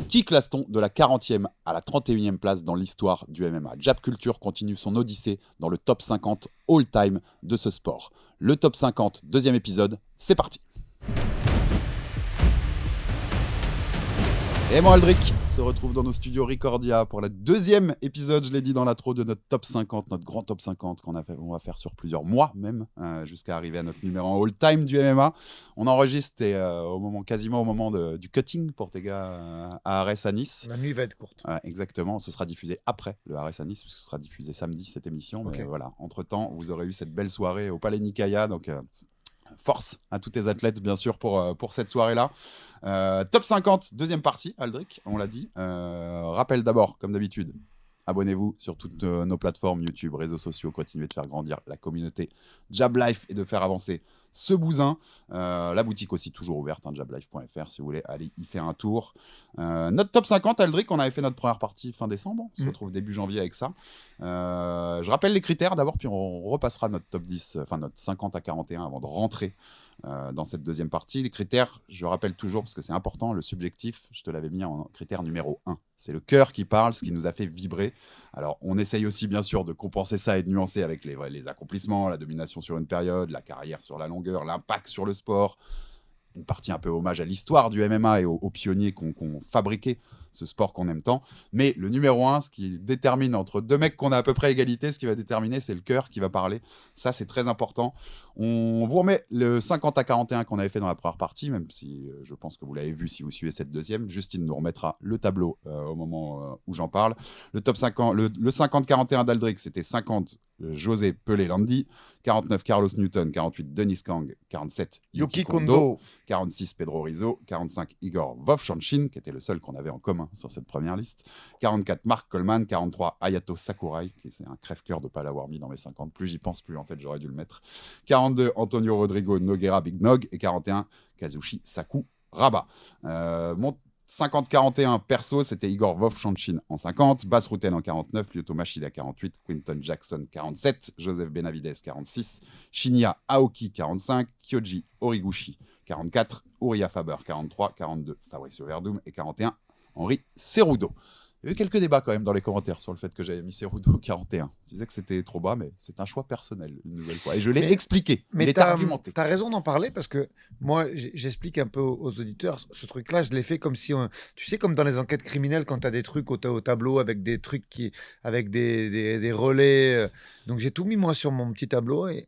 Qui classe-t-on de la 40e à la 31e place dans l'histoire du MMA? Jab Culture continue son odyssée dans le top 50 all-time de ce sport. Le top 50, deuxième épisode, c'est parti. Et moi, Aldric, se retrouve dans nos studios Recordia pour le deuxième épisode, je l'ai dit dans l'intro, de notre top 50, notre grand top 50 on va faire sur plusieurs mois même, jusqu'à arriver à notre numéro 1 all-time du MMA. On enregistre quasiment au moment du cutting pour tes gars à Arès à Nice. La nuit va être courte. Exactement, ce sera diffusé après le Arès à Nice, puisque ce sera diffusé samedi cette émission. Okay. Mais voilà, entre-temps, vous aurez eu cette belle soirée au Palais Nicaïa, donc... force à tous tes athlètes, bien sûr, pour cette soirée-là. Top 50, deuxième partie, Aldric, on l'a dit. Rappel d'abord, comme d'habitude, abonnez-vous sur toutes nos plateformes YouTube, réseaux sociaux, continuez de faire grandir la communauté Jab Life et de faire avancer ce bousin. La boutique aussi toujours ouverte, jablife.fr, si vous voulez aller y faire un tour. Notre top 50, Aldric, on avait fait notre première partie fin décembre, on se retrouve début janvier avec ça. Je rappelle les critères d'abord, puis on repassera notre top 10, enfin notre 50 à 41 avant de rentrer dans cette deuxième partie. Les critères, je rappelle toujours parce que c'est important, le subjectif, je te l'avais mis en critère numéro 1. C'est le cœur qui parle, ce qui nous a fait vibrer. Alors on essaye aussi bien sûr de compenser ça et de nuancer avec les accomplissements, la domination sur une période, la carrière sur la longueur, l'impact sur le sport. Une partie un peu hommage à l'histoire du MMA et aux pionniers qui ont fabriqué ce sport qu'on aime tant. Mais le numéro 1, ce qui détermine entre deux mecs qu'on a à peu près égalité, ce qui va déterminer, c'est le cœur qui va parler. Ça, c'est très important. On vous remet le 50 à 41 qu'on avait fait dans la première partie, même si je pense que vous l'avez vu si vous suivez cette deuxième. Justine nous remettra le tableau au moment où j'en parle. Le top 50, le 50-41 d'Aldric, c'était 50 José Pelé-Landi, 49 Carlos Newton, 48 Denis Kang, 47 Yuki Kondo, 46 Pedro Rizzo, 45 Igor Vovchanchin, qui était le seul qu'on avait en commun sur cette première liste, 44 Mark Coleman, 43 Hayato Sakurai, qui c'est un crève-cœur de ne pas l'avoir mis dans mes 50, plus j'y pense plus en fait, j'aurais dû le mettre, 42 Antonio Rodrigo Nogueira Big Nog et 41 Kazushi Saku Raba. Mon 50-41 perso, c'était Igor Vovchanchin en 50, Bas Rutten en 49, Lyoto Machida 48, Quinton Jackson 47, Joseph Benavidez 46, Shinya Aoki 45, Kyoji Horiguchi 44, Uriah Faber 43, 42 Fabricio Verdum et 41 Henri Cerudo. Il y a eu quelques débats quand même dans les commentaires sur le fait que j'avais mis Cerudo 41. Je disais que c'était trop bas, mais c'est un choix personnel, une nouvelle fois. Et je l'ai expliqué, mais il est argumenté. Tu as raison d'en parler parce que moi, j'explique un peu aux auditeurs, ce truc-là, je l'ai fait comme si, tu sais, comme dans les enquêtes criminelles, quand tu as des trucs au tableau avec des trucs avec des relais. Donc j'ai tout mis moi sur mon petit tableau et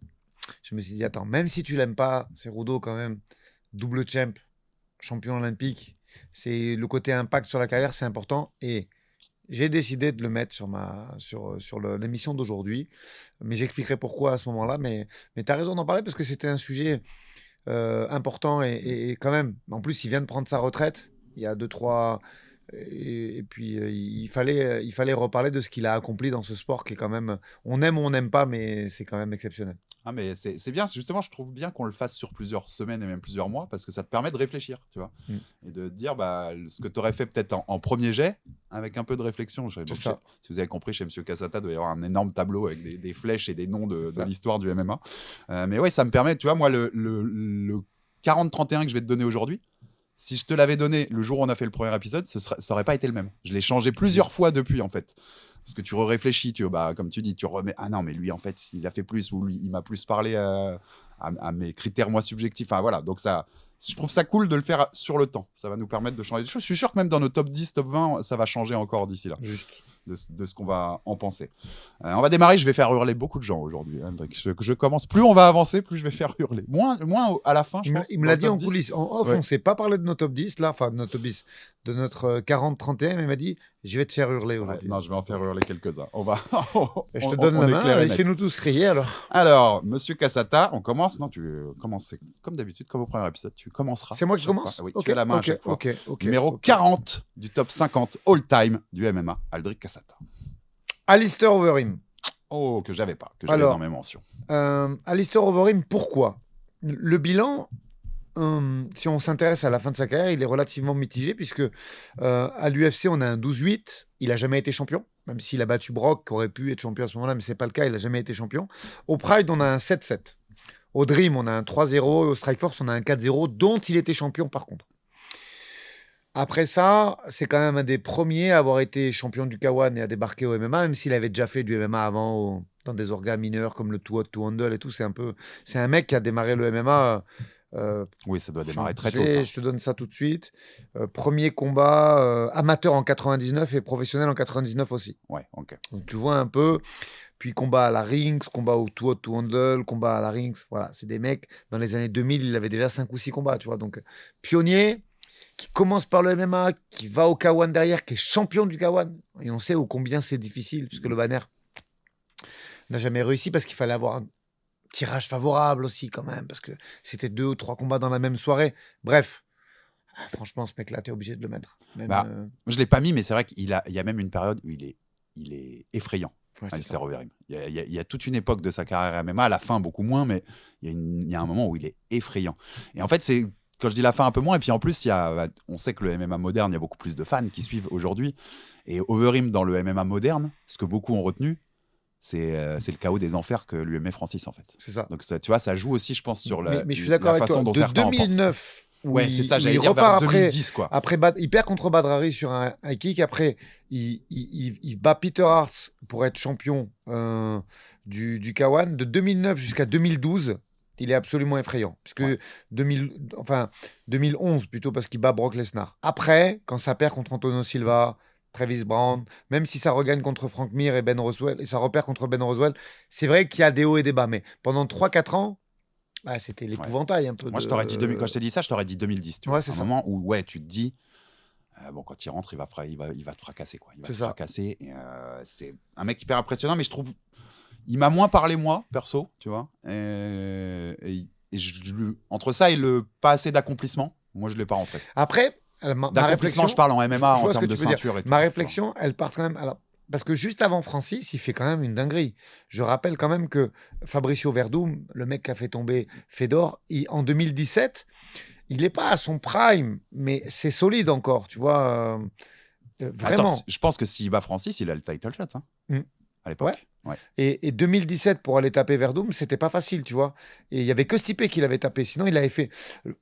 je me suis dit, attends, même si tu l'aimes pas, Cerudo quand même, double champ, champion olympique, c'est le côté impact sur la carrière, c'est important et j'ai décidé de le mettre sur l'émission d'aujourd'hui, mais j'expliquerai pourquoi à ce moment-là. Mais tu as raison d'en parler parce que c'était un sujet important et quand même, en plus, il vient de prendre sa retraite il y a 2-3... Et puis, il fallait reparler de ce qu'il a accompli dans ce sport qui est quand même... On aime ou on n'aime pas, mais c'est quand même exceptionnel. Ah mais c'est bien, justement je trouve bien qu'on le fasse sur plusieurs semaines et même plusieurs mois parce que ça te permet de réfléchir, tu vois, et de dire ce que tu aurais fait peut-être en premier jet avec un peu de réflexion. Si vous avez compris, chez Monsieur Casata, il doit y avoir un énorme tableau avec des flèches et des noms de l'histoire du MMA. Mais ouais, ça me permet, tu vois, moi le 40-31 que je vais te donner aujourd'hui, si je te l'avais donné le jour où on a fait le premier épisode, ça aurait pas été le même. Je l'ai changé plusieurs fois depuis en fait. Parce que tu réfléchis, comme tu dis, tu remets. Ah non, mais lui, en fait, il a fait plus, ou lui, il m'a plus parlé à mes critères, moi, subjectifs. Enfin, voilà. Donc, je trouve ça cool de le faire sur le temps. Ça va nous permettre de changer des choses. Je suis sûr que même dans nos top 10, top 20, ça va changer encore d'ici là. Juste. De ce qu'on va en penser. On va démarrer, je vais faire hurler beaucoup de gens aujourd'hui. Je commence, plus on va avancer, plus je vais faire hurler. Moins à la fin, je pense. Il me l'a dit en coulisses. En off, on ne s'est pas parlé de nos top 10, là, enfin de notre top 10, de notre 40-31, mais il m'a dit, je vais te faire hurler aujourd'hui. Non, je vais en faire hurler quelques-uns. Je te donne la main, et fais-nous tous crier alors. Alors, Monsieur Casata, on commence. Non, tu commences comme d'habitude, comme au premier épisode, tu commenceras. C'est moi qui commence. Oui, tu as la main à chaque fois. Numéro 40 du top 50 all-time du MMA, Aldric Casata. Alistair Overeem. Oh, que j'avais pas, que j'avais dans mes mentions. Alistair Overeem, pourquoi? Le bilan, si on s'intéresse à la fin de sa carrière, il est relativement mitigé puisque à l'UFC, on a un 12-8. Il n'a jamais été champion, même s'il a battu Brock, qui aurait pu être champion à ce moment-là, mais ce n'est pas le cas, il n'a jamais été champion. Au Pride, on a un 7-7. Au Dream, on a un 3-0. Et au Strikeforce, on a un 4-0, dont il était champion par contre. Après ça, c'est quand même un des premiers à avoir été champion du K1 et à débarquer au MMA, même s'il avait déjà fait du MMA avant dans des orgas mineurs comme le Too Hot to Handle et tout. C'est un mec qui a démarré le MMA. Oui, ça doit démarrer très tôt, ça. Je te donne ça tout de suite. Premier combat amateur en 99 et professionnel en 99 aussi. Ouais, ok. Donc tu vois un peu. Puis combat à la Rings, combat au Too Hot to Handle, combat à la Rings. Voilà, c'est des mecs, dans les années 2000, il avait déjà 5 ou 6 combats, tu vois. Donc pionnier, qui commence par le MMA, qui va au K1 derrière, qui est champion du K1. Et on sait ô combien c'est difficile, puisque le banner n'a jamais réussi parce qu'il fallait avoir un tirage favorable aussi, quand même, parce que c'était 2 ou 3 combats dans la même soirée. Bref, franchement, ce mec-là, t'es obligé de le mettre. Même, je ne l'ai pas mis, mais c'est vrai qu'il y a même une période où il est effrayant. ouais, c'est Alistair ça. Overeem. Il y a toute une époque de sa carrière MMA, à la fin beaucoup moins, mais il y a un moment où il est effrayant. Et en fait, c'est quand je dis la fin un peu moins, et puis en plus, on sait que le MMA moderne, il y a beaucoup plus de fans qui suivent aujourd'hui. Et Overeem dans le MMA moderne, ce que beaucoup ont retenu, c'est le chaos des enfers que lui aimait Francis, en fait. C'est ça. Donc ça, tu vois, ça joue aussi, je pense, sur Mais je suis d'accord la avec façon toi. dont De certains en pensent. 2009, où Ouais, c'est ça, où j'allais il dire repart vers 2010, quoi. après il perd contre Badrari sur un high kick. Après, il bat Peter Hart pour être champion du K1. De 2009 jusqu'à 2012, il est absolument effrayant. Puisque Ouais. 2011 plutôt, parce qu'il bat Brock Lesnar. Après, quand ça perd contre Antonio Silva, Travis Brown, même si ça regagne contre Frank Mir et Ben Roswell, et ça repère contre Ben Roswell, c'est vrai qu'il y a des hauts et des bas. Mais pendant 3-4 ans, c'était l'épouvantail un peu. Moi, je t'aurais dit quand je t'ai dit ça, je t'aurais dit 2010. Tu Ouais, vois, c'est un ça. moment où tu te dis, bon, quand il rentre, il va te fracasser, quoi. Il va C'est te ça. fracasser. Et, c'est un mec hyper impressionnant, mais je trouve, il m'a moins parlé moi, perso, tu vois. Et entre ça et le pas assez d'accomplissement, moi, je l'ai pas rentré. Après, ma D'accomplissement, réflexion, je parle en MMA, je en vois ce termes que de tu veux dire. ceinture et tout. Ma réflexion, elle part quand même. Alors, parce que juste avant Francis, il fait quand même une dinguerie. Je rappelle quand même que Fabricio Verdum, le mec qui a fait tomber Fedor, en 2017, il n'est pas à son prime, mais c'est solide encore, tu vois. Vraiment. Attends, je pense que s'il bat Francis, il a le title shot, hein, Mm. à l'époque. Ouais. Et 2017, pour aller taper Verdum, c'était pas facile, tu vois. Et il y avait que Stipe qui l'avait tapé. Sinon, il avait fait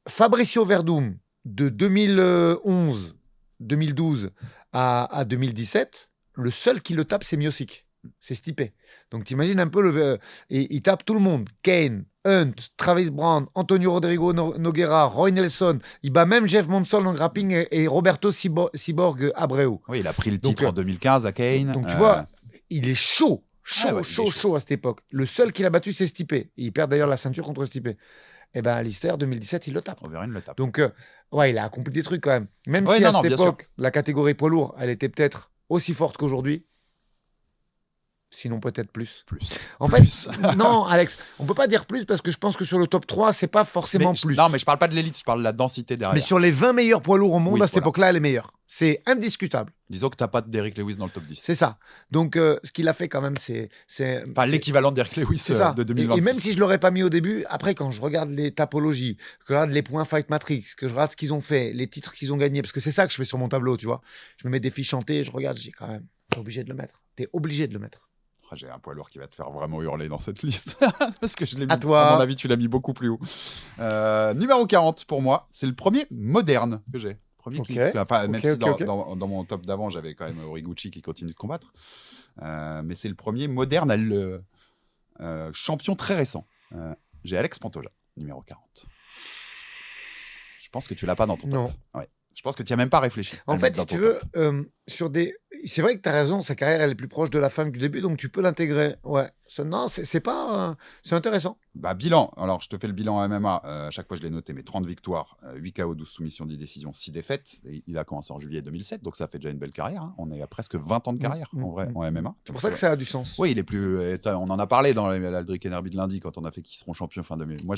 Fabricio Verdum de 2011, 2012 à 2017. Le seul qui le tape, c'est Miocic. C'est Stipe. Donc, t'imagines un peu et il tape tout le monde. Kane, Hunt, Travis Brown, Antonio Rodrigo Nogueira, Roy Nelson. Il bat même Jeff Monson en grappling et Roberto Cyborg Abreu. Oui, il a pris le Donc, titre en 2015 à Kane. Donc, tu vois, il est chaud. il est Chaud à cette époque. Le seul qu'il a battu, c'est Stipe. Et il perd d'ailleurs la ceinture contre Stipe. Et ben Alistair, 2017, il le tape. Overeem le tape. Donc, il a accompli des trucs quand même. Même Ouais, si non, à non, cette bien sûr. époque, la catégorie poids lourd, elle était peut-être aussi forte qu'aujourd'hui. Sinon, peut-être plus. Plus. En fait, non, Alex, on peut pas dire plus parce que je pense que sur le top 3, c'est pas forcément plus. Non, mais je parle pas de l'élite, je parle de la densité derrière. Mais sur les 20 meilleurs poids lourds au monde, Oui, à cette voilà. époque-là, elle est meilleure. C'est indiscutable. Disons que t'as pas d'Eric Lewis dans le top 10. C'est ça. Donc, ce qu'il a fait quand même, c'est l'équivalent d'Eric Lewis c'est ça. de 2026. Et même si je l'aurais pas mis au début, après, quand je regarde les tapologies, que je regarde les points Fight Matrix, que je regarde ce qu'ils ont fait, les titres qu'ils ont gagnés, parce que c'est ça que je fais sur mon tableau, tu vois. Je me mets des fiches chantées, je regarde, j'ai quand même. T'es obligé de le mettre. T'es obligé de le mettre. J'ai un poids lourd qui va te faire vraiment hurler dans cette liste. Parce que je l'ai mis. À toi. À mon avis, tu l'as mis beaucoup plus haut. Numéro 40 pour moi, c'est le premier moderne que j'ai. Premier Ok. Même Ok, si ok. dans mon top d'avant, j'avais quand même Origuchi qui continue de combattre. Mais c'est le premier moderne, champion très récent. J'ai Alex Pantoja, numéro 40. Je pense que tu l'as pas dans ton top. Non. Ouais. Je pense que tu n'y as même pas réfléchi. En fait, si tu veux, c'est vrai que tu as raison, sa carrière elle est plus proche de la fin que du début, donc tu peux l'intégrer. Ouais. Non, c'est pas. C'est intéressant. Bilan. Alors, je te fais le bilan MMA. À chaque fois, je l'ai noté, mais 30 victoires, 8 KO, 12 soumissions, 10 décisions, 6 défaites. Et il a commencé en juillet 2007, donc ça fait déjà une belle carrière. Hein. On est à presque 20 ans de carrière, en vrai, en MMA. C'est pour ça que ça a du sens. Oui, il est plus. On en a parlé dans l'Aldric Enerby de lundi quand on a fait qu'ils seront champions fin 2000. Moi,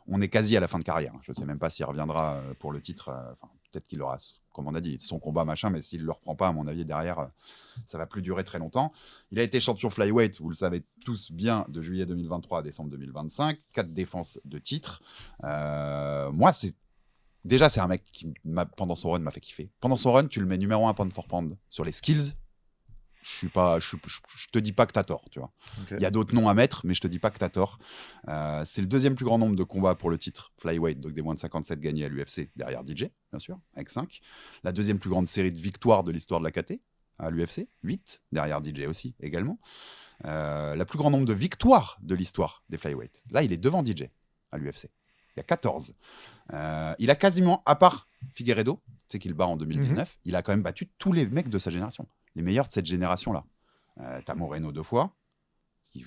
on est quasi à la fin de carrière. Je ne sais même pas s'il reviendra pour le titre. Peut-être qu'il aura, comme on a dit, son combat, machin, mais s'il ne le reprend pas, à mon avis, derrière, ça va plus durer très longtemps. Il a été champion flyweight, vous le savez tous bien, de juillet 2023 à décembre 2025. 4 défenses de titre. Moi, c'est un mec qui, pendant son run, m'a fait kiffer. Pendant son run, tu le mets numéro 1 pound for pound sur les skills. je te dis pas que t'as tort, tu vois. Ok. Il y a d'autres noms à mettre, mais je te dis pas que t'as tort. C'est le deuxième plus grand nombre de combats pour le titre flyweight, donc des moins de 57 gagnés à l'UFC, derrière DJ, bien sûr, avec 5. La deuxième plus grande série de victoires de l'histoire de la KT à l'UFC, 8, derrière DJ aussi, également. La plus grand nombre de victoires de l'histoire des flyweight. Là, il est devant DJ à l'UFC. Il y a 14. Il a quasiment, à part Figueiredo, tu sais qu'il bat en 2019, il a quand même battu tous les mecs de sa génération. Les meilleurs de cette génération-là. T'as Moreno 2 fois,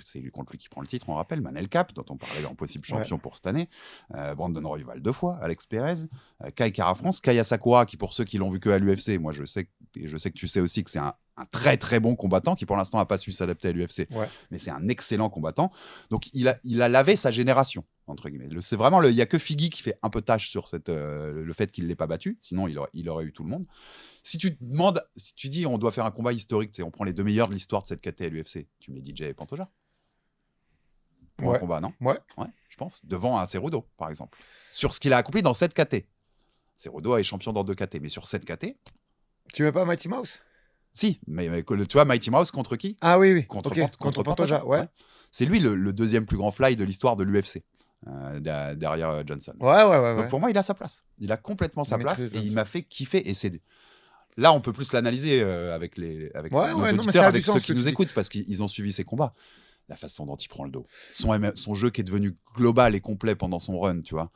c'est lui contre lui qui prend le titre, on rappelle. Manel Cap, dont on parlait en possible champion pour cette année. Brandon Royval 2 fois. Alex Perez. Kai Kara-France. Kaya Sakura, qui pour ceux qui l'ont vu que à l'UFC, moi je sais que tu sais aussi que c'est un très très bon combattant qui pour l'instant n'a pas su s'adapter à l'UFC. Ouais. Mais c'est un excellent combattant. Donc il a lavé sa génération, entre guillemets. C'est vraiment, il n'y a que Figgy qui fait un peu tâche sur le fait qu'il ne l'ait pas battu. Sinon, il aurait eu tout le monde. Si tu dis on doit faire un combat historique, on prend les 2 meilleurs de l'histoire de cette KT à l'UFC, tu mets DJ et Pantoja pour un combat, non? Ouais, je pense. Devant un Cerudo, par exemple. Sur ce qu'il a accompli dans cette KT. Cerudo est champion dans 2 KT, mais sur cette KT... Tu mets pas Mighty Mouse? Si, mais tu vois, Mighty Mouse contre qui? Ah oui. Contre Pantoja, ouais. C'est lui le deuxième plus grand fly de l'histoire de l'UFC. Derrière Johnson. Ouais. Donc pour moi, il a sa place. Il a complètement sa place et il m'a fait kiffer. Et là, on peut plus l'analyser avec nos auditeurs, avec ceux qui nous écoutent, parce qu'ils ont suivi ses combats. La façon dont il prend le dos. Son jeu qui est devenu global et complet pendant son run, tu vois.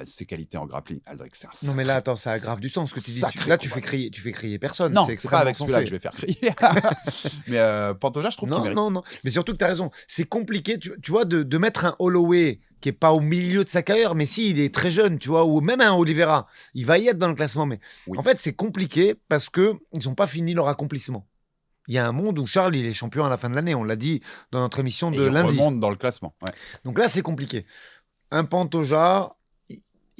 Ses qualités en grappling. Aldric, c'est un sacré... Non, mais là, attends, ça a grave du sens ce que tu dis. Là, tu fais crier personne. Non, c'est pas avec celui-là que je vais faire crier. Mais Pantoja, je trouve qu'il mérite. Non. Mais surtout que tu as raison. C'est compliqué, tu vois, de mettre un Holloway qui est pas au milieu de sa carrière, mais si, il est très jeune, tu vois, ou même un Oliveira. Il va y être dans le classement, mais en fait, c'est compliqué parce qu'ils n'ont pas fini leur accomplissement. Il y a un monde où Charles, il est champion à la fin de l'année. On l'a dit dans notre émission de lundi. Il remonte dans le classement. Ouais. Donc là, c'est compliqué. Un Pantoja,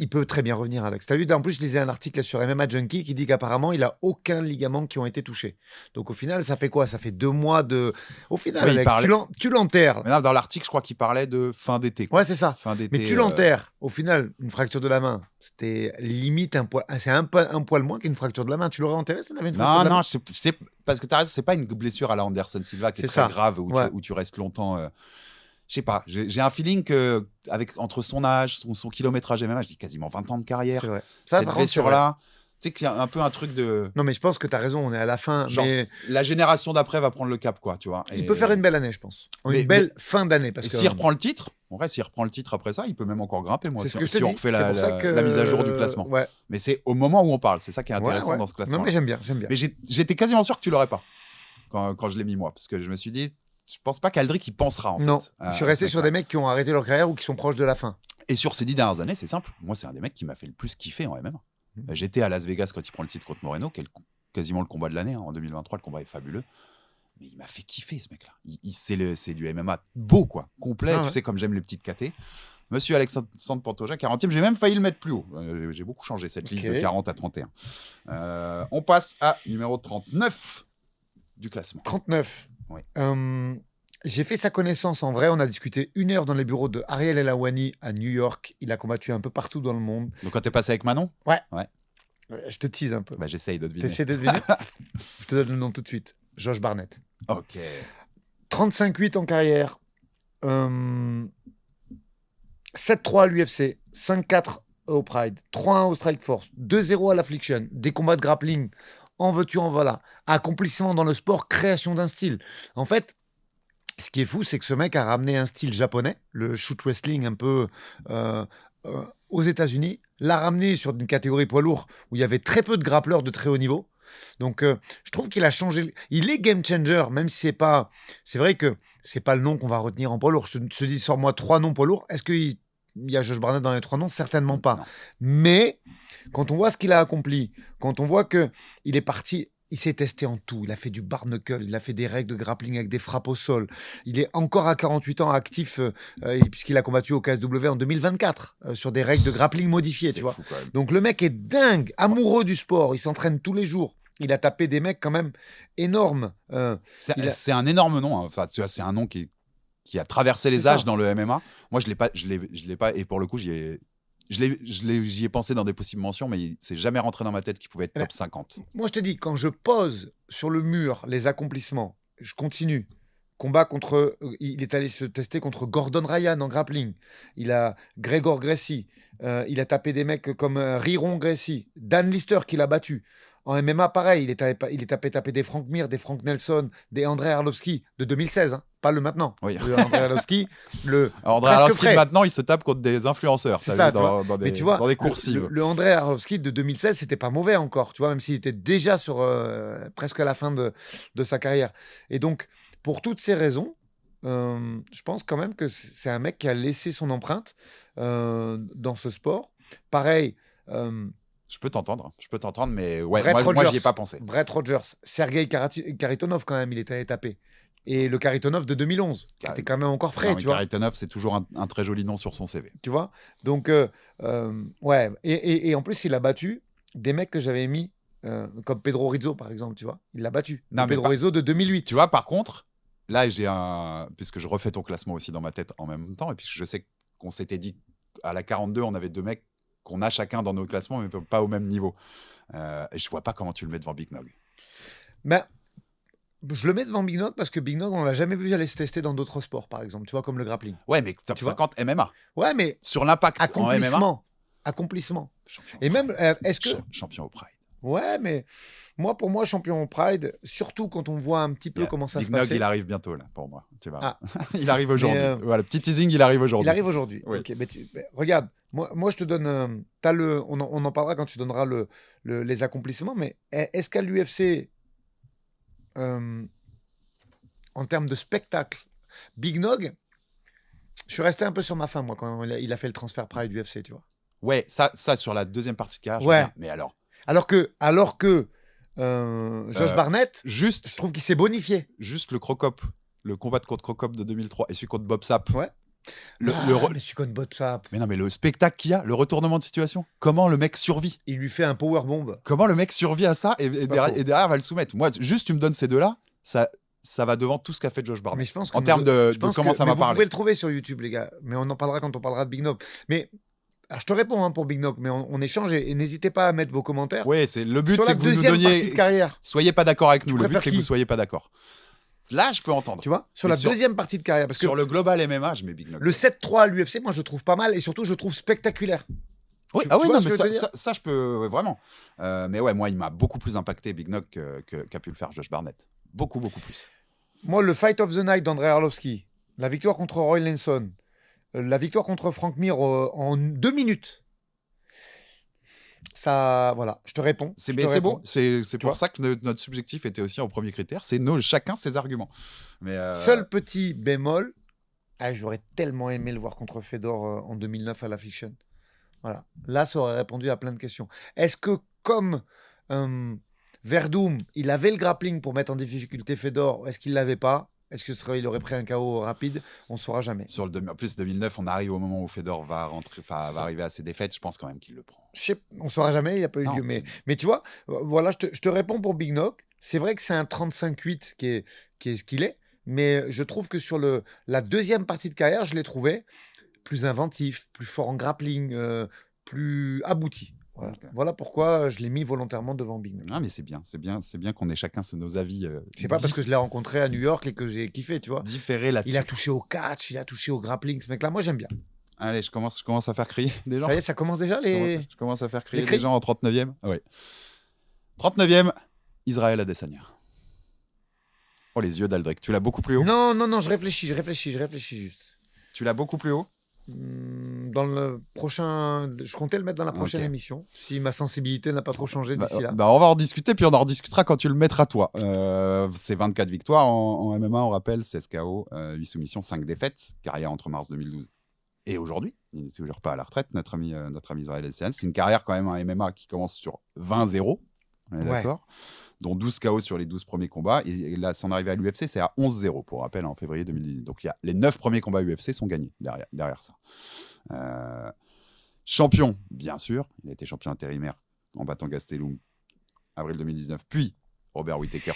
il peut très bien revenir, Alex. Tu as vu, en plus, je lisais un article sur MMA Junkie qui dit qu'apparemment, il n'a aucun ligament qui ont été touchés. Donc au final, ça fait quoi? Ça fait 2 mois de... Au final, oui, Alex, tu l'enterres. Mais là, dans l'article, je crois qu'il parlait de fin d'été. Ouais, c'est ça. Fin d'été, mais tu l'enterres. Au final, une fracture de la main, c'était limite un poil... C'est un poil moins qu'une fracture de la main. Tu l'aurais enterré si tu avais une fracture de la main? Non, parce que tu as raison, c'est pas une blessure à la Anderson Silva qui est très grave, où tu restes longtemps... Je sais pas, j'ai un feeling que entre son âge, son kilométrage MMA, je dis quasiment 20 ans de carrière, cette blessure-là, tu sais qu'il y a un peu un truc de... Non, mais je pense que tu as raison, on est à la fin. Genre, la génération d'après va prendre le cap, quoi, tu vois. Il peut faire une belle année, je pense. Une belle fin d'année. Parce que... S'il reprend le titre, s'il reprend le titre après ça, il peut même encore grimper, moi, si on refait la mise à jour du classement. Ouais. Mais c'est au moment où on parle, c'est ça qui est intéressant dans ce classement. Non, mais j'aime bien. Mais j'étais quasiment sûr que tu l'aurais pas quand je l'ai mis, moi, parce que je me suis dit... Je pense pas qu'Aldric y pensera, en fait. Non, je suis resté sur des mecs qui ont arrêté leur carrière ou qui sont proches de la fin. Et sur ces 10 dernières années, c'est simple. Moi, c'est un des mecs qui m'a fait le plus kiffer en MMA. J'étais à Las Vegas quand il prend le titre contre Moreno, qui est quasiment le combat de l'année. En 2023, le combat est fabuleux. Mais il m'a fait kiffer, ce mec-là. C'est du MMA beau, quoi. Complet. Tu sais, comme j'aime les petites KT. Monsieur Alexandre Pantoja, 40e. J'ai même failli le mettre plus haut. J'ai beaucoup changé cette liste de 40 à 31. On passe à numéro 39 du classement. 39. Oui. J'ai fait sa connaissance en vrai. On a discuté 1 heure dans les bureaux de Ariel El Awani à New York. Il a combattu un peu partout dans le monde. Donc quand t'es passé avec Manon? Ouais. Je te tease un peu. Bah, j'essaye de deviner. T'essaies de deviner? Je te donne le nom tout de suite. Josh Barnett. Ok. 35-8 en carrière. 7-3 à l'UFC. 5-4 au Pride. 3-1 au Strike Force. 2-0 à l'Affliction. Des combats de grappling. En veux-tu, en voilà. Accomplissement dans le sport, création d'un style. En fait, ce qui est fou, c'est que ce mec a ramené un style japonais, le shoot wrestling un peu aux États-Unis, l'a ramené sur une catégorie poids lourd où il y avait très peu de grappleurs de très haut niveau. Donc, je trouve qu'il a changé. Il est game changer, même si c'est pas. C'est vrai que c'est pas le nom qu'on va retenir en poids lourd. Je te dis, sors-moi 3 noms poids lourds. Est-ce qu'il y a Josh Barnett dans les 3 noms? Certainement pas. Non. Mais quand on voit ce qu'il a accompli, quand on voit que il est parti. Il s'est testé en tout. Il a fait du bar knuckle, il a fait des règles de grappling avec des frappes au sol. Il est encore à 48 ans actif puisqu'il a combattu au KSW en 2024 sur des règles de grappling modifiées. Tu vois. Donc le mec est dingue, amoureux du sport. Il s'entraîne tous les jours. Il a tapé des mecs quand même énormes. C'est un énorme nom. Hein. Enfin, c'est un nom qui a traversé les âges dans le MMA. Moi, je l'ai pas. Et pour le coup, J'y ai pensé dans des possibles mentions, mais c'est jamais rentré dans ma tête qu'il pouvait être top 50. Moi, je te dis, quand je pose sur le mur les accomplissements, je continue. Combat contre. Il est allé se tester contre Gordon Ryan en grappling. Il a Gregor Gracie. Il a tapé des mecs comme Riron Gracie. Dan Lister qui l'a battu. En MMA, pareil. Il est tapé des Frank Mir, des Frank Nelson, des Andrei Arlovski de 2016. Hein, pas le maintenant. Oui. Le Andrei Arlovski. Alors, Andrei Arlovski, maintenant, il se tape contre des influenceurs. C'est ça, dans des coursives. Le Andrei Arlovski de 2016, c'était pas mauvais encore. Tu vois, même s'il était déjà sur presque à la fin de sa carrière. Et donc, pour toutes ces raisons, je pense quand même que c'est un mec qui a laissé son empreinte dans ce sport. Pareil. Je peux t'entendre, mais ouais, Brett moi, j'y ai pas pensé. Brett Rogers, Sergei Karitonov, quand même, il est allé taper. Et le Karitonov de 2011, qui était quand même encore frais, tu vois. Karitonov, c'est toujours un très joli nom sur son CV. Tu vois. Donc, ouais. Et en plus, il a battu des mecs que j'avais mis, comme Pedro Rizzo, par exemple, tu vois. Il l'a battu. Pedro Rizzo de 2008. Tu vois, par contre, là, puisque je refais ton classement aussi dans ma tête en même temps, et puis je sais qu'on s'était dit, à la 42, on avait 2 mecs qu'on a chacun dans nos classements, mais pas au même niveau. Et je vois pas comment tu le mets devant Big Nog. Ben, je le mets devant Big Nog parce que Big Nog, on l'a jamais vu aller se tester dans d'autres sports, par exemple, tu vois, comme le grappling. Ouais, mais top 50 MMA. Ouais, mais sur l'impact en MMA. Accomplissement. Champion. Et même, est-ce que... Champion au Pride. Ouais, mais pour moi, champion au Pride, surtout quand on voit un petit peu comment ça se passe. Big Nog, il arrive bientôt, là, pour moi. Tu vois. Il arrive aujourd'hui. Voilà, petit teasing, il arrive aujourd'hui. Il arrive aujourd'hui. Oui. Ok, mais regarde, moi, je te donne... on en parlera quand tu donneras les accomplissements, mais est-ce qu'à l'UFC, en termes de spectacle, Big Nog, je suis resté un peu sur ma faim, moi, quand il a fait le transfert Pride UFC, tu vois. Ouais, ça sur la deuxième partie de carrière. Ouais. Mais alors que Josh Barnett, je trouve qu'il s'est bonifié. Juste le Crocop, le combat contre Crocop de 2003 et celui contre Bob Sapp. Ouais. Mais celui contre Bob Sapp. Mais non, mais le spectacle qu'il y a, le retournement de situation, comment le mec survit. Il lui fait un powerbomb. Comment le mec survit à ça et derrière va le soumettre. Moi, juste tu me donnes ces deux-là, ça va devant tout ce qu'a fait Josh Barnett. Mais je pense que en termes de comment ça m'a parlé. Vous pouvez le trouver sur YouTube, les gars. Mais on en parlera quand on parlera de Big Nog. Mais alors, je te réponds pour Big Nog, mais on échange et n'hésitez pas à mettre vos commentaires. Oui, le but, c'est que vous nous donniez. Soyez pas d'accord avec nous. Le but, c'est que vous soyez pas d'accord. Là, je peux entendre. Tu vois, sur la deuxième partie de carrière. Parce sur que le global MMA, je mets Big Nog. Le 7-3 à l'UFC, moi, je trouve pas mal et surtout, je trouve spectaculaire. Oui, non, mais ça, je peux vraiment. Mais ouais, moi, il m'a beaucoup plus impacté Big Nog qu'a pu le faire Josh Barnett. Beaucoup, beaucoup plus. Moi, le Fight of the Night d'Andrei Arlovski, la victoire contre Roy Lenson, la victoire contre Frank Mir en 2 minutes. Ça, voilà, je te réponds. C'est bon. C'est pour ça que notre subjectif était aussi en premier critère. C'est chacun ses arguments. Mais Seul petit bémol, j'aurais tellement aimé le voir contre Fedor en 2009 à la Fiction. Voilà. Là, ça aurait répondu à plein de questions. Est-ce que, comme Verdum, il avait le grappling pour mettre en difficulté Fedor, est-ce qu'il ne l'avait pas ? Est-ce qu'il aurait pris un KO rapide ? On ne saura jamais. En plus, 2009, on arrive au moment où Fedor va arriver à ses défaites. Je pense quand même qu'il le prend. On ne saura jamais, il n'a pas eu lieu. Mais tu vois, voilà, je te réponds pour Big Nog. C'est vrai que c'est un 35-8 qui est ce qu'il est. Mais je trouve que sur la deuxième partie de carrière, je l'ai trouvé plus inventif, plus fort en grappling, plus abouti. Voilà pourquoi je l'ai mis volontairement devant Big Nog. Ah, mais c'est bien qu'on ait chacun nos avis. C'est pas parce que je l'ai rencontré à New York et que j'ai kiffé, tu vois. Différé là-dessus. Il a touché au catch, il a touché au grappling, ce mec-là. Moi, j'aime bien. Allez, je commence à faire crier des gens. Ça y est, ça commence déjà Je commence à faire crier des gens en 39e. Oui. 39e, Israël Adesanya. Oh, les yeux d'Aldric. Tu l'as beaucoup plus haut ? Non, je réfléchis juste. Tu l'as beaucoup plus haut ? Dans le prochain, je comptais le mettre dans la prochaine émission, si ma sensibilité n'a pas trop changé d'ici là. On va en discuter, puis on en rediscutera quand tu le mettras toi. C'est 24 victoires en MMA, on rappelle, 16 KO, 8 soumissions, 5 défaites, carrière entre mars 2012 et aujourd'hui. Il n'est toujours pas à la retraite, notre ami Israël Adesanya. C'est une carrière quand même en MMA qui commence sur 20-0, on est d'accord, dont 12 KO sur les 12 premiers combats. Et là, son arrivée à l'UFC, c'est à 11-0, pour rappel, en février 2018. Donc, les 9 premiers combats UFC sont gagnés derrière ça. Champion, bien sûr. Il a été champion intérimaire en battant Gastelum avril 2019, puis Robert Whittaker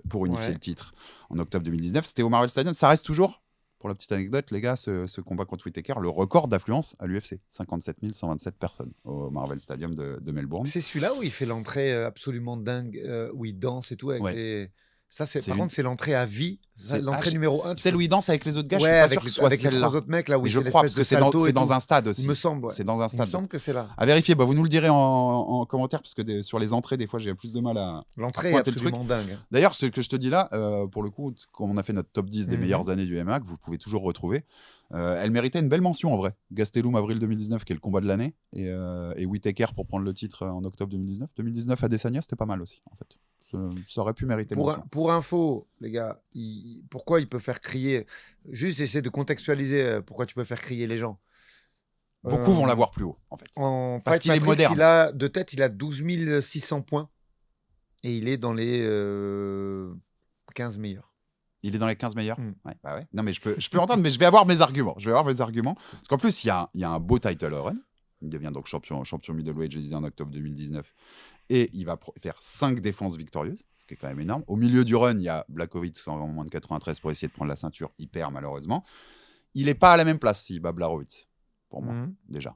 pour unifier le titre en octobre 2019. C'était au Marvel Stadium. Ça reste toujours pour la petite anecdote, les gars, ce combat contre Whittaker, le record d'affluence à l'UFC, 57 127 personnes au Marvel Stadium de Melbourne. C'est celui-là où il fait l'entrée absolument dingue, où il danse et tout. Avec Ça, par contre, c'est l'entrée à vie. L'entrée numéro 1. Celle où il danse avec les autres gars, je suis pas sûr que ce soit avec les 3 autres mecs là où je crois, parce que c'est dans un stade aussi. Il me semble. C'est dans un stade. Il me semble que c'est là. À vérifier, vous nous le direz en commentaire, parce que sur les entrées, des fois, j'ai plus de mal à. L'entrée est absolument dingue. D'ailleurs, ce que je te dis là, pour le coup, quand on a fait notre top 10 des meilleures années du MMA, que vous pouvez toujours retrouver, elle méritait une belle mention en vrai. Gastelum, avril 2019, qui est le combat de l'année, et Whittaker pour prendre le titre en octobre 2019. 2019 à Desania, c'était pas mal aussi, en fait. Ça aurait pu mériter mention. Pour info, les gars, pourquoi il peut faire crier, juste essayer de contextualiser pourquoi tu peux faire crier les gens. Beaucoup vont l'avoir plus haut, en fait. Parce qu'il est moderne. De tête, il a 12 600 points et il est dans les 15 meilleurs. Il est dans les 15 meilleurs. Ouais. Non, mais je peux entendre, mais je vais avoir mes arguments. Parce qu'en plus, il y a un beau title run. Il devient donc champion middleweight, je disais, en octobre 2019. Et il va faire 5 défenses victorieuses, ce qui est quand même énorme. Au milieu du run, il y a Blachowicz en moins de 93 pour essayer de prendre la ceinture. Il perd, malheureusement. Il n'est pas à la même place s'il bat Blachowicz, pour moi, déjà.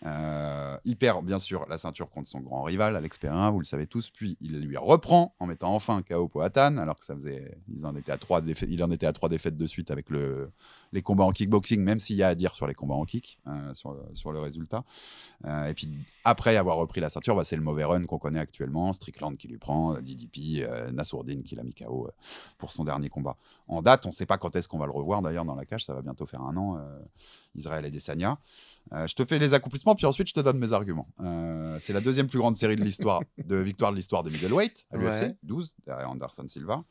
Il perd, bien sûr, la ceinture contre son grand rival, Alex Perrin, vous le savez tous. Puis, il lui reprend en mettant enfin KO Poatan, alors que il en était à 3 défaites de suite avec les combats en kickboxing, même s'il y a à dire sur les combats en kick, sur le résultat. Et puis, après avoir repris la ceinture, c'est le mauvais run qu'on connaît actuellement. Strickland qui lui prend, DDP, Nassourdine qui l'a mis KO pour son dernier combat. En date, on ne sait pas quand est-ce qu'on va le revoir, d'ailleurs, dans la cage. Ça va bientôt faire 1 an, Israël Adesanya. Je te fais les accomplissements, puis ensuite je te donne mes arguments. C'est la deuxième plus grande série de l'histoire de victoires de l'histoire des middleweight à l'UFC, 12 derrière Anderson Silva.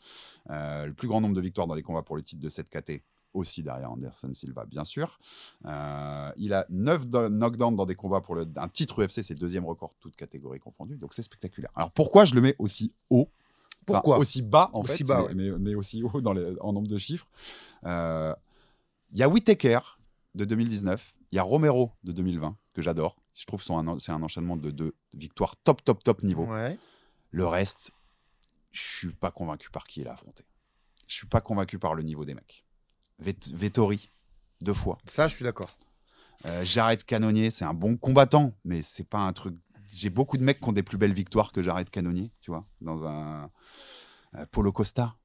Le plus grand nombre de victoires dans les combats pour le titre de cette KT, aussi derrière Anderson Silva, bien sûr. Il a 9 knockdowns dans des combats pour un titre UFC, c'est le deuxième record, toutes catégories confondues. Donc c'est spectaculaire. Alors pourquoi je le mets aussi haut? Pourquoi aussi bas en aussi fait, bas, mais aussi haut en nombre de chiffres. Il y a Whittaker de 2019. Il y a Romero de 2020, que j'adore. Je trouve que c'est un enchaînement de victoires top niveau. Ouais. Le reste, je ne suis pas convaincu par qui il a affronté. Je ne suis pas convaincu par le niveau des mecs. Vettori, 2 fois. Ça, je suis d'accord. Jared Cannonier, c'est un bon combattant, mais c'est pas un truc... J'ai beaucoup de mecs qui ont des plus belles victoires que Jared Cannonier, tu vois, dans un... Paulo Costa.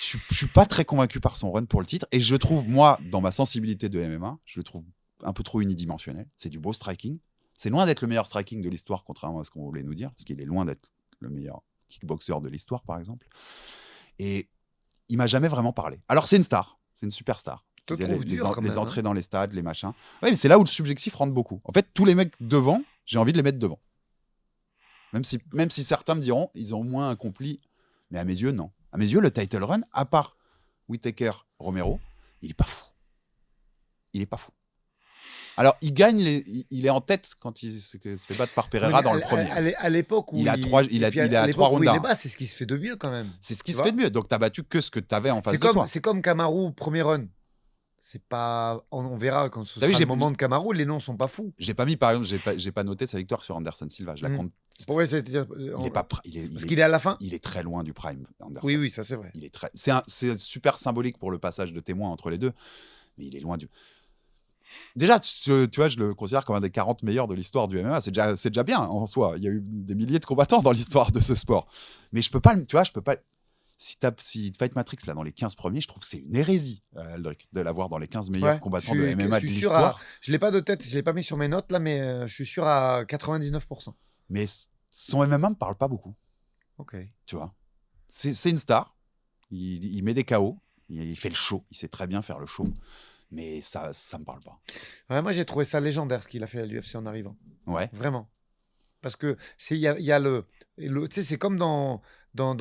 Je suis pas très convaincu par son run pour le titre, et je trouve, moi, dans ma sensibilité de MMA, je le trouve un peu trop unidimensionnel. C'est du beau striking. C'est loin d'être le meilleur striking de l'histoire, contrairement à ce qu'on voulait nous dire, parce qu'il est loin d'être le meilleur kickboxer de l'histoire, par exemple. Et il m'a jamais vraiment parlé. Alors c'est une star, c'est une superstar. Les entrées dans les stades, les machins. Ouais, mais c'est là où le subjectif rentre beaucoup. En fait, tous les mecs devant, j'ai envie de les mettre devant. Même si certains me diront, ils ont moins accompli, mais à mes yeux, non. À mes yeux, le title run, à part Whittaker, Romero, il est pas fou. Alors, il gagne, il est en tête quand il se fait battre par Pereira dans le premier. À l'époque où il est à 3 rounds. C'est ce qui se fait de mieux quand même. C'est ce qui se fait de mieux. Donc, tu n'as battu que ce que tu avais en face de toi. C'est comme Kamaru, premier run. C'est pas. On verra quand ce sera le moment de Kamaru, les noms sont pas fous. J'ai pas mis, par exemple, j'ai pas noté sa victoire sur Anderson Silva. Je la compte. Parce qu'il est à la fin. Il est très loin du prime, Anderson. Oui, ça c'est vrai. C'est super symbolique pour le passage de témoin entre les deux, mais il est loin du. Déjà, tu vois, je le considère comme un des 40 meilleurs de l'histoire du MMA. C'est déjà bien en soi. Il y a eu des milliers de combattants dans l'histoire de ce sport. Mais je peux pas. Si Fight Matrix là dans les 15 premiers, je trouve que c'est une hérésie, Aldric, de l'avoir dans les 15 meilleurs combattants de MMA de l'histoire. Je l'ai pas de tête, je l'ai pas mis sur mes notes là, mais je suis sûr à 99%. Mais son MMA me parle pas beaucoup. Ok. Tu vois, c'est une star. Il met des KO, il fait le show, il sait très bien faire le show, mais ça me parle pas. Ouais, moi j'ai trouvé ça légendaire ce qu'il a fait à l'UFC en arrivant. Ouais. Vraiment. Parce que il y a le tu sais, c'est comme dans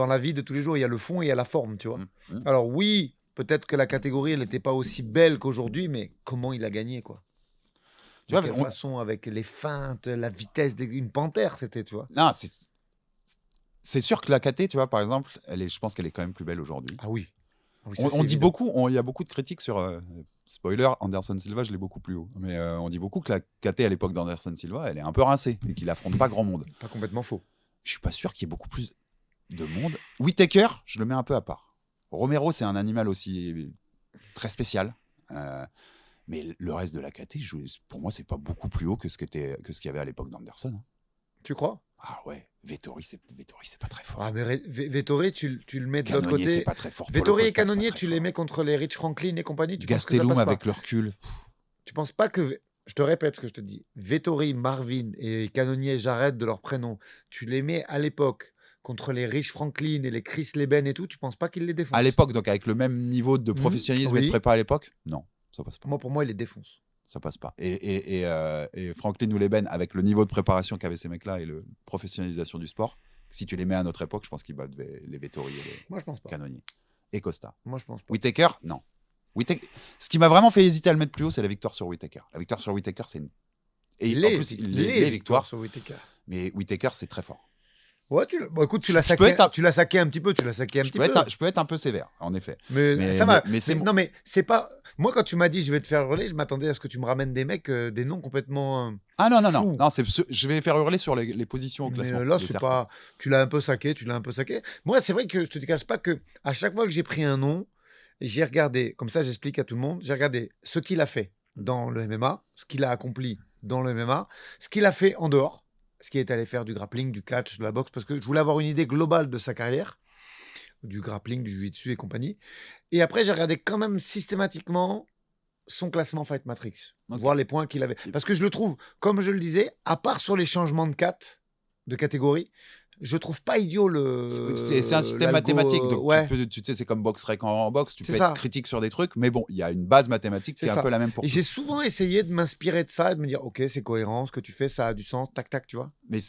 la vie de tous les jours, il y a le fond et il y a la forme, tu vois. Alors oui, peut-être que la catégorie, elle n'était pas aussi belle qu'aujourd'hui, mais comment il a gagné, quoi. De quelle façon, avec les feintes, la vitesse d'une panthère, c'était, tu vois. Non, c'est sûr que la KT, tu vois, par exemple, je pense qu'elle est quand même plus belle aujourd'hui. Ah oui. On dit beaucoup, il y a beaucoup de critiques sur... spoiler, Anderson Silva, je l'ai beaucoup plus haut. Mais on dit beaucoup que la KT à l'époque d'Anderson Silva, elle est un peu rincée et qu'il affronte pas grand monde. Pas complètement faux. Je suis pas sûr qu'il y ait beaucoup plus de monde. Whittaker, je le mets un peu à part. Romero, c'est un animal aussi très spécial. Mais le reste de la KT, pour moi, c'est pas beaucoup plus haut que ce qu'il y avait à l'époque d'Anderson. Hein. Tu crois? Ah ouais, Vettori, c'est pas très fort. Ah, mais Vettori, tu le mets de l'autre Cannonier, c'est côté. pas très fort. Vettori Polo et Costa, c'est pas Cannonier, très tu fort. les mets contre les Rich Franklin et compagnie. Tu penses que ça Gastelum passe pas? avec le recul. Tu penses pas que. Je te répète ce que je te dis. Vettori, Marvin et Cannonier, j'arrête de leur prénom. Tu les mets à l'époque contre les Rich Franklin et les Chris Leben et tout. Tu penses pas qu'ils les défoncent? À l'époque, donc avec le même niveau de professionnalisme et de oui. prépa à l'époque, non, ça passe pas. Pour moi, ils les défoncent. Ça passe pas. Et Franklin ou Leben, avec le niveau de préparation qu'avaient ces mecs-là et la professionnalisation du sport, si tu les mets à notre époque, je pense qu'ils battent les Vettori et les Moi, je pense pas. Cannonier. Et Costa. Moi, je pense pas. Whittaker, non. Ce qui m'a vraiment fait hésiter à le mettre plus haut, c'est la victoire sur Whittaker. La victoire sur Whittaker, c'est une. Et en plus, les victoires sur Whittaker. Mais Whittaker, c'est très fort. Ouais, bon, écoute, tu l'as Je peux saqué, être un- tu l'as saqué un petit peu, tu l'as saqué un petit peu. Je peux être un peu sévère, en effet. Mais ça va. mais c'est bon. Non, mais c'est pas. Moi, quand tu m'as dit je vais te faire hurler, je m'attendais à ce que tu me ramènes des mecs, des noms complètement. Ah non, fous. je vais faire hurler sur les positions au Mais classement. là, de c'est certains. pas. Tu l'as un peu saqué. Moi, c'est vrai que je te cache pas que à chaque fois que j'ai pris un nom, j'ai regardé, comme ça, j'explique à tout le monde, j'ai regardé ce qu'il a fait dans le MMA, ce qu'il a accompli dans le MMA, ce qu'il a fait en dehors, ce qu'il est allé faire du grappling, du catch, de la boxe, parce que je voulais avoir une idée globale de sa carrière, du grappling, du jiu-jitsu et compagnie. Et après, j'ai regardé quand même systématiquement son classement Fight Matrix, voir les points qu'il avait. Parce que je le trouve, comme je le disais, à part sur les changements de catégorie, je trouve pas idiot C'est un système mathématique, donc ouais. tu sais, c'est comme BoxRec en boxe, tu C'est peux ça. être critique sur des trucs, mais bon, il y a une base mathématique qui est C'est un ça. peu la même pour Et tous. j'ai souvent essayé de m'inspirer de ça et de me dire, ok, c'est cohérent, ce que tu fais, ça a du sens, tac, tac, tu vois. Mais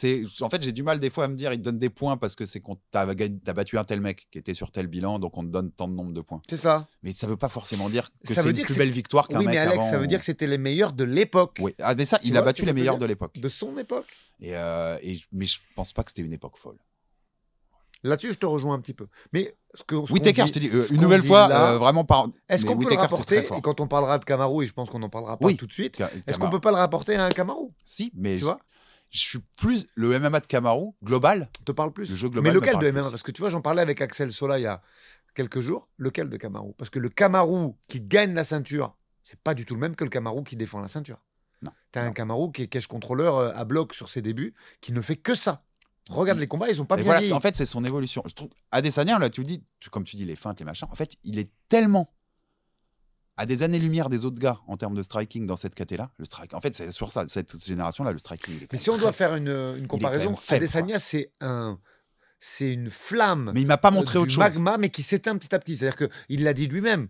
en fait, j'ai du mal des fois à me dire, ils te donnent des points parce que c'est qu'on t'as battu un tel mec qui était sur tel bilan, donc on te donne tant de nombre de points. C'est ça. Mais ça veut pas forcément dire que Ça c'est veut une dire plus que belle victoire qu'un Oui, mec mais Alex, avant. ça veut dire que c'était les meilleurs de l'époque. Oui. Ah, mais ça, Tu il a vois ce battu que les je veux meilleurs dire de l'époque. De son époque. Mais je pense pas que c'était une époque folle. Là-dessus, je te rejoins un petit peu. Mais Whittaker, je te dis, une nouvelle fois, vraiment par. Est-ce mais qu'on peut le Whittaker, c'est rapporter, très fort. et quand on parlera de Kamaru, et je pense qu'on n'en parlera pas tout de suite, est-ce qu'on peut pas le rapporter à un Kamaru? Si, mais tu vois, je suis plus le MMA de Kamaru global. te parle plus. Le jeu global Mais me lequel parle de plus. MMA? Parce que tu vois, j'en parlais avec Axel Sola il y a quelques jours. Lequel de Kamaru? Parce que le Kamaru qui gagne la ceinture, c'est pas du tout le même que le Kamaru qui défend la ceinture. Non. T'as un Kamaru qui est cache contrôleur à bloc sur ses débuts, qui ne fait que ça. Regarde les combats, ils ont pas Mais bien voilà, vieilli. en fait, c'est son évolution. Je trouve Adesanya, là, comme tu dis, les feintes, les machins. En fait, il est tellement à des années-lumière des autres gars en termes de striking dans cette caté-là. Le strike, en fait, c'est sur ça, cette génération-là, le striking. Il est quand Mais même si on doit très faire une comparaison, faible, Adesanya, c'est une flamme Mais il m'a pas montré autre du chose. magma, mais qui s'éteint petit à petit. C'est-à-dire qu'il l'a dit lui-même.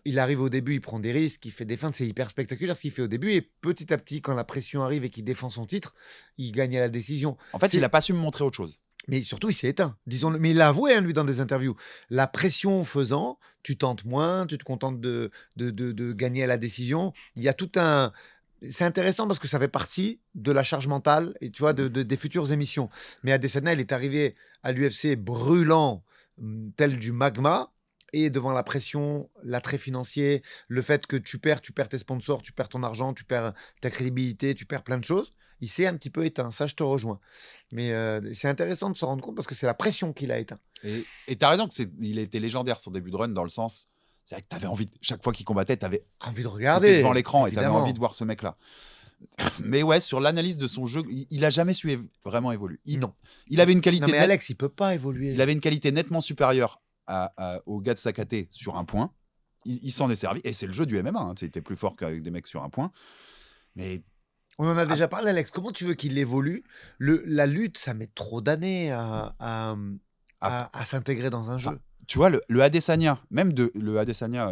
Il arrive au début, il prend des risques, il fait des feintes, c'est hyper spectaculaire ce qu'il fait au début. Et petit à petit, quand la pression arrive et qu'il défend son titre, il gagne à la décision. En fait, il n'a pas su me montrer autre chose. Mais surtout, il s'est éteint. Disons-le. Mais il l'a avoué, hein, lui, dans des interviews. La pression faisant, tu tentes moins, tu te contentes de gagner à la décision. Il y a tout un... C'est intéressant parce que ça fait partie de la charge mentale et tu vois des futures émissions. Mais Adesanya, il est arrivé à l'UFC brûlant, tel du magma. Et devant la pression, l'attrait financier, le fait que tu perds tes sponsors, tu perds ton argent, tu perds ta crédibilité, tu perds plein de choses, il s'est un petit peu éteint. Ça, je te rejoins. Mais c'est intéressant de se rendre compte parce que c'est la pression qui l'a éteint. Et tu as raison qu'il a été légendaire son début de run dans le sens, c'est vrai que tu avais envie, chaque fois qu'il combattait, tu avais envie de regarder devant l'écran et tu avais évidemment. envie de voir ce mec-là. Mais ouais, sur l'analyse de son jeu, il a jamais su vraiment évoluer. Non. Il avait une qualité. Non, mais Alex, il peut pas évoluer. Il avait une qualité nettement supérieure au gars de Sakaté sur un point. Il s'en est servi. Et c'est le jeu du MMA. Hein. C'était plus fort qu'avec des mecs sur un point. Mais on en a déjà parlé, Alex. Comment tu veux qu'il évolue? La lutte, ça met trop d'années à s'intégrer dans un jeu. Tu vois, le Adesanya, même le Adesanya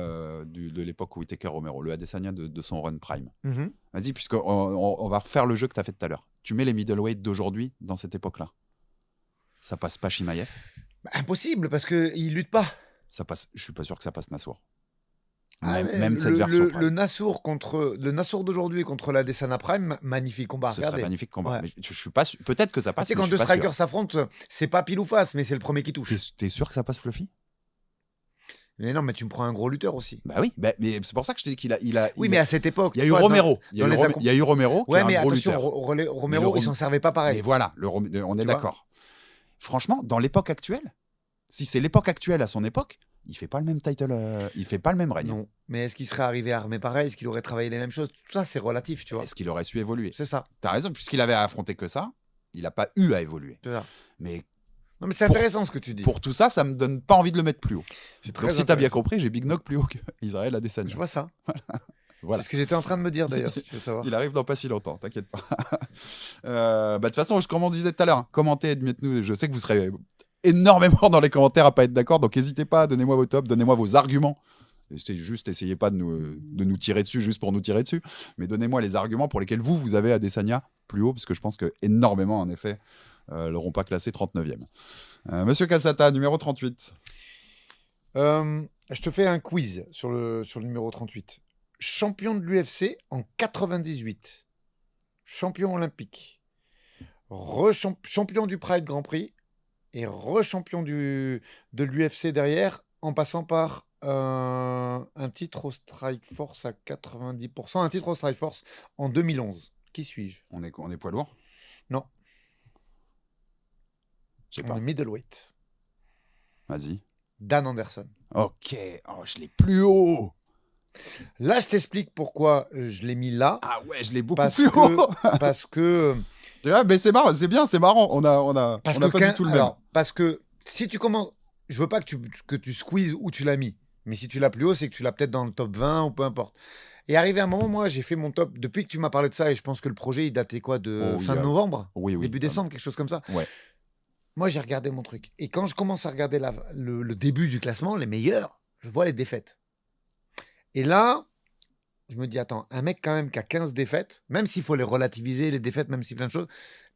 de l'époque où Whittaker Romero, le Adesanya de son run prime. Vas-y, puisqu'on va refaire le jeu que tu as fait tout à l'heure. Tu mets les middleweight d'aujourd'hui dans cette époque-là. Ça passe pas Chimaev. Impossible, parce qu'il lutte pas. Ça passe, je suis pas sûr que ça passe Nassour. Même cette version. Le Nassour d'aujourd'hui contre l'Adesanya Prime, magnifique combat. Ce serait magnifique combat. Ouais. Mais je suis pas sûr. Peut-être que ça passe. Tu sais, quand deux strikers s'affrontent, c'est pas pile ou face, mais c'est le premier qui touche. T'es sûr que ça passe Fluffy? Mais non, mais tu me prends un gros lutteur aussi. Bah oui, mais c'est pour ça que je t'ai dit qu'il a. Oui, mais à cette époque. Il y a eu Romero. Il y a eu Romero. Ouais, mais attention, Romero, il s'en servait pas pareil. Mais voilà, on est d'accord. Franchement, dans l'époque actuelle, si c'est l'époque actuelle à son époque, il fait pas le même title, il fait pas le même règne. Non. Mais est-ce qu'il serait arrivé armé pareil? Est-ce qu'il aurait travaillé les mêmes choses? Tout ça, c'est relatif, tu vois. Est-ce qu'il aurait su évoluer? C'est ça. T'as raison, puisqu'il avait à affronter que ça, il n'a pas eu à évoluer. C'est ça. Mais Non, mais c'est Pour- intéressant ce que tu dis. pour tout ça, ça me donne pas envie de le mettre plus haut. C'est très Donc si t'as bien intéressant. compris, j'ai Big Nog plus haut qu'Israël Adesanya. Je vois ça. Voilà. C'est ce que j'étais en train de me dire d'ailleurs, si tu veux savoir. Il arrive dans pas si longtemps, t'inquiète pas. De toute façon, comme on disait tout à l'heure, commentez, dites-nous. Je sais que vous serez énormément dans les commentaires à pas être d'accord, donc n'hésitez pas, donnez-moi vos tops, donnez-moi vos arguments. Essayez pas de nous tirer dessus juste pour nous tirer dessus, mais donnez-moi les arguments pour lesquels vous avez Adesanya plus haut, parce que je pense que énormément, en effet, l'auront pas classé 39e. Monsieur Cassata, numéro 38. Je te fais un quiz sur le numéro 38. Champion de l'UFC en 98. Champion olympique. Champion du Pride Grand Prix. Et rechampion de l'UFC derrière, en passant par un titre au Strike Force à 90%. Un titre au Strike Force en 2011. Qui suis-je? On est poids lourd? Non. Je sais On pas. est middleweight. Vas-y. Dan Anderson. Ok. Oh, je l'ai plus haut. Là, je t'explique pourquoi je l'ai mis là. Ah ouais, je l'ai beaucoup Parce plus haut. que Tu vois, mais c'est marrant, c'est bien, c'est marrant. On a pas du tout le même. alors, parce que si tu commences, je veux pas que tu squeezes où tu l'as mis, mais si tu l'as plus haut, c'est que tu l'as peut-être dans le top 20 ou peu importe. Et arrivé à un moment, moi, j'ai fait mon top depuis que tu m'as parlé de ça, et je pense que le projet il datait quoi de Oh oui, fin novembre, Oui, début décembre, quelque chose comme ça. Ouais. Moi, j'ai regardé mon truc, et quand je commence à regarder le début du classement, les meilleurs, je vois les défaites. Et là, je me dis, attends, un mec quand même qui a 15 défaites, même s'il faut les relativiser, les défaites, même si plein de choses,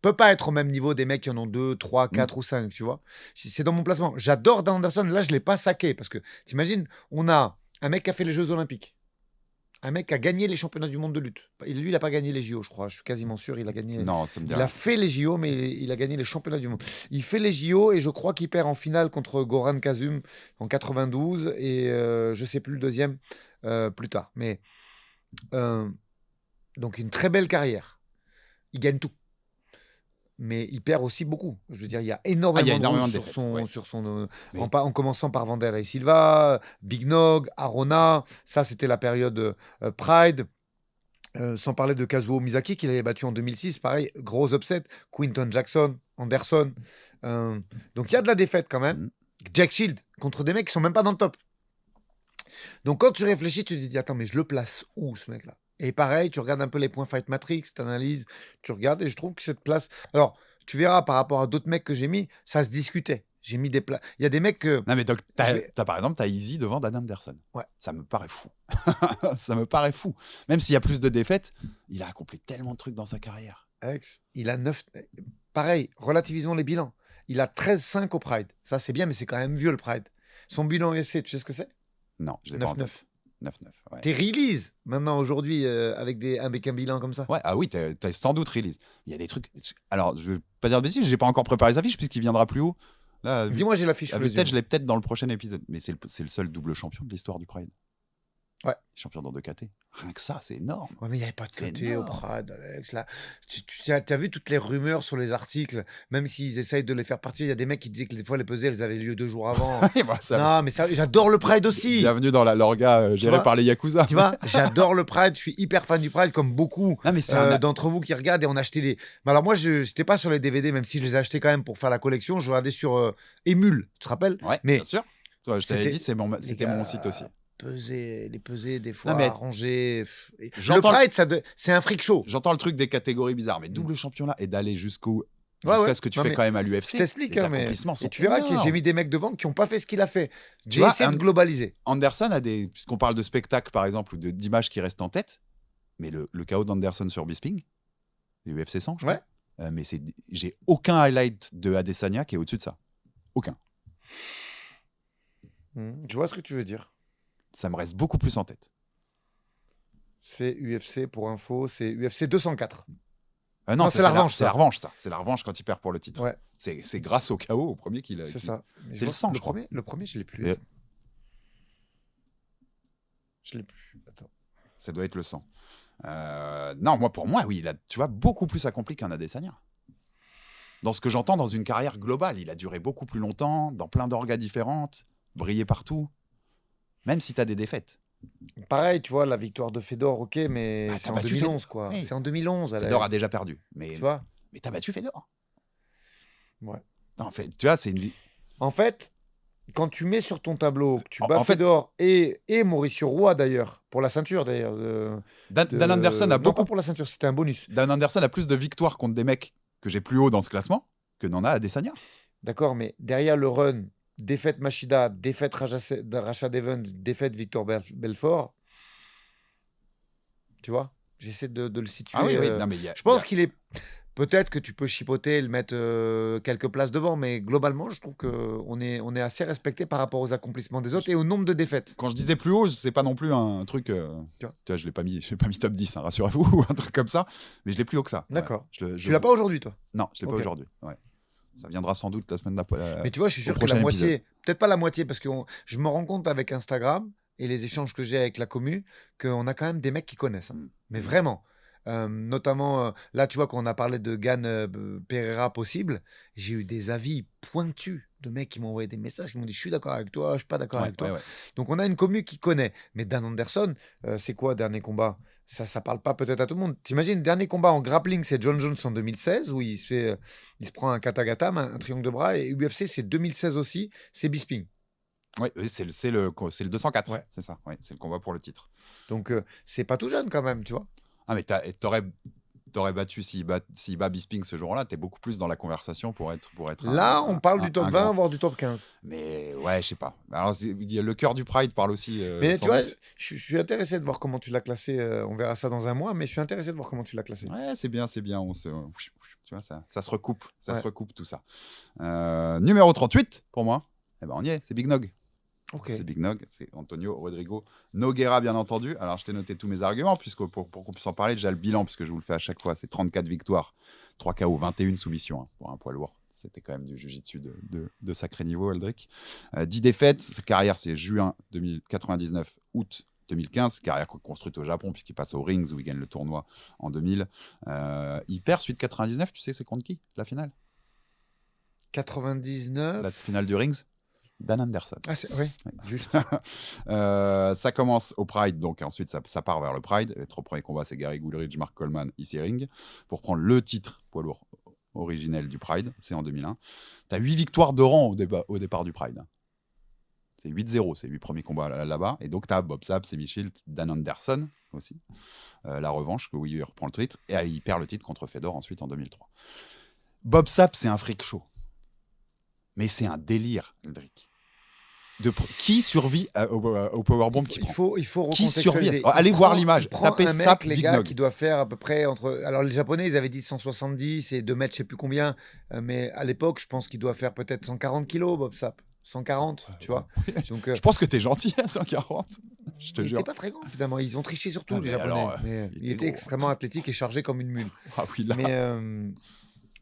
peut pas être au même niveau des mecs qui en ont 2, 3, 4 ou 5, tu vois. C'est dans mon placement. J'adore Dan Anderson, là je l'ai pas saqué, parce que t'imagines, on a un mec qui a fait les Jeux Olympiques, un mec qui a gagné les championnats du monde de lutte. Lui, il a pas gagné les JO, je crois, je suis quasiment sûr, il a gagné... Non, ça me dit Il rien. a fait les JO, mais il a gagné les championnats du monde. Il fait les JO et je crois qu'il perd en finale contre Goran Kazum en 92 et je sais plus le deuxième plus tard. Mais donc une très belle carrière. Il gagne tout. Mais il perd aussi beaucoup. Je veux dire, il y a énormément, énormément de sur défaites, son, ouais. sur son Mais- en commençant par Vanderlei Silva, Big Nog, Arona. Ça, c'était la période Pride. Sans parler de Kazuo Misaki qu'il avait battu en 2006, pareil, gros upset. Quinton Jackson, Anderson. Donc il y a de la défaite quand même. Jack Shield contre des mecs qui sont même pas dans le top. Donc quand tu réfléchis, tu te dis attends, mais je le place où ce mec-là? Et pareil, tu regardes un peu les points Fight Matrix, tu analyses, tu regardes et je trouve que cette place. Alors tu verras par rapport à d'autres mecs que j'ai mis, ça se discutait. J'ai mis des places. Il y a des mecs que. Non, mais donc, Je vais- t'as, par exemple, t'as Easy devant Dan Anderson. Ouais. Ça me paraît fou. Ça me paraît fou. Même s'il y a plus de défaites, il a accompli tellement de trucs dans sa carrière. Alex, il a 9. Pareil, relativisons les bilans. Il a 13-5 au Pride. Ça, c'est bien, mais c'est quand même vieux le Pride. Son bilan UFC, tu sais ce que c'est? Non, je l'ai pas en 9-9. tête. 9-9. Ouais. T'es release maintenant aujourd'hui avec un bilan comme ça. Ouais, ah oui, t'as sans doute release. Il y a des trucs. Alors, je vais pas dire de bêtises, j'ai pas encore préparé sa fiche puisqu'il viendra plus haut. Là, Dis-moi, j'ai la fiche sous les yeux. peut-être je l'ai peut-être dans le prochain épisode. Mais c'est le seul double champion de l'histoire du Pride. Ouais. Champion dans 2 KT. Rien que ça, c'est énorme. Ouais, mais il n'y avait pas de C'est côté au énorme. Pride, Alex. Là. Tu as vu toutes les rumeurs sur les articles, même s'ils essayent de les faire partir. Il y a des mecs qui disaient que des fois les pesées, elles avaient lieu 2 jours avant. Et voilà, ça, Non, mais ça, j'adore le Pride aussi. bienvenue dans l'orga gérée vois par les Yakuza. Tu vois, j'adore le Pride. Je suis hyper fan du Pride, comme beaucoup Non, mais c'est d'entre vous qui regardent et on a acheté les. Mais alors moi, je n'étais pas sur les DVD, même si je les ai achetés quand même pour faire la collection. Je regardais sur Emule, tu te rappelles? Ouais, mais bien sûr. Toi, je t'avais c'était- dit, c'était mon site aussi. les pesées, des fois, Non, mais- arrangées. Le J'entends Pride, c'est un freak show. J'entends le truc des catégories bizarres, mais double champion là et d'aller jusqu'à Ouais, ce que tu non, fais mais quand même à Je l'UFC. t'explique, les hein, mais accomplissements sont et tu verras que énormes. j'ai mis des mecs devant qui n'ont pas fait ce qu'il a fait. J'ai vois, essayé de globaliser. Anderson a des. Puisqu'on parle de spectacle par exemple ou d'images qui restent en tête, mais le KO d'Anderson sur Bisping, l'UFC 100, je crois. Ouais. Mais j'ai aucun highlight de Adesanya qui est au-dessus de ça. Aucun. Je vois ce que tu veux dire. Ça me reste beaucoup plus en tête. C'est UFC pour info, c'est UFC 204. Non, Non, c'est la revanche, C'est la ça. revanche, ça. C'est la revanche quand il perd pour le titre. Ouais. C'est grâce au KO au premier qu'il a. C'est ça. Mais c'est je le vois- 100, je crois. Le premier, je l'ai plus. Et- attends. Je l'ai plus. Attends. Ça doit être le 100. Non, pour moi, oui, il a, tu vois, beaucoup plus accompli qu'un Adesanya. Dans ce que j'entends dans une carrière globale, il a duré beaucoup plus longtemps, dans plein d'orgas différentes. briller partout, même si tu as des défaites. Pareil, tu vois, la victoire de Fedor, ok, mais Bah, c'est t'as en battu 2011, quoi. Oui. C'est en 2011. Fedor a déjà perdu, Tu mais vois? t'as battu Fedor. Ouais. En fait, tu vois, c'est une vie. En fait, quand tu mets sur ton tableau, que tu bats En fait, Fedor et Mauricio Roy, d'ailleurs, pour la ceinture, d'ailleurs. Dan Anderson a Non, pas beaucoup. pour la ceinture, c'était un bonus. Dan Anderson a plus de victoires contre des mecs que j'ai plus haut dans ce classement que n'en a Adesanya. D'accord, mais derrière le run, défaite Machida, défaite Rashad Evans, défaite Victor Belfort, tu vois, j'essaie de le situer. Ah oui, oui. Non, mais Je pense qu'il est. Peut-être que tu peux chipoter, le mettre quelques places devant, mais globalement, je trouve qu'on est assez respecté par rapport aux accomplissements des autres et au nombre de défaites. Quand je disais plus haut, c'est pas non plus un truc. Tu vois, je l'ai pas mis top 10, hein, rassurez-vous, ou un truc comme ça. Mais je l'ai plus haut que ça. D'accord. Ouais. Tu l'as pas aujourd'hui, toi? Non, je l'ai Ok. pas aujourd'hui. Ouais. Ça viendra sans doute la semaine d'après. Mais tu vois, je suis sûr que la moitié, peut-être pas la moitié, parce que je me rends compte avec Instagram et les échanges que j'ai avec la commu, qu'on a quand même des mecs qui connaissent. Hein. Mais vraiment. Notamment, là, tu vois, quand on a parlé de Gan Pereira possible, j'ai eu des avis pointus de mecs qui m'ont envoyé des messages, qui m'ont dit je suis d'accord avec toi, je suis pas d'accord avec toi. Ouais. Donc on a une commu qui connaît. Mais Dan Anderson, c'est quoi dernier combat? Ça parle pas peut-être à tout le monde. T'imagines, dernier combat en grappling, c'est John Jones en 2016, où il se prend un katagatam, un triangle de bras, et UFC, c'est 2016 aussi, c'est Bisping. Oui, c'est le 204, Ouais. C'est ça. Ouais, c'est le combat pour le titre. Donc c'est pas tout jeune quand même, tu vois. Ah, mais t'aurais battu s'il bat Bisping ce jour-là, t'es beaucoup plus dans la conversation pour être Là, on parle du top 20, voire du top 15. Mais ouais, je sais pas. Alors, le cœur du Pride parle aussi. Mais tu vois, doute. je suis intéressé de voir comment tu l'as classé. On verra ça dans un mois, mais je suis intéressé de voir comment tu l'as classé. Ouais, c'est bien. Tu vois, ça se recoupe. Ça Ouais. se recoupe tout ça. Numéro 38 pour moi. Eh ben, on y est, c'est Big Nog. Ok. C'est Big Nog, c'est Antonio Rodrigo Nogueira, bien entendu. Alors, je t'ai noté tous mes arguments, puisque pour qu'on puisse en parler, déjà le bilan, puisque je vous le fais à chaque fois, c'est 34 victoires, 3 KO, 21 soumissions hein, pour un poids lourd. C'était quand même du jiu-jitsu de sacré niveau, Aldric. 10 défaites, sa carrière, c'est juin 2099, août 2015, carrière construite au Japon, puisqu'il passe aux Rings, où il gagne le tournoi en 2000. Il perd suite 99, tu sais, c'est contre qui, la finale 99. La finale du Rings Dan Anderson. Ah, oui, juste. Ça commence au Pride, donc ensuite ça part vers le Pride. Les 3 premiers combats, c'est Gary Goodridge, Mark Coleman, Issy Ring, pour prendre le titre poids lourd originel du Pride, c'est en 2001. Tu as 8 victoires de rang au départ du Pride. C'est 8-0, c'est 8 premiers combats là-bas. Et donc tu as Bob Sapp, Semi Shield, Dan Anderson aussi. La revanche, où il reprend le titre, et il perd le titre contre Fedor ensuite en 2003. Bob Sapp, c'est un freak show. Mais c'est un délire, Aldric. Qui survit au powerbomb qui prend Il faut Qui recontextualiser. survit Allez voir l'image. Tapez un mec, Sapp, les Big gars, Nog. qui doit faire à peu près entre... Alors, les Japonais, ils avaient dit 170 et 2 mètres, je sais plus combien. Mais à l'époque, je pense qu'il doit faire peut-être 140 kilos, Bob Sapp. 140, tu vois. Donc, Je pense que t'es gentil à 140. Je te il jure. n'était pas très grand, finalement. Ils ont triché sur tout, Ah, les mais Japonais. alors, mais il il était était gros. extrêmement athlétique et chargé comme une mule. Ah oui, là. Mais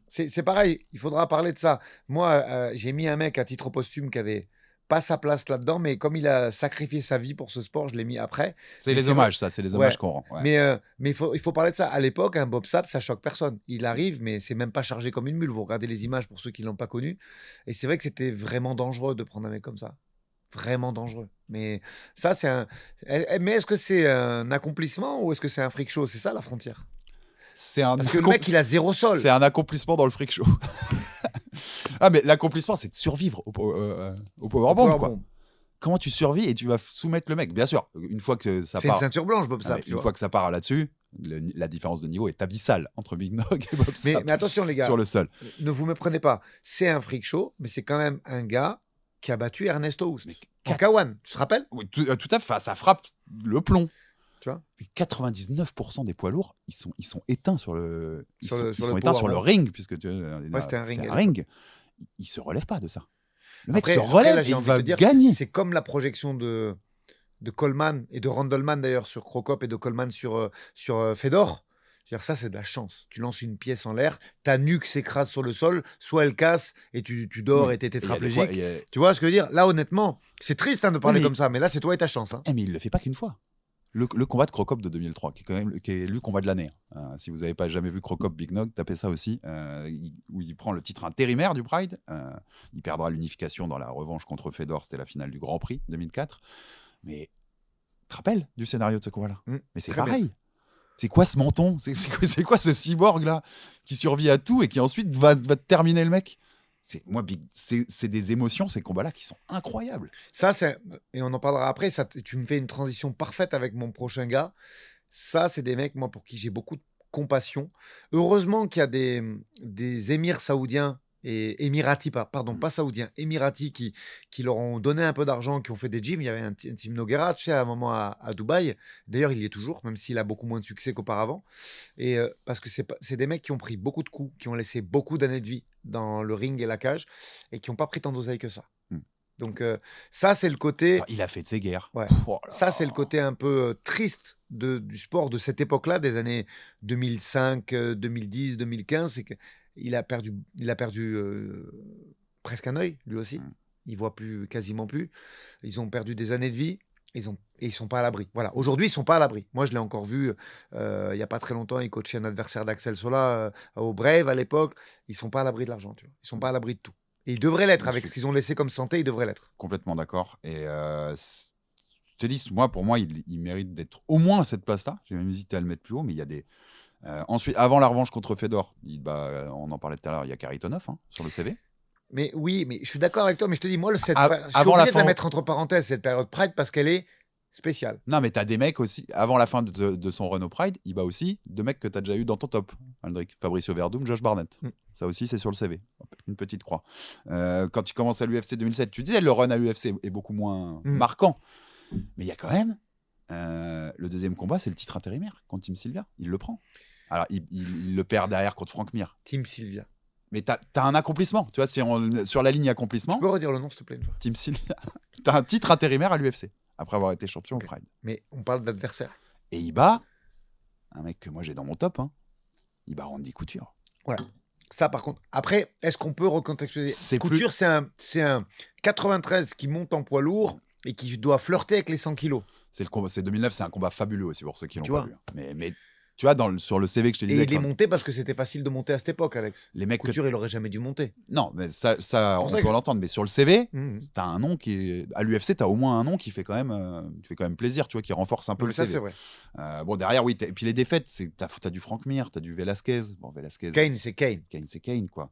c'est pareil, il faudra parler de ça. Moi, j'ai mis un mec à titre posthume qui avait pas sa place là-dedans, mais comme il a sacrifié sa vie pour ce sport, je l'ai mis après. C'est Mais les c'est hommages, ça. C'est les hommages Ouais. qu'on rend. Ouais. Mais il faut parler de ça. À l'époque, un Bob Sapp, ça choque personne. Il arrive, mais c'est même pas chargé comme une mule. Vous regardez les images pour ceux qui l'ont pas connu. Et c'est vrai que c'était vraiment dangereux de prendre un mec comme ça. Vraiment dangereux. Mais ça, c'est un. Mais est-ce que c'est un accomplissement ou est-ce que c'est un freak show? C'est ça la frontière. C'est un Parce que le mec, il a 0 sol. C'est un accomplissement dans le freak show. Ah, mais l'accomplissement, c'est de survivre au powerbomb, quoi. Comment tu survis et tu vas soumettre le mec? Bien sûr, une fois que ça C'est part. une ceinture blanche, Bob Sapp. Une fois que ça part là-dessus, la différence de niveau est abyssale entre Big Nog et Bob Sapp. Mais attention, les gars, sur le sol. ne vous méprenez pas. C'est un freak show, mais c'est quand même un gars qui a battu Ernesto Houst. En K1, tu te rappelles? Oui, tout à fait, ça frappe le plomb. Tu vois? 99% des poids lourds, ils sont éteints sur le, ils sont éteints sur le powerbomb. ring, puisque C'était un ring, c'est à un ring. Ils se relèvent pas de ça. Le mec Après, se relève là, et j'ai il envie va de te dire, gagner. c'est comme la projection de Coleman et de Randleman d'ailleurs sur Crocop et de Coleman sur Fedor. C'est-à-dire, ça, c'est de la chance. Tu lances une pièce en l'air, ta nuque s'écrase sur le sol, soit elle casse et tu dors et t'es tétraplégique. Tu vois ce que je veux dire? Là, honnêtement, c'est triste de parler mais comme ça, mais là, c'est toi et ta chance. Hein. Mais il le fait pas qu'une fois. Le combat de Crocop de 2003, qui est quand même qui est élu combat de l'année. Si vous n'avez pas jamais vu Crocop Big Nog, tapez ça aussi. Où il prend le titre intérimaire du Pride. Il perdra l'unification dans la revanche contre Fedor, c'était la finale du Grand Prix 2004. Mais tu te rappelles du scénario de ce combat-là? Mais c'est pareil. Bien. C'est quoi ce menton? C'est quoi ce cyborg là qui survit à tout et qui ensuite va terminer le mec? C'est des émotions, ces combats-là, qui sont incroyables. Ça, et on en parlera après, ça, tu me fais une transition parfaite avec mon prochain gars. Ça, c'est des mecs, moi, pour qui j'ai beaucoup de compassion. Heureusement qu'il y a des émirs saoudiens et émiratis, pardon, pas saoudiens, émiratis qui leur ont donné un peu d'argent, qui ont fait des gyms. Il y avait un Team Nogueira, tu sais, à un moment à Dubaï. D'ailleurs, il y est toujours, même s'il a beaucoup moins de succès qu'auparavant. Et parce que c'est des mecs qui ont pris beaucoup de coups, qui ont laissé beaucoup d'années de vie dans le ring et la cage, et qui n'ont pas pris tant d'oseille que ça. Donc ça, c'est le côté... Il a fait de ses guerres. Ouais. Ça, c'est le côté un peu triste du sport de cette époque-là, des années 2005, 2010, 2015. C'est qu'il a perdu presque un œil, lui aussi. Il voit quasiment plus. Ils ont perdu des années de vie. Et ils sont pas à l'abri. Voilà. Aujourd'hui, ils sont pas à l'abri. Moi, je l'ai encore vu il y a pas très longtemps. Il coachait un adversaire d'Axel Sola au Brave à l'époque. Ils sont pas à l'abri de l'argent. Tu vois. Ils sont pas à l'abri de tout. Et ils devraient l'être. Avec ce qu'ils ont laissé comme santé, ils devraient l'être. Complètement d'accord. Et je te dis, pour moi, il mérite d'être au moins à cette place-là. J'ai même hésité à le mettre plus haut, mais il y a des... ensuite, avant la revanche contre Fedor, on en parlait tout à l'heure, il y a Kharitonov sur le CV. Mais oui, mais je suis d'accord avec toi, mais je te dis, moi, je suis obligé de la mettre entre parenthèses, cette période Pride, parce qu'elle est spéciale. Non, mais t'as des mecs aussi, avant la fin de son run au Pride, il bat aussi deux mecs que t'as déjà eu dans ton top, Aldric. Fabricio Verdum, Josh Barnett. Ça aussi, c'est sur le CV. Une petite croix. Quand tu commences à l'UFC 2007, tu disais le run à l'UFC est beaucoup moins marquant. Mais il y a quand même le deuxième combat, c'est le titre intérimaire contre Tim Sylvia. Il le prend. Alors, il le perd derrière contre Frank Mir. Tim Sylvia. Mais t'as un accomplissement. Tu vois, sur la ligne accomplissement. Tu peux redire le nom, s'il te plaît, une fois. Tim Sylvia. T'as un titre intérimaire à l'UFC après avoir été champion au Pride. Mais on parle d'adversaire. Et il bat un mec que moi j'ai dans mon top. Il bat Randy Couture. Ouais. Ça, par contre. Après, est-ce qu'on peut recontextualiser? Couture, c'est un 93 qui monte en poids lourd et qui doit flirter avec les 100 kilos. C'est 2009, c'est un combat fabuleux aussi pour ceux qui l'ont pas vu. Mais tu vois, sur le CV que je te disais. Et il est monté parce que c'était facile de monter à cette époque, Alex. Les mecs Couture, il aurait jamais dû monter. Non, mais ça on peut l'entendre. Mais sur le CV, t'as un nom qui est... À l'UFC, t'as au moins un nom qui fait quand même plaisir, tu vois, qui renforce un peu le CV. Ça, c'est vrai. Bon, derrière, oui. Et puis les défaites, t'as du Frank Mir, t'as du Velasquez. Bon, Velasquez. Kane, c'est Kane. Kane, c'est Kane, quoi.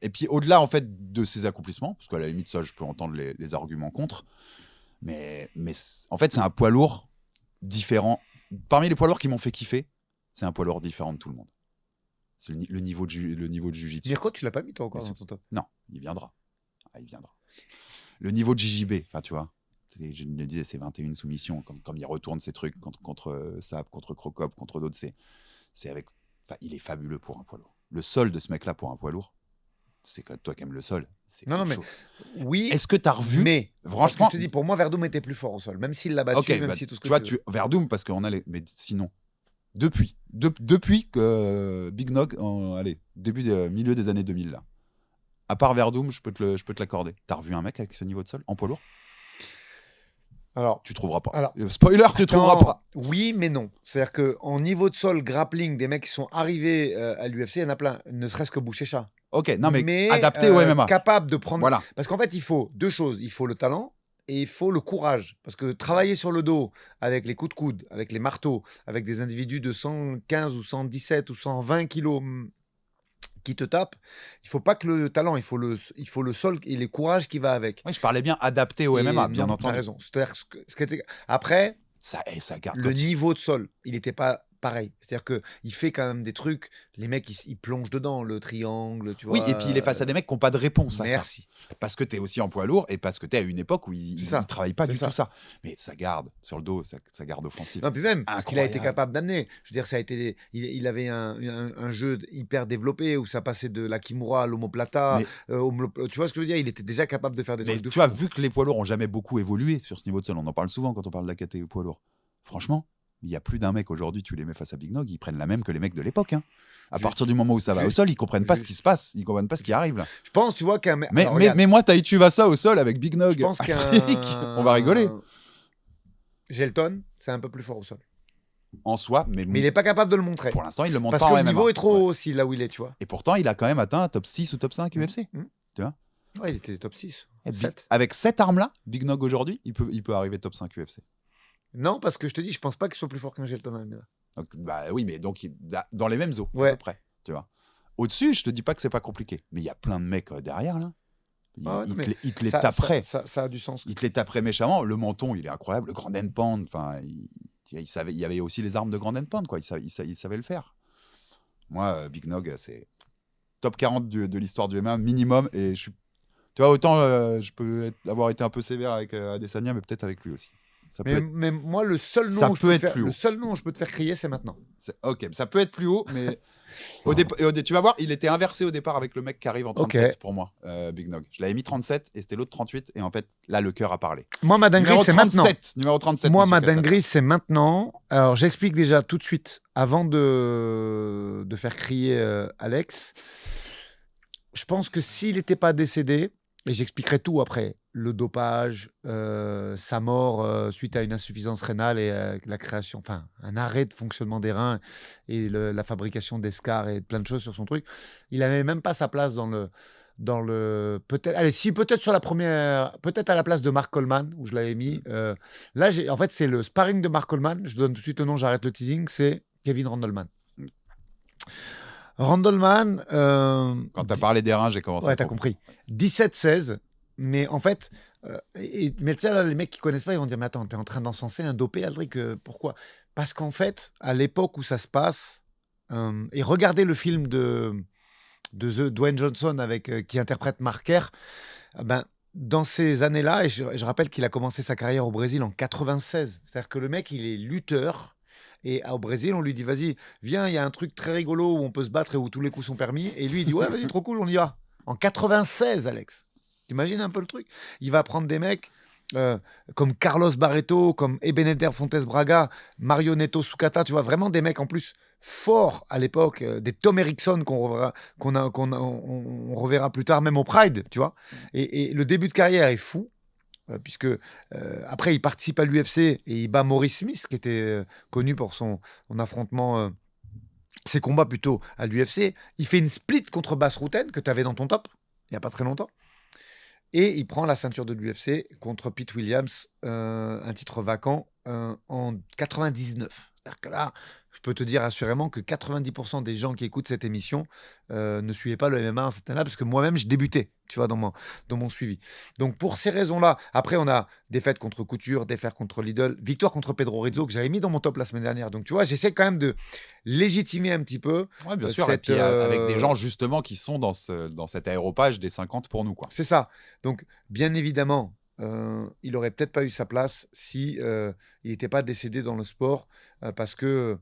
Et puis au-delà, en fait, de ses accomplissements, parce qu'à la limite, ça, je peux entendre les arguments contre. Mais en fait, c'est un poids lourd différent. Parmi les poids lourds qui m'ont fait kiffer, c'est un poids lourd différent de tout le monde. C'est le niveau de jiu-jitsu. Mirko, tu l'as pas mis toi encore dans ton top? Non, il viendra. Il viendra. Le niveau de JJB, enfin tu vois, je le disais, c'est 21 soumissions, comme il retourne ces trucs contre Saab, contre Crocop, contre d'autres, il est fabuleux pour un poids lourd. Le sol de ce mec-là pour un poids lourd, c'est que toi qui aimes le sol. Non, mais oui. Est-ce que tu as revu? Mais franchement, je te dis, pour moi, Verdum était plus fort au sol, même s'il l'a battu, même si tout ce que tu vois, Verdum, parce qu'on a mais sinon, depuis que Big Nog, milieu des années 2000 là, à part Verdum, je peux te l'accorder. T'as revu un mec avec ce niveau de sol en poids lourd? Alors, tu trouveras pas. Alors, spoiler, tu trouveras pas. Oui, mais non. C'est-à-dire qu'en niveau de sol, grappling, des mecs qui sont arrivés à l'UFC, il y en a plein, ne serait-ce que Bouchécha. Ok, non mais adapté au MMA. Capable de prendre. Voilà. Parce qu'en fait, il faut deux choses. Il faut le talent et il faut le courage. Parce que travailler sur le dos, avec les coups de coude, avec les marteaux, avec des individus de 115 ou 117 ou 120 kilos qui te tapent, il faut pas que le talent, il faut le sol et le courage qui va avec. Oui, je parlais bien adapté au MMA, bien entendu. Tu as raison. Après, ça garde le niveau de sol, il n'était pas pareil. C'est-à-dire qu'il fait quand même des trucs, les mecs, ils plongent dedans, le triangle, tu vois. Oui, et puis il est face à des mecs qui n'ont pas de réponse à ça. Merci. Parce que tu es aussi en poids lourd et parce que tu es à une époque où il ne travaille pas du tout ça. Mais ça garde sur le dos, ça garde offensif. Non, puis même, ce qu'il a été capable d'amener. Je veux dire, ça a été, il avait un jeu hyper développé où ça passait de la Kimura à l'omoplata. Tu vois ce que je veux dire? Il était déjà capable de faire des trucs de fou. Tu vois, vu que les poids lourds ont jamais beaucoup évolué sur ce niveau de sol, on en parle souvent quand on parle de la catégorie poids lourd. Franchement, il y a plus d'un mec aujourd'hui, tu les mets face à Big Nog, ils prennent la même que les mecs de l'époque. À partir du moment où ça va au sol, ils comprennent pas ce qui se passe, ils comprennent pas ce qui arrive là. Je pense, tu vois, qu'un mec. Mais moi, tu vas ça au sol avec Big Nog. Je pense on va rigoler. Gelton, c'est un peu plus fort au sol. En soi, mais il n'est pas capable de le montrer. Pour l'instant, il le montre parce pas en que MMA. le niveau est trop haut aussi, là où il est, tu vois. Et pourtant, il a quand même atteint un top 6 ou top 5 UFC. Tu vois. Ouais, il était top 6. Avec cette arme-là, Big Nog aujourd'hui, il peut arriver top 5 UFC. Non, parce que je te dis, je pense pas qu'il soit plus fort qu'un Gelton Almeida. Donc, oui, mais donc dans les mêmes eaux, ouais. à peu près. Tu vois. Au-dessus, je te dis pas que c'est pas compliqué. Mais il y a plein de mecs derrière, là. Il te les taperait. Ça a du sens. Il te les taperait méchamment. Le menton, il est incroyable. Le grand end pound, enfin, il y avait aussi les armes de grand end pound, quoi. Il savait le faire. Moi, Big Nog, c'est top 40 de l'histoire du MMA, minimum. Et je suis. Tu vois, autant je peux avoir été un peu sévère avec Adesanya, mais peut-être avec lui aussi. Mais moi, le seul nom où je peux te faire crier, c'est maintenant. Ok, ça peut être plus haut, mais tu vas voir, il était inversé au départ avec le mec qui arrive en 37 pour moi, Big Nog. Je l'avais mis 37 et c'était l'autre 38, et en fait, là, le cœur a parlé. Moi, ma dinguerie, c'est maintenant. Numéro 37. Moi, ma dinguerie, c'est maintenant. Alors, j'explique déjà tout de suite, avant de faire crier Alex. Je pense que s'il n'était pas décédé, et j'expliquerai tout après, le dopage, sa mort suite à une insuffisance rénale et la création, enfin un arrêt de fonctionnement des reins et la fabrication d'escarres et plein de choses sur son truc, il n'avait même pas sa place dans le peut-être sur la première, peut-être à la place de Mark Coleman où je l'avais mis. Là, en fait, c'est le sparring de Mark Coleman. Je donne tout de suite le nom, j'arrête le teasing. C'est Kevin Randleman. Randleman. Quand tu as parlé des reins, j'ai commencé. Ouais, t'as compris. 17-16. Mais en fait, mais tu sais, là, les mecs qui connaissent pas, ils vont dire mais attends, t'es en train d'encenser un dopé, Aldric, pourquoi? Parce qu'en fait, à l'époque où ça se passe, et regardez le film de Dwayne Johnson qui interprète Mark Kerr, dans ces années-là, et je rappelle qu'il a commencé sa carrière au Brésil en 96. C'est-à-dire que le mec, il est lutteur. Et au Brésil, on lui dit, vas-y, viens, il y a un truc très rigolo où on peut se battre et où tous les coups sont permis. Et lui, il dit, ouais, vas-y, trop cool, on y va. En 96, Alex. T'imagines un peu le truc? Il va prendre des mecs comme Carlos Barreto, comme Ebenezer Fontes Braga, Mario Neto Sukata, tu vois, vraiment des mecs en plus forts à l'époque, des Tom Erickson qu'on reverra plus tard, même au Pride, tu vois. Et le début de carrière est fou. Puisque après il participe à l'UFC et il bat Maurice Smith qui était connu pour son affrontement, ses combats plutôt à l'UFC. Il fait une split contre Bas Rutten que tu avais dans ton top il n'y a pas très longtemps et il prend la ceinture de l'UFC contre Pete Williams, un titre vacant en 99. C'est-à-dire que là, je peux te dire assurément que 90% des gens qui écoutent cette émission ne suivaient pas le MMA à ce temps-là parce que moi-même, je débutais, tu vois, dans mon suivi. Donc, pour ces raisons-là, après, on a défaite contre Couture, défaite contre Lidl, victoire contre Pedro Rizzo que j'avais mis dans mon top la semaine dernière. Donc, tu vois, j'essaie quand même de légitimer un petit peu. Oui, bien sûr. Et puis, avec des gens, justement, qui sont dans cet aéropage des 50 pour nous, quoi. C'est ça. Donc, bien évidemment, il aurait peut-être pas eu sa place si il n'était pas décédé dans le sport parce que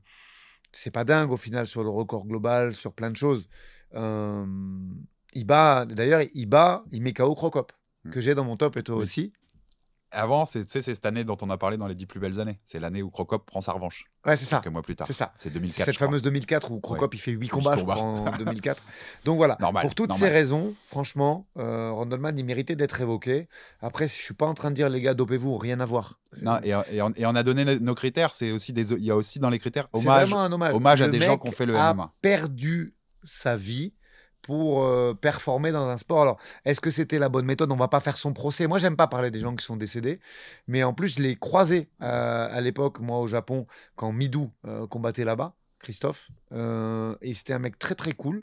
c'est pas dingue au final sur le record global, sur plein de choses. Il met KO Crocop que j'ai dans mon top et toi aussi. Avant, c'est cette année dont on a parlé dans les 10 plus belles années. C'est l'année où Crocop prend sa revanche. Ouais, c'est ça. Quelques mois plus tard. C'est ça. C'est 2004. Cette fameuse 2004 où Crocop il fait 8 combats, je crois, en 2004. Donc voilà. Normal, pour toutes ces raisons, franchement, Randleman, il méritait d'être évoqué. Après, je suis pas en train de dire les gars, dopez-vous, rien à voir. Non, et on a donné nos critères. C'est aussi il y a aussi dans les critères hommage à des gens qui ont fait le MMA. Il a perdu sa vie pour performer dans un sport. Alors, est-ce que c'était la bonne méthode? On va pas faire son procès. Moi, j'aime pas parler des gens qui sont décédés, mais en plus, je l'ai croisé à l'époque, moi, au Japon, quand Midou combattait là-bas, Christophe, et c'était un mec très très cool.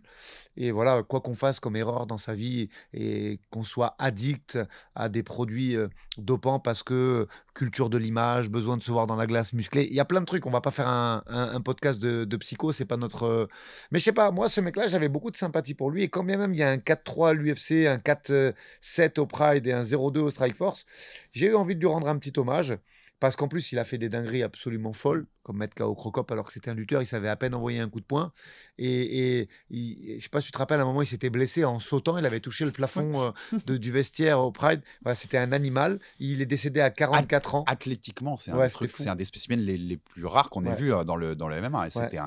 Et voilà, quoi qu'on fasse comme erreur dans sa vie et qu'on soit addict à des produits dopants parce que culture de l'image, besoin de se voir dans la glace musclée, il y a plein de trucs. On va pas faire un podcast de psycho, c'est pas notre. Mais je sais pas, moi ce mec-là, j'avais beaucoup de sympathie pour lui. Et quand bien même il y a un 4-3 à l'UFC, un 4-7 au Pride et un 0-2 au Strikeforce, j'ai eu envie de lui rendre un petit hommage. Parce qu'en plus, il a fait des dingueries absolument folles, comme mettre KO Crocop alors que c'était un lutteur, il savait à peine envoyer un coup de poing. Et je sais pas si tu te rappelles, à un moment, il s'était blessé en sautant, il avait touché le plafond du vestiaire au Pride. Voilà, c'était un animal. Il est décédé à 44 ans. Athlétiquement, c'est un des spécimens les plus rares qu'on ait vu dans le MMA. Et c'était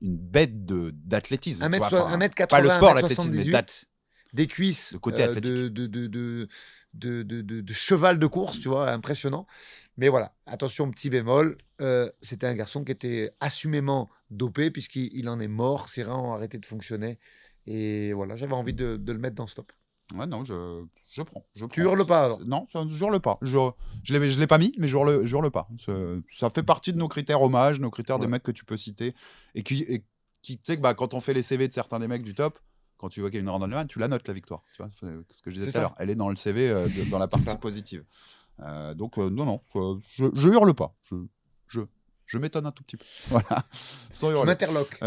une bête d'athlétisme. 1m80, pas le sport, l'athlétisme, mais des cuisses, le côté athlétique. De cheval de course, tu vois, impressionnant. Mais voilà, attention, petit bémol, c'était un garçon qui était assumément dopé puisqu'il en est mort, ses reins ont arrêté de fonctionner. Et voilà, j'avais envie de le mettre dans Stop. Ouais, non, je prends. Tu hurles pas alors? Non, je hurle pas. Je l'ai pas mis, mais je hurle pas. Ça fait partie de nos critères hommages, nos critères des Ouais. mecs que tu peux citer. Et qui tu sais que bah, quand on fait les CV de certains des mecs du top, quand tu vois Kevin Randleman, tu la notes la victoire. Tu vois, c'est ce que je disais C'est tout à ça. l'heure. Elle est dans le CV, dans la C'est partie ça. positive. Donc, non, je hurle pas. Je m'étonne un tout petit peu. Voilà, sans Je hurler. m'interloque.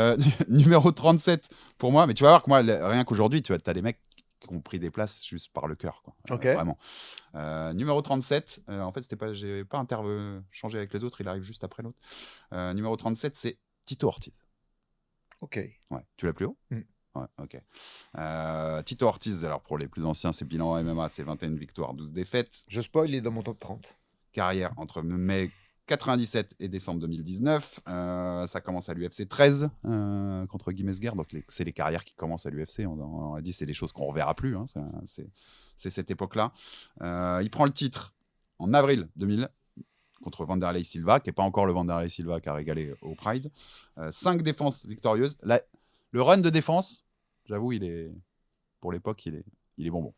Numéro 37 pour moi, mais tu vas voir que moi, rien qu'aujourd'hui, tu as des mecs qui ont pris des places juste par le cœur. Quoi. Ok. Vraiment. Numéro 37, en fait, j'ai pas changé avec les autres, il arrive juste après l'autre. Numéro 37, c'est Tito Ortiz. Ok. Ouais. Tu l'as plus haut? Mm. Ouais, ok. Tito Ortiz, alors pour les plus anciens, c'est bilan en MMA, c'est 21 victoires, 12 défaites. Je spoil, il est dans mon top 30. Carrière entre mai 97 et décembre 2019. Ça commence à l'UFC 13 contre Guy Mesguer. Donc, c'est les carrières qui commencent à l'UFC. On a dit c'est des choses qu'on ne reverra plus. Hein. C'est cette époque-là. Il prend le titre en avril 2000 contre Wanderlei Silva, qui n'est pas encore le Wanderlei Silva qui a régalé au Pride. 5 défenses victorieuses. Le run de défense, j'avoue, pour l'époque, il est bonbon.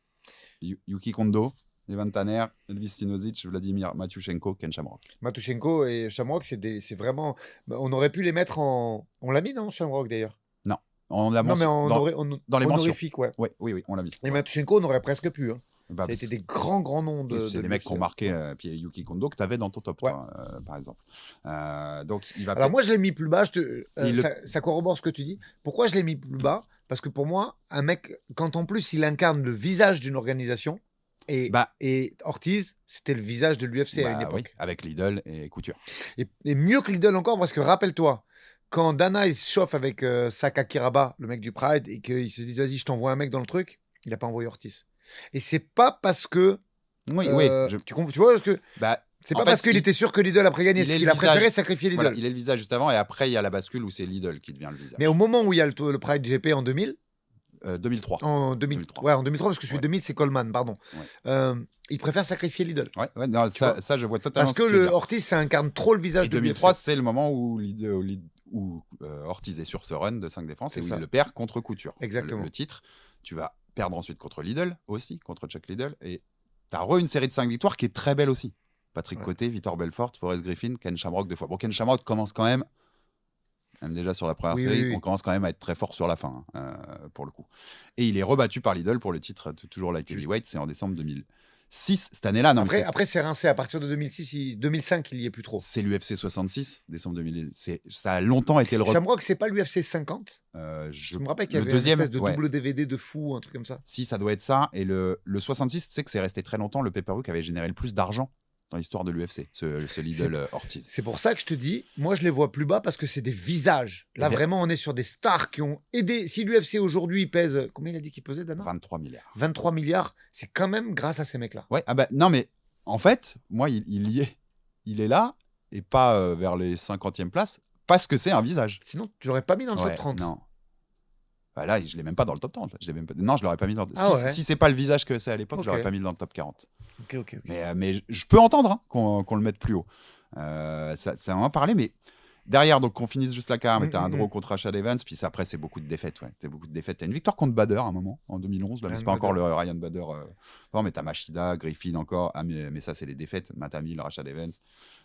Yuki Kondo, Evan Tanner, Elvis Sinosic, Vladimir Matyushenko, Ken Shamrock. Matyushenko et Shamrock, c'est vraiment. On aurait pu les mettre en. On l'a mis, non, Shamrock d'ailleurs? Non, on l'a Non, mais dans les mentions. honorifique, ouais. Oui, on l'a mis. Et Matyushenko, on aurait presque pu. Hein. Bah, Ça a été des grands noms de. C'est des mecs qui ont marqué, puis Yuki Kondo que tu avais dans ton top 3, par exemple. Donc, il va. Alors, moi, je l'ai mis plus bas. Ça corrobore ce que tu dis. Pourquoi je l'ai mis plus bas? Parce que pour moi, un mec, quand en plus il incarne le visage d'une organisation, et Ortiz, c'était le visage de l'UFC à une époque. Oui, avec Lidl et Couture. Et mieux que Lidl encore, parce que rappelle-toi, quand Dana il se chauffe avec Saka Kiraba, le mec du Pride, et qu'il se dit vas-y, je t'envoie un mec dans le truc, il n'a pas envoyé Ortiz. Et c'est pas parce que. Oui, tu vois parce que. Bah, c'est pas parce qu'il était sûr que Lidl après gagné, c'est qu'il a préféré sacrifier Lidl. Voilà, il est le visage juste avant, et après, il y a la bascule où c'est Lidl qui devient le visage. Mais au moment où il y a le Pride GP en 2000. 2003. En 2003. Ouais, en 2003, parce que celui de 2000, c'est Coleman, pardon. Ouais. Il préfère sacrifier Lidl. Ouais, non, ça, je vois totalement. Parce que Ortiz, ça incarne trop le visage et de 2003, l'UFC. c'est le moment où Ortiz est sur ce run de 5 défenses et où il le perd contre Couture. Exactement. Le titre. Tu vas perdre ensuite contre Lidl aussi, contre Chuck Liddell. Et tu as une série de 5 victoires qui est très belle aussi. Patrick Coté, Vitor Belfort, Forrest Griffin, Ken Shamrock 2 fois. Bon, Ken Shamrock commence quand même déjà sur la première série, on commence quand même à être très fort sur la fin, pour le coup. Et il est rebattu par Lidl pour le titre, toujours light heavyweight, c'est en décembre 2006, cette année-là. Non, après, c'est rincé, à partir de 2005, il n'y est plus trop. C'est l'UFC 66, décembre 2000. Ça a longtemps été le... Shamrock, c'est pas l'UFC 50 je me rappelle qu'il y avait une espèce de double DVD de fou, un truc comme ça. Si, ça doit être ça. Et le 66, tu sais que c'est resté très longtemps le pay-per-view qui avait généré le plus d'argent dans l'histoire de l'UFC, ce Lidl Ortiz. C'est pour ça que je te dis, moi je les vois plus bas parce que c'est des visages. Là vraiment on est sur des stars qui ont aidé. Si l'UFC aujourd'hui pèse, combien il a dit qu'il pesait, Dana? 23 milliards. 23 milliards, c'est quand même grâce à ces mecs-là. Ouais, non mais en fait, moi il y est. Il est là et pas vers les 50e places parce que c'est un visage. Sinon tu l'aurais pas mis dans le top 30. Non. Bah là, je l'ai même pas dans le top 30. Non, je l'aurais pas mis dans le... si c'est pas le visage que c'est à l'époque, je l'aurais pas mis dans le top 40. Ok. Mais je peux entendre qu'on le mette plus haut. Ça en a parlé, mais derrière, donc qu'on finisse juste la carte, mais t'as un draw contre Rashad Evans, puis après c'est beaucoup de défaites. Ouais. T'as beaucoup de défaites. T'as une victoire contre Bader à un moment, en 2011, là, mais c'est pas encore le Ryan Bader. Non, mais t'as Machida, Griffin encore, mais ça c'est les défaites. Matt Hamill, Rashad Evans,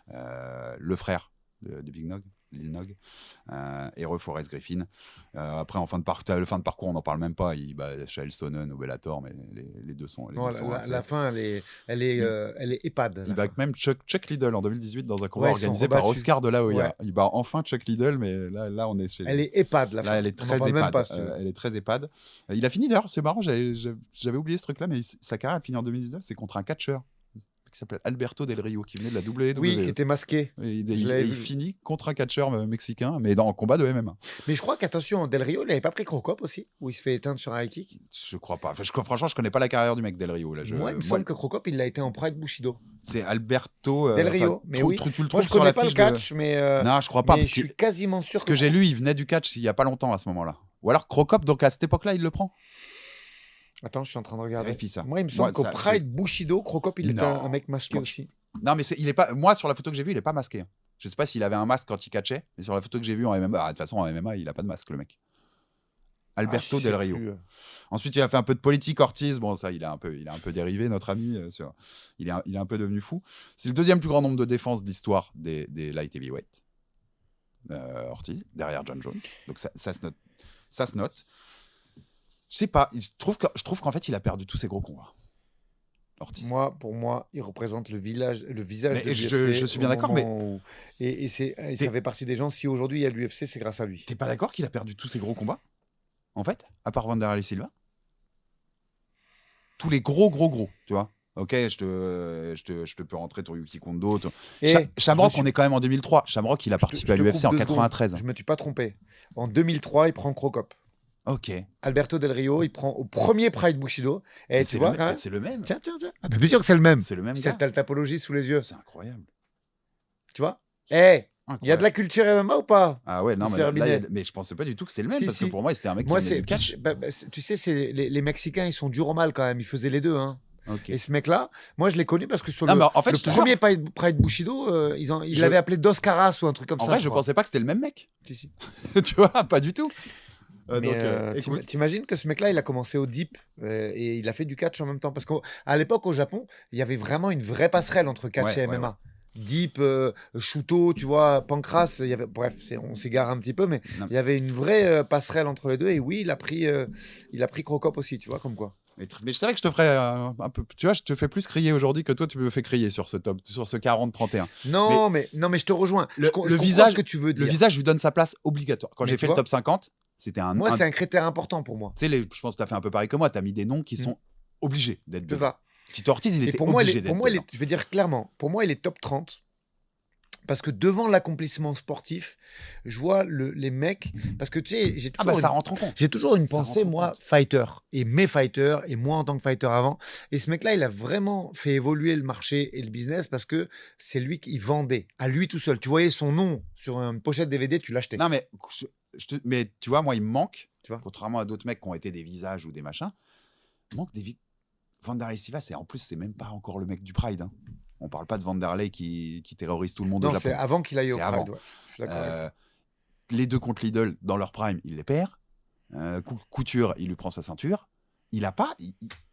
le frère de Big Nog, Lil Nog, et Forrest Griffin. Après, en fin de parcours, on n'en parle même pas. Chael Sonnen au Bellator, mais les deux sont. La fin, elle est épade. Il bat même Chuck Liddell en 2018 dans un combat organisé par Oscar de la Hoya. Il bat enfin Chuck Liddell, mais là on est chez. Elle est épade, la fin. Là, elle est très épade. Elle est très épade. Il a fini d'ailleurs, c'est marrant, j'avais oublié ce truc-là, mais sa carrière elle finit en 2019, c'est contre un catcheur qui s'appelle Alberto Del Rio, qui venait de la WWE. Oui, qui était masqué. Et il finit contre un catcheur mexicain, mais dans un combat de MMA. Mais je crois qu'attention, Del Rio, il n'avait pas pris Crocop aussi, où il se fait éteindre sur un high kick. Je crois pas. Franchement, je connais pas la carrière du mec Del Rio. Là. Moi, il me semble que Crocop, il l'a été en Pride Bushido. C'est Alberto Del Rio, mais oui. Tu le moi, je connais pas le catch, mais non, je crois pas. Mais je suis quasiment sûr. Ce que j'ai lu, il venait du catch il y a pas longtemps à ce moment-là. Ou alors Crocop, donc à cette époque-là, il le prend. Attends, je suis en train de regarder. Ça. Moi, il me semble qu'au Pride Bushido, Crocop, il était un mec masqué aussi. Non, mais il est pas. Moi, sur la photo que j'ai vue, il est pas masqué. Je sais pas s'il avait un masque quand il catchait, mais sur la photo que j'ai vue en MMA, de toute façon en MMA, il a pas de masque le mec. Alberto Del Rio. Ensuite, il a fait un peu de politique, Ortiz. Bon, ça, il a un peu dérivé, notre ami. Il est un peu devenu fou. C'est le deuxième plus grand nombre de défenses de l'histoire des light heavyweight. Ortiz, derrière John Jones. Donc ça se note. Ça se note. Je sais pas. Je trouve qu'en fait, il a perdu tous ses gros combats. Ortiz. Pour moi, il représente le visage de l'UFC. Je suis bien d'accord, mais et ça fait partie des gens. Si aujourd'hui il y a l'UFC, c'est grâce à lui. T'es pas d'accord qu'il a perdu tous ses gros combats? En fait, à part Wanderlei Silva, tous les gros, tu vois. Ok, je te peux rentrer Toryuki Kondo. Shamrock, on est quand même en 2003. Shamrock, il a participé à l'UFC en 93. Je me suis pas trompé. En 2003, il prend Crocop. Ok. Alberto Del Rio, il prend au premier Pride Bushido. Et tu vois, c'est le même. Tiens. Ah, bien sûr que c'est le même. C'est le même gars. T'as le tapologie sous les yeux. C'est incroyable. Tu vois. Il y a de la culture MMA ou pas? Ah ouais, non, mais je pensais pas du tout que c'était le même, parce que pour moi, c'était un mec qui venait du catch. Tu sais, les Mexicains, ils sont durs au mal quand même. Ils faisaient les deux. Hein. Okay. Et ce mec-là, moi, je l'ai connu parce que sur le premier Pride Bushido, il l'avait appelé Dos Caras ou un truc comme ça. En vrai, je pensais pas que c'était le même mec. Si. Tu vois, pas du tout. T'imagines que ce mec-là, il a commencé au deep et il a fait du catch en même temps. Parce qu'à l'époque, au Japon, il y avait vraiment une vraie passerelle entre catch et MMA. Deep, Shuto, tu vois, Pancras, il y avait, bref, on s'égare un petit peu, mais il y avait une vraie passerelle entre les deux. Et oui, il a pris Crocop aussi, tu vois, comme quoi. Mais je savais que je te ferais un peu. Tu vois, je te fais plus crier aujourd'hui que toi, tu me fais crier sur ce 40-31. Non, mais je te rejoins. Le visage, ce que tu veux dire. Le visage lui donne sa place obligatoire. Quand j'ai fait le top 50, c'était un. Moi, c'est un critère important pour moi. Tu sais, je pense que tu as fait un peu pareil que moi. Tu as mis des noms qui sont obligés d'être. C'est ça. Tito Ortiz, il était obligé d'être. Pour moi, je vais dire clairement, pour moi, il est top 30. Parce que devant l'accomplissement sportif, je vois les mecs. Parce que tu sais, ça rentre en compte. J'ai toujours une pensée, moi, fighter. Et mes fighters, et moi en tant que fighter avant. Et ce mec-là, il a vraiment fait évoluer le marché et le business parce que c'est lui qui vendait, à lui tout seul. Tu voyais son nom sur une pochette DVD, tu l'achetais. Non, mais, mais tu vois, moi, il me manque, contrairement à d'autres mecs qui ont été des visages ou des machins, il manque des. Wanderlei Silva, c'est même pas encore le mec du Pride. Hein. On parle pas de Wanderlei qui terrorise tout le monde au Japon. Non, c'est avant qu'il aille au Pride. Ouais. Je suis d'accord. Les deux contre Lidl, dans leur prime, il les perd. Couture, il lui prend sa ceinture. Il a pas...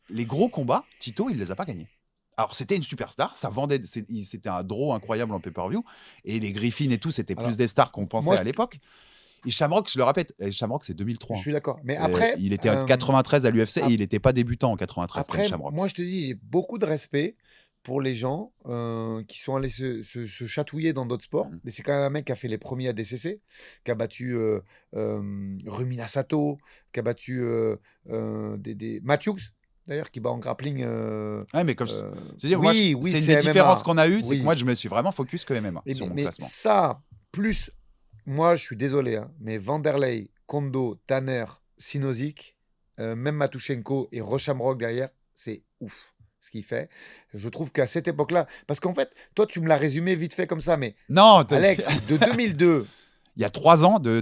les gros combats, Tito, il les a pas gagnés. Alors, c'était une superstar. Ça vendait... C'était un draw incroyable en pay-per-view. Et les Griffin et tout, c'était plus des stars qu'on pensait à l'époque. Et Shamrock, je le répète, Shamrock, c'est 2003. Je suis d'accord. Mais après... il était en 93 à l'UFC et il n'était pas débutant en 93. Après, Shamrock. Moi, je te dis, j'ai beaucoup de respect pour les gens qui sont allés se chatouiller dans d'autres sports. Et c'est quand même un mec qui a fait les premiers à DCC, qui a battu Rumina Sato, qui a battu Matthews, d'ailleurs, qui bat en grappling. Mais comme c'est-à-dire, c'est une des différences qu'on a eues, c'est que moi, je me suis vraiment focus que MMA sur mon classement. Ça, plus, moi, je suis désolé, hein, mais Wanderlei, Kondo, Tanner, Sinozik, même Matushenko et Rochamrock derrière, c'est ouf ce qu'il fait. Je trouve qu'à cette époque-là, parce qu'en fait, toi, tu me l'as résumé vite fait comme ça, mais non, Alex, de 2002... Il y a 3 ans de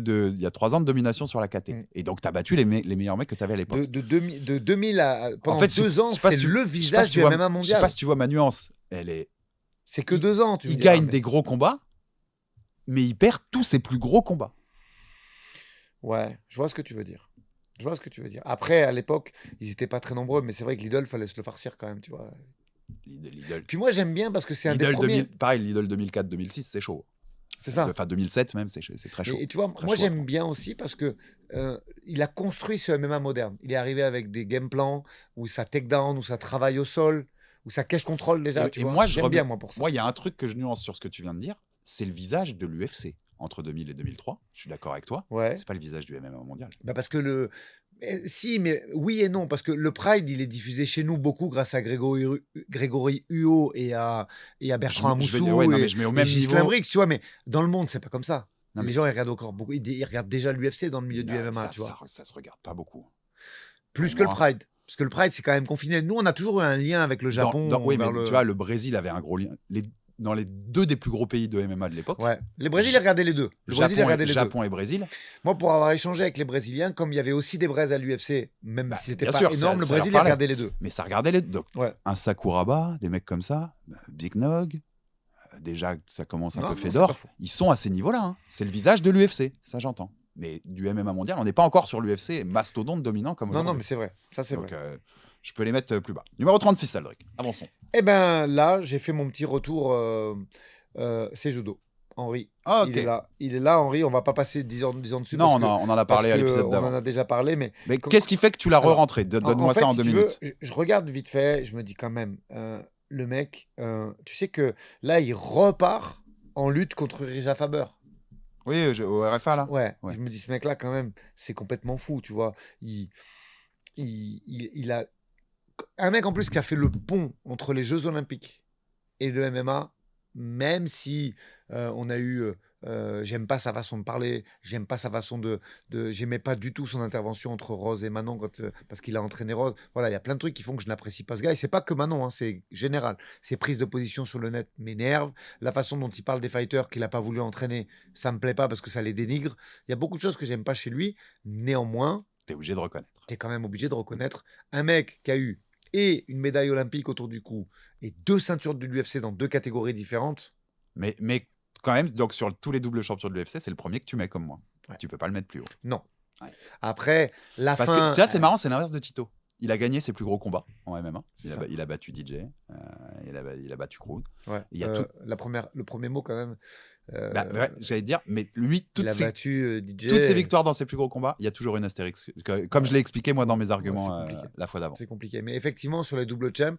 domination sur la KT. Et donc, tu as battu les meilleurs mecs que tu avais à l'époque. De 2000 à... Pendant 2 ans, c'est le visage du MMA mondial. Je sais pas si tu vois ma nuance. C'est que 2 ans, tu veux dire. Il gagne des gros combats, mais il perd tous ses plus gros combats. Ouais, je vois ce que tu veux dire. Après, à l'époque, ils n'étaient pas très nombreux, mais c'est vrai que Lidl, fallait se le farcir quand même, tu vois. Lidl. Puis moi, j'aime bien parce que c'est un des premiers... Pareil, Lidl 2004-2006, c'est chaud. C'est ça. Enfin, 2007 même, c'est très chaud. Et tu vois, moi, j'aime bien aussi parce que il a construit ce MMA moderne. Il est arrivé avec des game plans où ça take down, où ça travaille au sol, où ça cache contrôle déjà. Tu vois. Moi, j'aime bien, moi, pour ça. Moi, il y a un truc que je nuance sur ce que tu viens de dire, c'est le visage de l'UFC. Entre 2000 et 2003, je suis d'accord avec toi. Ouais. C'est pas le visage du MMA mondial. Parce que si, mais oui et non, parce que le Pride, il est diffusé chez nous beaucoup grâce à Grégory Huot et à Bertrand Amoussou mais je mets au même niveau. Briggs, tu vois, mais dans le monde, c'est pas comme ça. Les gens, ils regardent encore beaucoup. Ils regardent déjà l'UFC dans le milieu du MMA, tu vois. Ça se regarde pas beaucoup. Plus que le Pride. Parce que le Pride, c'est quand même confiné. Nous, on a toujours eu un lien avec le Japon. Oui, mais tu vois, le Brésil avait un gros lien. Dans les 2 des plus gros pays de MMA de l'époque. Ouais. Les Brésiliens regardaient les deux. Japon et Brésil. Moi, pour avoir échangé avec les Brésiliens, comme il y avait aussi des Braises à l'UFC, même si c'était pas énorme, le ça Brésil regardait les deux. Mais ça regardait les deux. Donc, un Sakuraba, des mecs comme ça, Big Nog, déjà, ça commence un Non, peu non, fait c'est pas d'or. faux. Ils sont à ces niveaux-là. Hein. C'est le visage de l'UFC, ça j'entends. Mais du MMA mondial, on n'est pas encore sur l'UFC mastodonte dominant comme Non, aujourd'hui. non, mais c'est vrai. Ça, c'est Donc, vrai. je peux les mettre plus bas. Numéro 36, Aldric. Avançons. Eh ben là, j'ai fait mon petit retour. C'est Judo. Henri. Ah, ok. Il est là, Henri. On va pas passer 10 ans dessus. Non, parce que- on en a parce parlé à que l'épisode on d'avant. en a déjà parlé, mais Mais quand- qu'est-ce qui fait que tu l'as Alors, re-rentré Donne-moi fait, ça en si 2 tu minutes. veux, je regarde vite fait, je me dis quand même, le mec, tu sais que là, il repart en lutte contre Rija Faber. Oui, au RFA, là. Ouais, Ouais. je me dis, ce mec-là, quand même, c'est complètement fou, tu vois. Il a un mec en plus qui a fait le pont entre les Jeux Olympiques et le MMA, même si on a eu. J'aime pas sa façon de parler, j'aime pas sa façon j'aimais pas du tout son intervention entre Rose et Manon parce qu'il a entraîné Rose. Voilà, il y a plein de trucs qui font que je n'apprécie pas ce gars. Et c'est pas que Manon, hein, c'est général. Ses prises de position sur le net m'énervent. La façon dont il parle des fighters qu'il a pas voulu entraîner, ça me plaît pas parce que ça les dénigre. Il y a beaucoup de choses que j'aime pas chez lui. Néanmoins, T'es obligé de reconnaître. tu es quand même obligé de reconnaître un mec qui a eu et une médaille olympique autour du cou et 2 ceintures de l'UFC dans 2 catégories différentes. Mais quand même, donc sur tous les doubles champions de l'UFC, c'est le premier que tu mets comme moi. Ouais. Tu peux pas le mettre plus haut. Non. Ouais. Après, la Parce fin. que ça, c'est marrant, c'est l'inverse de Tito. Il a gagné ses plus gros combats en MMA. C'est ça. Il a battu DJ, il a battu Cruz. Ouais. Il y a le premier mot, quand même. Ouais, j'allais dire, mais lui, il a battu DJ. toutes ses victoires dans ses plus gros combats, il y a toujours une astérix. Comme je l'ai expliqué moi dans mes arguments c'est compliqué. la fois d'avant. C'est compliqué. Mais effectivement, sur les double champs,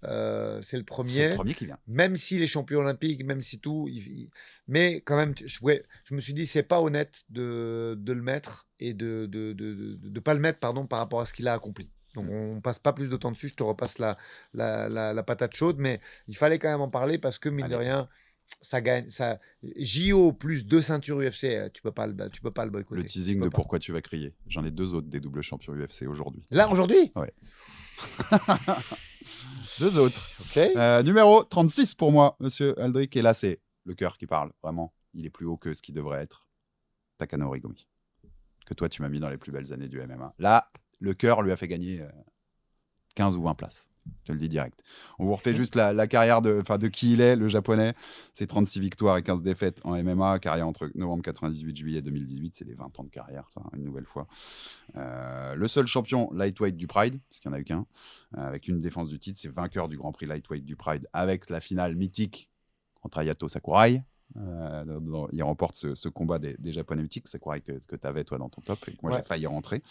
c'est le premier. C'est le premier qui vient. Même s'il est champion olympique, même si tout. Mais quand même, je me suis dit, c'est pas honnête de le mettre et de pas le mettre par rapport à ce qu'il a accompli. Donc on passe pas plus de temps dessus, je te repasse la patate chaude, mais il fallait quand même en parler parce que mine de rien, ça gagne. JO plus 2 ceintures UFC, tu peux pas le boycotter. Le teasing de pourquoi tu vas crier. J'en ai 2 autres des doubles champions UFC aujourd'hui. Là, aujourd'hui? Ouais. 2 autres. Ok. Numéro 36 pour moi, monsieur Aldric. Et là, c'est le cœur qui parle. Vraiment, il est plus haut que ce qu'il devrait être. Takano Origomi. Que toi, tu m'as mis dans les plus belles années du MMA. Là, le cœur lui a fait gagner 15 ou 20 places. Je te le dis direct. On vous refait juste la carrière de qui il est, le japonais. C'est 36 victoires et 15 défaites en MMA. Carrière entre novembre 98 et juillet 2018. C'est les 20 ans de carrière, ça, une nouvelle fois. Le seul champion lightweight du Pride, parce qu'il n'y en a eu qu'un, avec une défense du titre. C'est vainqueur du Grand Prix lightweight du Pride avec la finale mythique contre Hayato Sakurai. Il remporte ce combat des Japonais mythiques, Sakurai que tu avais toi dans ton top et que moi j'ai failli rentrer.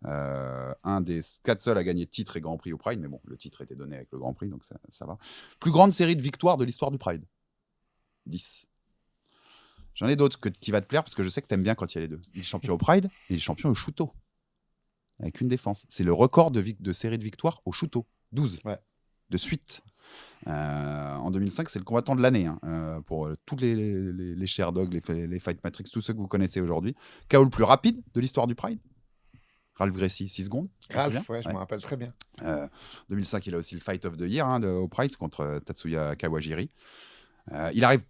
Un des 4 seuls à gagner titre et Grand Prix au Pride, mais bon, le titre était donné avec le Grand Prix, donc ça va. Plus grande série de victoires de l'histoire du Pride. 10. J'en ai d'autres qui va te plaire parce que je sais que tu aimes bien quand il y a les deux. Il est champion au Pride et il est champion au Shooto. Avec une défense. C'est le record de série de victoires au Shooto. 12. Ouais. De suite. En 2005, c'est le combattant de l'année pour tous les Sherdog, les Fight Matrix, tous ceux que vous connaissez aujourd'hui. KO le plus rapide de l'histoire du Pride. Ralph Gracie, 6 secondes. Ralph, je me rappelle très bien. 2005, il a aussi le Fight of the Year au Pride contre Tatsuya Kawajiri. Il arrive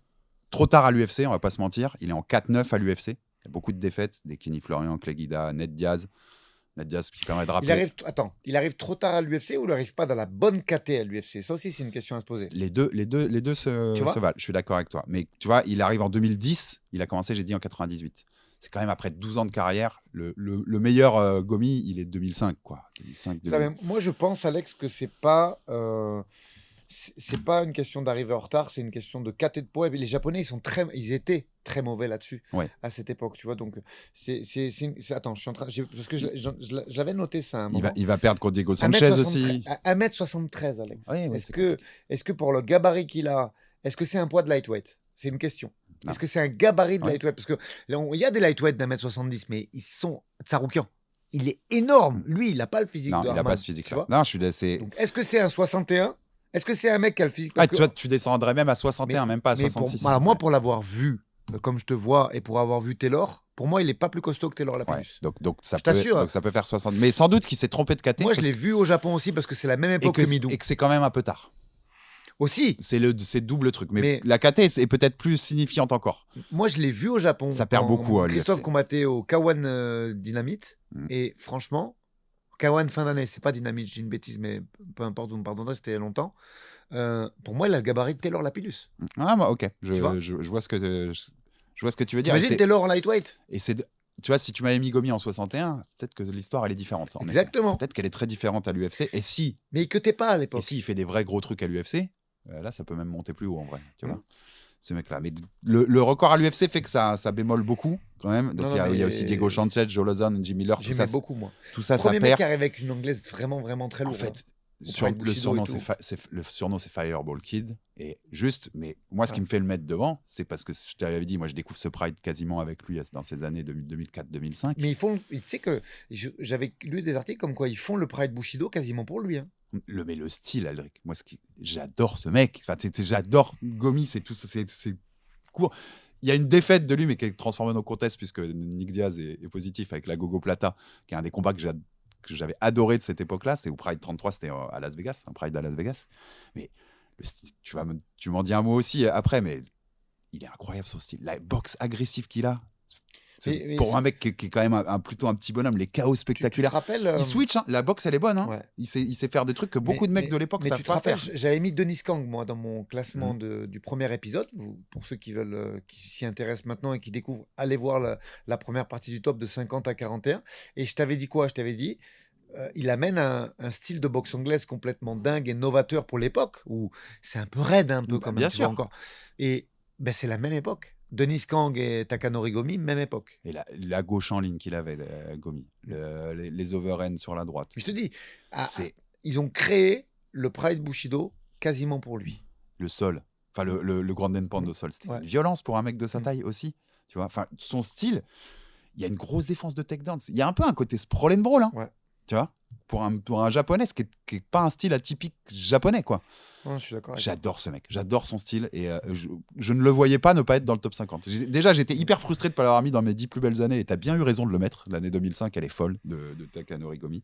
trop tard à l'UFC, on va pas se mentir. Il est en 4-9 à l'UFC. Il y a beaucoup de défaites, des Kenny Florian, Clay Guida, Ned Diaz. Ned Diaz qui permet de rappeler. Il arrive trop tard à l'UFC ou il n'arrive pas dans la bonne KT à l'UFC? Ça aussi, c'est une question à se poser. Les deux se valent. Je suis d'accord avec toi. Mais tu vois, il arrive en 2010. Il a commencé, j'ai dit, en 98. C'est quand même après 12 ans de carrière. Le meilleur Gomi, il est de 2005, quoi. 2005, moi, je pense, Alex, que c'est pas une question d'arriver en retard, c'est une question de KT de poids. Et les Japonais, ils étaient très mauvais là-dessus à cette époque, tu vois. Donc, attends, je suis en train, parce que je l'avais noté ça. À un moment. Il va perdre contre Diego Sanchez aussi. 1m73, Alex. Oui, est-ce que pour le gabarit qu'il a, est-ce que c'est un poids de lightweight? C'est une question. Non. Est-ce que c'est un gabarit de lightweight? Parce que il y a des lightweights d'1m70, mais ils sont Tsaroukian. Il est énorme. Lui, il n'a pas le physique de Arman. Non, il n'a pas ce physique-là. Non, je suis laissé. Donc, est-ce que c'est un 61? Est-ce que c'est un mec qui a le physique? Tu descendrais même à 61, même pas à 66. Moi, pour l'avoir vu, comme je te vois, et pour avoir vu Taylor, pour moi, il n'est pas plus costaud que Taylor Lapillus. Donc ça peut faire 60. Mais sans doute qu'il s'est trompé de KT. Moi, je l'ai vu au Japon aussi parce que c'est la même époque que Midou. Et que c'est quand même un peu tard. Aussi. C'est double truc. Mais la KT est peut-être plus signifiante encore. Moi, je l'ai vu au Japon. Ça perd beaucoup. Christophe combattait au Kawan Dynamite. Et franchement, K1 fin d'année, c'est pas Dynamite, je dis une bêtise, mais peu importe, vous me pardonnerez, c'était il y a longtemps. Pour moi, il a le gabarit de Taylor Lapillus. Ah, moi, ok. Tu vois? Je vois ce que, je vois ce que tu veux dire. T'imagines Taylor en lightweight? Et c'est, tu vois, si tu m'avais mis Gomi en 61, peut-être que l'histoire, elle est différente. En effet. Exactement. Peut-être qu'elle est très différente à l'UFC. Mais que t'es pas à Et l'époque. s'il fait des vrais gros trucs à l'UFC, là, ça peut même monter plus haut en vrai. Tu vois, Mhm. ce mec-là. Mais le record à l'UFC fait que ça bémole beaucoup quand même. Donc Non, il y a mais aussi Diego Sanchez, Joe Lawson, Jim Miller, tout ça. j'aimais beaucoup, moi. Tout ça, ça Premier mec perd. qui arrive avec une anglaise vraiment, vraiment très En lourde. fait, Au sur, Pride le, Bushido surnom, et tout. le surnom, c'est Fireball Kid. Et juste, mais moi, ce qui Ouais. me fait le mettre devant, c'est parce que je t'avais dit, moi, je découvre ce Pride quasiment avec lui dans ces années 2004-2005. Mais ils font, tu sais que j'avais lu des articles comme quoi ils font le Pride Bushido quasiment pour lui. Hein. Mais le style, Aldric, moi, j'adore ce mec. Enfin, j'adore Gomi, c'est tout, c'est court. Il y a une défaite de lui, mais qui est transformée en contest, puisque Nick Diaz est positif avec la Gogo Plata, qui est un des combats que j'avais adoré de cette époque-là. C'est où Pride 33, c'était à Las Vegas, un Pride à Las Vegas. Mais le style, tu m'en dis un mot aussi après, mais il est incroyable son style. La boxe agressive qu'il a. Mais Pour un mec qui est quand même plutôt un petit bonhomme, les chaos tu te spectaculaires. rappelles Il switch, hein. La boxe, elle est bonne. Hein. Ouais. Il sait faire des trucs que beaucoup de mecs de l'époque mais savent tu te pas rappelles, faire. j'avais mis Denis Kang, moi, dans mon classement du premier épisode. Pour ceux qui veulent, qui s'y intéressent maintenant et qui découvrent, allez voir la première partie du top de 50 à 41. Et je t'avais dit quoi? Je t'avais dit, il amène un style de boxe anglaise complètement dingue et novateur pour l'époque, où c'est un peu raide, un peu Bah, quand même, bien tu vois, sûr. encore. Et ben, c'est la même époque. Denis Kang et Takanori Gomi, même époque. Et la gauche en ligne qu'il avait, Gomi. Les overhands sur la droite. Mais je te dis, C'est ils ont créé le Pride Bushido quasiment pour lui. le sol. Enfin, le grand endpoint au sol. C'était Ouais. une violence pour un mec de sa Mm. taille aussi. Tu vois, enfin, son style, il y a une grosse défense de takedown. Il y a un peu un côté sprawl and brawl. Hein. Ouais. Tu vois, pour un japonais, ce qui est pas un style atypique japonais, quoi. Non, je suis d'accord avec toi. J'adore ce mec, j'adore son style et je ne le voyais pas ne pas être dans le top 50. Déjà, j'étais hyper frustré de ne pas l'avoir mis dans mes 10 plus belles années et tu as bien eu raison de le mettre. L'année 2005, elle est folle de Takanori Gomi.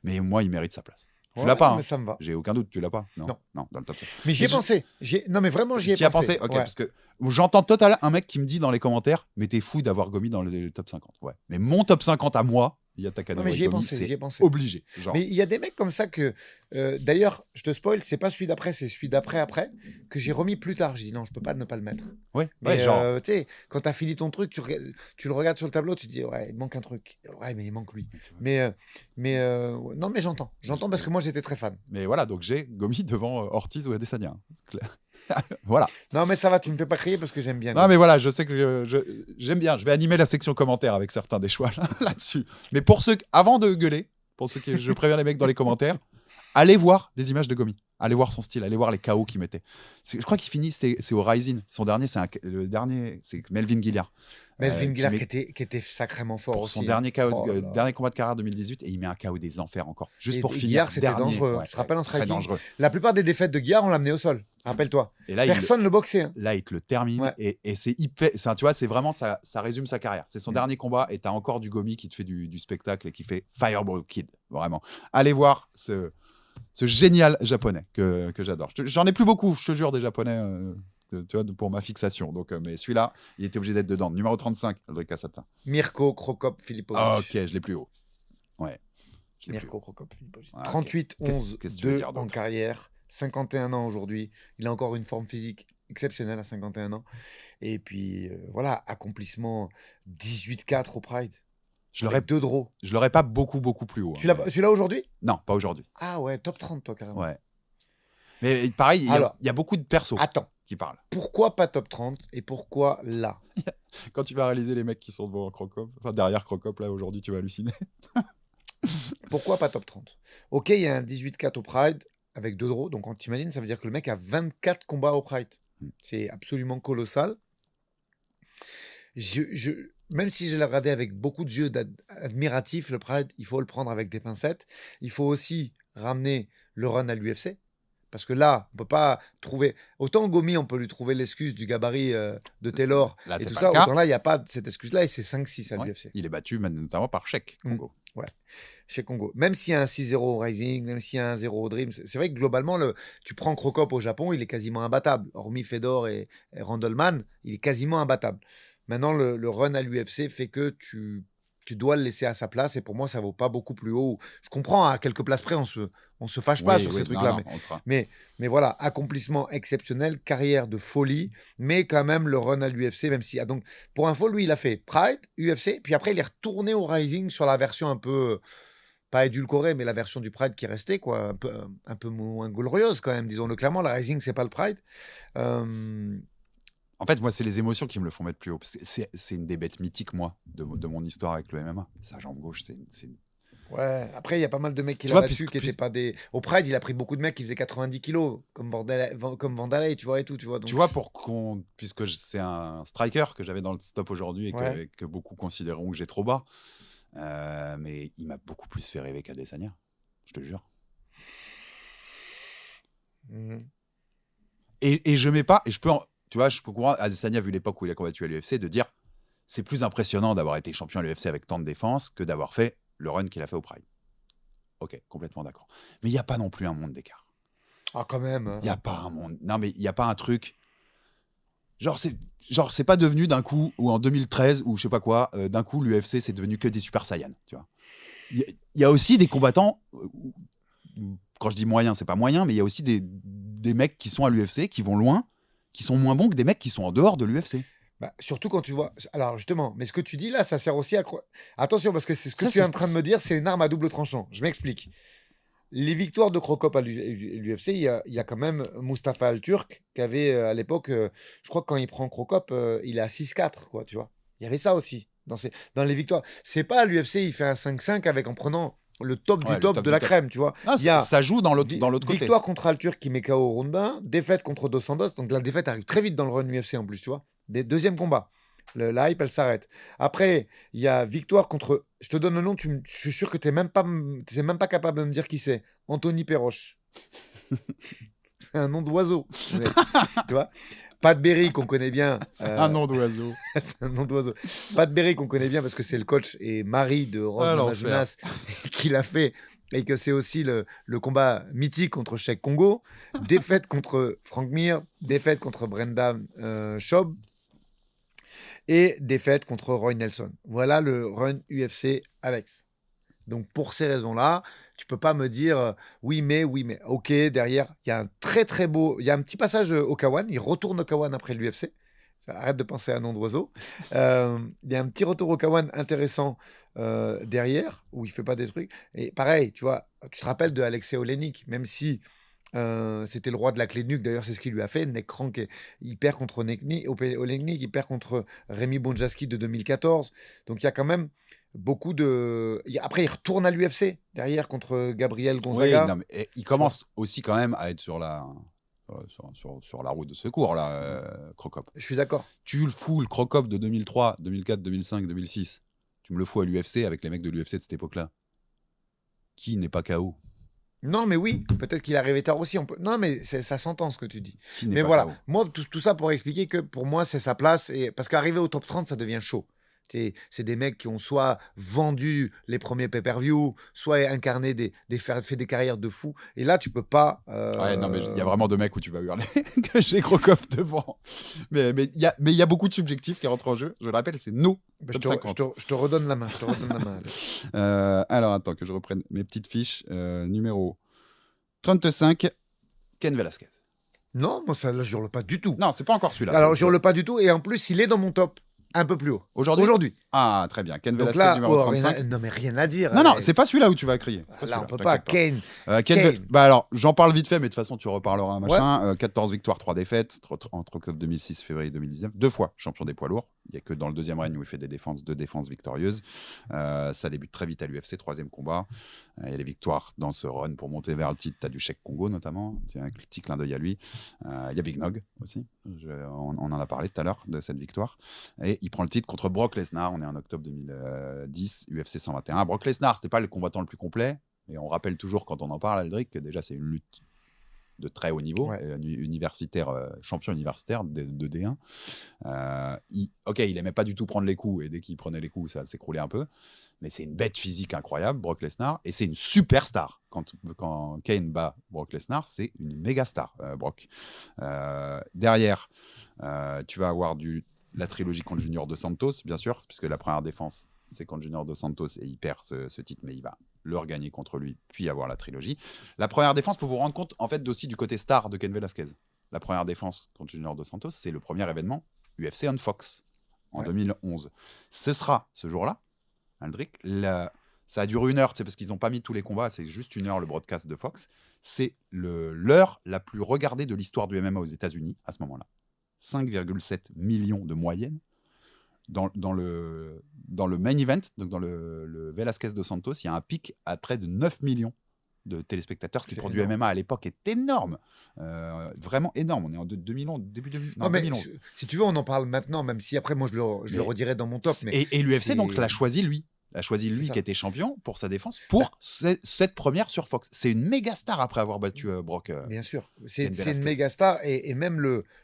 Mais moi, il mérite sa place. Tu Ouais, l'as pas, mais hein. ça me va. J'ai aucun doute, tu l'as pas. Non, Non. dans le top 50. Mais j'y ai Mais pensé. Non, mais vraiment, j'y ai Tu y as pensé. pensé. Ok, Ouais. parce que j'entends total un mec qui me dit dans les commentaires, mais t'es fou d'avoir Gomi dans le top 50. Ouais. Mais mon top 50 à moi, il y a Non, mais Takanori j'y ai Gomi, pensé, j'y ai c'est pensé. obligé. Genre. Mais il y a des mecs comme ça que, d'ailleurs, je te spoil, c'est pas celui d'après, c'est celui d'après, que j'ai remis plus tard. J'ai dit non, je peux pas ne pas le mettre. Ouais, Mais genre. tu sais, quand t'as fini ton truc, tu le regardes sur le tableau, tu te dis ouais, il manque un truc. Ouais, mais il manque lui. Mais non, mais j'entends parce que moi j'étais très fan. Mais voilà, donc j'ai Gomi devant Ortiz ou Adesanya. C'est clair. Voilà. Non, mais ça va, tu me fais pas crier parce que j'aime bien. Non, mais voilà, je sais que j'aime bien. Je vais animer la section commentaires avec certains des choix là-dessus. Mais pour ceux, avant de gueuler, pour ceux qui, je préviens les mecs dans les commentaires, allez voir des images de Gomi. Allez voir son style, allez voir les KO qu'il mettait. Je crois qu'il finit, c'est au Rising. Son dernier, le dernier, c'est Melvin Guillard. Melvin Guillard met- qui était sacrément fort pour aussi. son dernier KO, Oh là là. dernier combat de carrière 2018, et il met un KO des enfers encore. Juste Et pour finir. Guillard, c'était dernier. dangereux. Ouais, Tu te rappelles en très striking dangereux. La plupart des défaites de Guillard, on l'a amené au sol. Rappelle-toi. Et là, Personne ne le boxait. Hein. là, il te le termine Ouais. et c'est hyper. Tu vois, c'est vraiment ça résume sa carrière. C'est son Mm. dernier combat et t'as encore du Gomi qui te fait du spectacle et qui fait Fireball Kid. Vraiment. Allez voir ce génial japonais que j'adore. J'en ai plus beaucoup, je te jure, des japonais. Tu vois, pour ma fixation. Donc, mais celui-là, il était obligé d'être dedans. Numéro 35, Aldric Kassatin. Mirko Krokop Filipovic. Ah, ok, je l'ai plus haut. Ouais. Je l'ai plus Mirko haut. Krokop Filipovic. Ah, ok. 38, Qu'est-ce 11, que tu veux 2 dire en d'autre carrière. 51 ans aujourd'hui. Il a encore une forme physique exceptionnelle à 51 ans. Et puis, voilà, accomplissement 18-4 au Pride. Je Avec 2 draws. l'aurais pas beaucoup plus haut. Tu l'as aujourd'hui? Non, pas aujourd'hui. Ah ouais, top 30, toi, carrément. Ouais. Mais pareil, Alors, il y a beaucoup de persos Attends, qui parlent. pourquoi pas top 30 et pourquoi là? Quand tu vas réaliser les mecs qui sont devant Crocop, enfin derrière Crocop, là aujourd'hui, tu vas halluciner. Pourquoi pas top 30? Ok, il y a un 18-4 au Pride avec 2 draws. Donc, t'imagines, ça veut dire que le mec a 24 combats au Pride. C'est absolument colossal. Même si je l'ai regardé avec beaucoup de yeux admiratifs, le Pride, il faut le prendre avec des pincettes. Il faut aussi ramener le run à l'UFC. Parce que là, on peut pas trouver. Autant Gomi, on peut lui trouver l'excuse du gabarit de Taylor Là, et c'est tout pas ça. le cas. Autant là, il n'y a pas cette excuse-là et c'est 5-6 à Ouais. l'UFC. Il est battu notamment par Sheik Congo. Chez Congo. Même s'il y a un 6-0 au Rising, même s'il y a un 0 au Dream, c'est vrai que globalement, tu prends Crocop au Japon, il est quasiment imbattable. Hormis Fedor et Randleman, il est quasiment imbattable. Maintenant, le run à l'UFC fait que tu tu dois le laisser à sa place. Et pour moi, ça vaut pas beaucoup plus haut. Je comprends, à quelques places près, on se fâche pas Oui, sur oui, ces non, trucs-là. non, on sera. Mais voilà, accomplissement exceptionnel, carrière de folie, mais quand même le run à l'UFC, même si. Donc, pour info, lui, il a fait Pride, UFC, puis après, il est retourné au Rising sur la version un peu, pas édulcorée, mais la version du Pride qui restait, quoi, un peu moins glorieuse quand même, disons-le clairement. La Rising, c'est pas le Pride. Euh, En fait, moi, c'est les émotions qui me le font mettre plus haut. Parce que c'est une des bêtes mythiques, moi, de mon histoire avec le MMA. Sa jambe gauche, Ouais, après, il y a pas mal de mecs qui Tu l'a vois, battu, qui étaient pas des. Au Pride, il a pris beaucoup de mecs qui faisaient 90 kilos, comme Vandalay, tu vois, et tout, tu vois. tu Donc, vois, puisque c'est un striker que j'avais dans le stop aujourd'hui ouais. et que beaucoup considéreront que j'ai trop bas, mais il m'a beaucoup plus fait rêver qu'Adesanya. Je te jure. Mhm. Et je mets pas, et je peux, tu vois, je peux comprendre Adesanya, vu l'époque où il a combattu à l'UFC, de dire c'est plus impressionnant d'avoir été champion à l'UFC avec tant de défense que d'avoir fait le run qu'il a fait au Pride. Ok, complètement d'accord. Mais il n'y a pas non plus un monde d'écart. Ah, quand même. Il n'y a pas un monde. Non, mais il n'y a pas un truc. C'est pas devenu d'un coup, ou en 2013, ou je sais pas quoi, d'un coup, l'UFC, c'est devenu que des Super Saiyans, tu vois. Il y a aussi des combattants, quand je dis moyen, c'est pas moyen, mais il y a aussi des mecs qui sont à l'UFC, qui vont loin, qui sont moins bons que des mecs qui sont en dehors de l'UFC. Bah, surtout quand tu vois. Alors, justement, mais ce que tu dis là, ça sert aussi à. Attention, parce que c'est ce que Ça, tu es c'est en train de me dire, c'est une arme à double tranchant. Je m'explique. Les victoires de Crocop à l'UFC, il y a quand même Mustafa Al-Turk qui avait à l'époque, je crois que quand il prend Crocop, il est à 6-4, quoi, tu vois. Il y avait ça aussi dans les victoires. C'est pas à l'UFC, il fait un 5-5 avec en prenant le top du Ouais, le top top de du la top. crème, tu vois. Ah, Il y a ça joue dans l'autre côté. victoire contre Al-Turk qui met KO au round 1, défaite contre Dos Santos, donc la défaite arrive très vite dans le run UFC en plus, tu vois. Deuxième combat. La hype, elle s'arrête. Après, il y a victoire contre. Je te donne le nom, je suis sûr que tu n'es même pas capable de me dire qui c'est. Anthony Perroche. C'est un nom d'oiseau. Tu vois. Pat Berry, qu'on connaît bien. C'est un nom d'oiseau. C'est un nom d'oiseau. Pat Berry, qu'on connaît bien parce que c'est le coach et mari de Rose Namajunas qui l'a fait et que c'est aussi le combat mythique contre Cheikh Congo. Défaite contre Frank Mir, défaite contre Brendan Schaub et défaite contre Roy Nelson. Voilà le run UFC Alex. Donc pour ces raisons-là, tu peux pas me dire oui mais. Ok, derrière, il y a un très très beau, il y a un petit passage au Kawan, il retourne au Kawan après l'UFC. Arrête de penser à un nom d'oiseau. Il y a un petit retour au Kawan intéressant derrière, où il fait pas des trucs. Et pareil, tu vois, tu te rappelles de Alexei Olenik, même si c'était le roi de la clé de nuque, d'ailleurs c'est ce qu'il lui a fait. Neck Crank, il perd contre Olenik, il perd contre Rémi Bonjaski de 2014. Donc il y a quand même beaucoup de. Après, il retourne à l'UFC derrière contre Gabriel Gonzaga. Oui, non, mais il commence aussi quand même à être sur la route de secours, là, Crocop. Je suis d'accord. Tu le fous, le Crocop de 2003, 2004, 2005, 2006. Tu me le fous à l'UFC avec les mecs de l'UFC de cette époque-là. Qui n'est pas KO? Non, mais oui, peut-être qu'il est arrivé tard aussi. Non, mais ça s'entend ce que tu dis. Qui n'est Mais pas voilà, KO? moi, tout ça pour expliquer que pour moi, c'est sa place. Parce qu'arriver au top 30, ça devient chaud. C'est des mecs qui ont soit vendu les premiers pay-per-view, soit incarné fait des carrières de fou. Et là, tu peux pas. Ouais, non, mais il y a vraiment deux mecs où tu vas hurler que j'ai Crocop devant. Mais il y a beaucoup de subjectifs qui rentrent en jeu. Je le rappelle, c'est nous. Je te redonne la main. Alors, attends que je reprenne mes petites fiches. Numéro 35, Ken Velasquez. Non, moi, ça, là, je hurle pas du tout. Non, c'est pas encore celui-là. Alors, je hurle pas du tout. Et en plus, il est dans mon top. Un peu plus haut. Aujourd'hui. Ah, très bien. Ken Donc Velasquez, là, numéro 35. non, mais rien à dire. Non, c'est pas celui-là où tu vas crier. Là, on peut pas. Kane. Bah alors, j'en parle vite fait, mais de toute façon, tu reparleras, machin. 14 victoires, 3 défaites, entre 2006 et février 2019. 2 fois champion des poids lourds. Il n'y a que dans le deuxième règne où il fait deux défenses victorieuses. Ça débute très vite à l'UFC, troisième combat. Il y a les victoires dans ce run pour monter vers le titre. Tu as du Cheikh Congo, notamment. Tiens, un petit clin d'œil à lui. Il y a Big Nog aussi. On en a parlé tout à l'heure de cette victoire. Et il prend le titre contre Brock Lesnar. On est en octobre 2010, UFC 121. Brock Lesnar, c'était pas le combattant le plus complet. Et on rappelle toujours, quand on en parle, Aldric, que déjà, c'est une lutte de très haut niveau, universitaire, champion universitaire de D1. Il aimait pas du tout prendre les coups, et dès qu'il prenait les coups, ça s'écroulait un peu. Mais c'est une bête physique incroyable, Brock Lesnar, et c'est une superstar. Quand Kane bat Brock Lesnar, c'est une méga star, Brock. Derrière, tu vas avoir la trilogie contre Junior Dos Santos, bien sûr, puisque la première défense, c'est contre Junior Dos Santos et il perd ce titre, mais il va le regagner contre lui, puis avoir la trilogie. La première défense, pour vous rendre compte, en fait, aussi du côté star de Cain Velasquez. La première défense contre Junior Dos Santos, c'est le premier événement UFC on Fox en 2011. Ce sera ce jour-là, Aldric. Ça a duré 1 heure, parce qu'ils n'ont pas mis tous les combats, c'est juste 1 heure le broadcast de Fox. C'est l'heure la plus regardée de l'histoire du MMA aux États-Unis à ce moment-là. 5,7 millions de moyenne. Dans le main event, donc dans le Velasquez Dos Santos, il y a un pic à près de 9 millions de téléspectateurs, ce qui pour du MMA à l'époque est énorme. Vraiment énorme. On est en 2000, début 2011. Si tu veux, on en parle maintenant, même si après, moi, je le redirai dans mon top. Mais et l'UFC, donc, l'a choisi lui. A choisi lui qui était champion pour sa défense pour cette première sur Fox. C'est une méga star après avoir battu Brock. Bien sûr, c'est une méga star et même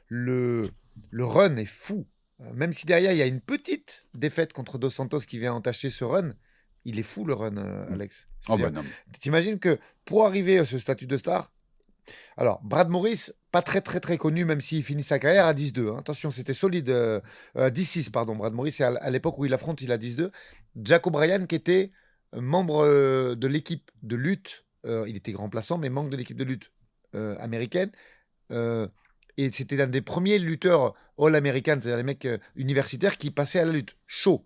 le run est fou. Même si derrière il y a une petite défaite contre Dos Santos qui vient entacher ce run, il est fou le run, Alex. T'imagines que pour arriver à ce statut de star, alors Brad Morris, pas très très très connu, même s'il finit sa carrière à 10-2. Hein. Attention, c'était solide. 10-6, pardon. Brad Morris, c'est à l'époque où il affronte, il a 10-2. Jack O'Brien, qui était membre de l'équipe de lutte, il était remplaçant, mais membre de l'équipe de lutte américaine. Et c'était l'un des premiers lutteurs all-américains, c'est-à-dire les mecs universitaires qui passaient à la lutte. Chaud.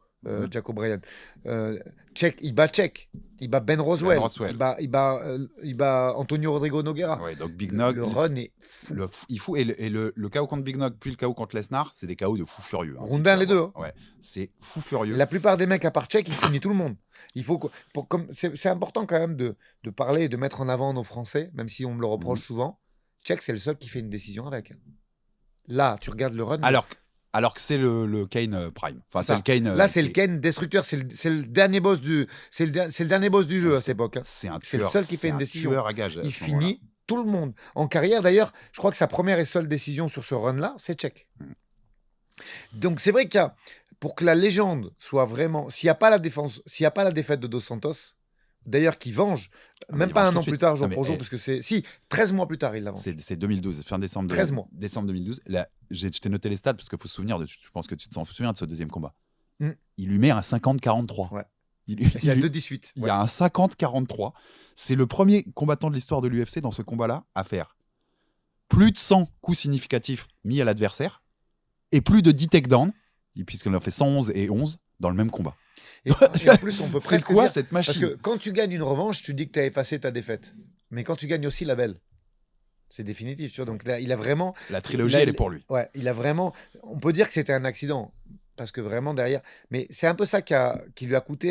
Jack O'Brien. Il bat Ben Roswell. Il bat Antonio Rodrigo Nogueira. Ouais, donc Big Nog. Le run est fou. Il fout. Et le KO contre Big Nog, puis le KO contre Lesnar, c'est des KO de fou furieux. Hein, Rondin, les deux. Hein. Ouais, c'est fou furieux. La plupart des mecs, à part Check, ils finissent tout le monde. Il faut c'est important quand même de parler et de mettre en avant nos Français, même si on me le reproche souvent. Check, c'est le seul qui fait une décision avec. Là, tu regardes le run. Alors que c'est le Kane Prime. Enfin, c'est le Kane. Là, c'est le Kane destructeur. C'est le dernier boss du. C'est le dernier boss du jeu à cette époque. Hein. C'est le seul qui fait une décision. Tueur à gage, il finit tout le monde en carrière. D'ailleurs, je crois que sa première et seule décision sur ce run-là, c'est check. Donc c'est vrai qu'il y a, pour que la légende soit vraiment, s'il n'y a pas la défaite de Dos Santos. D'ailleurs, qui venge, même pas un an plus tard, jour pour jour, parce que c'est. Si, 13 mois plus tard, il l'avance. C'est 2012, fin décembre. 13 mois. Décembre 2012. Là, je t'ai noté les stats parce qu'il faut se souvenir, je pense que tu te souviens de ce deuxième combat. Il lui met un 50-43. Ouais. Il y a 2-18. Il y a un 50-43. C'est le premier combattant de l'histoire de l'UFC dans ce combat-là à faire plus de 100 coups significatifs mis à l'adversaire et plus de 10 takedowns, puisqu'il en a fait 111 et 11 dans le même combat. Et en plus, on peut presque c'est quoi dire, cette machine? Parce que quand tu gagnes une revanche, tu dis que tu as effacé ta défaite. Mais quand tu gagnes aussi la belle, c'est définitif. Tu vois. Donc là, il a vraiment. La trilogie, elle est pour lui. Ouais, il a vraiment. On peut dire que c'était un accident. Parce que vraiment derrière. Mais c'est un peu ça qui lui a coûté.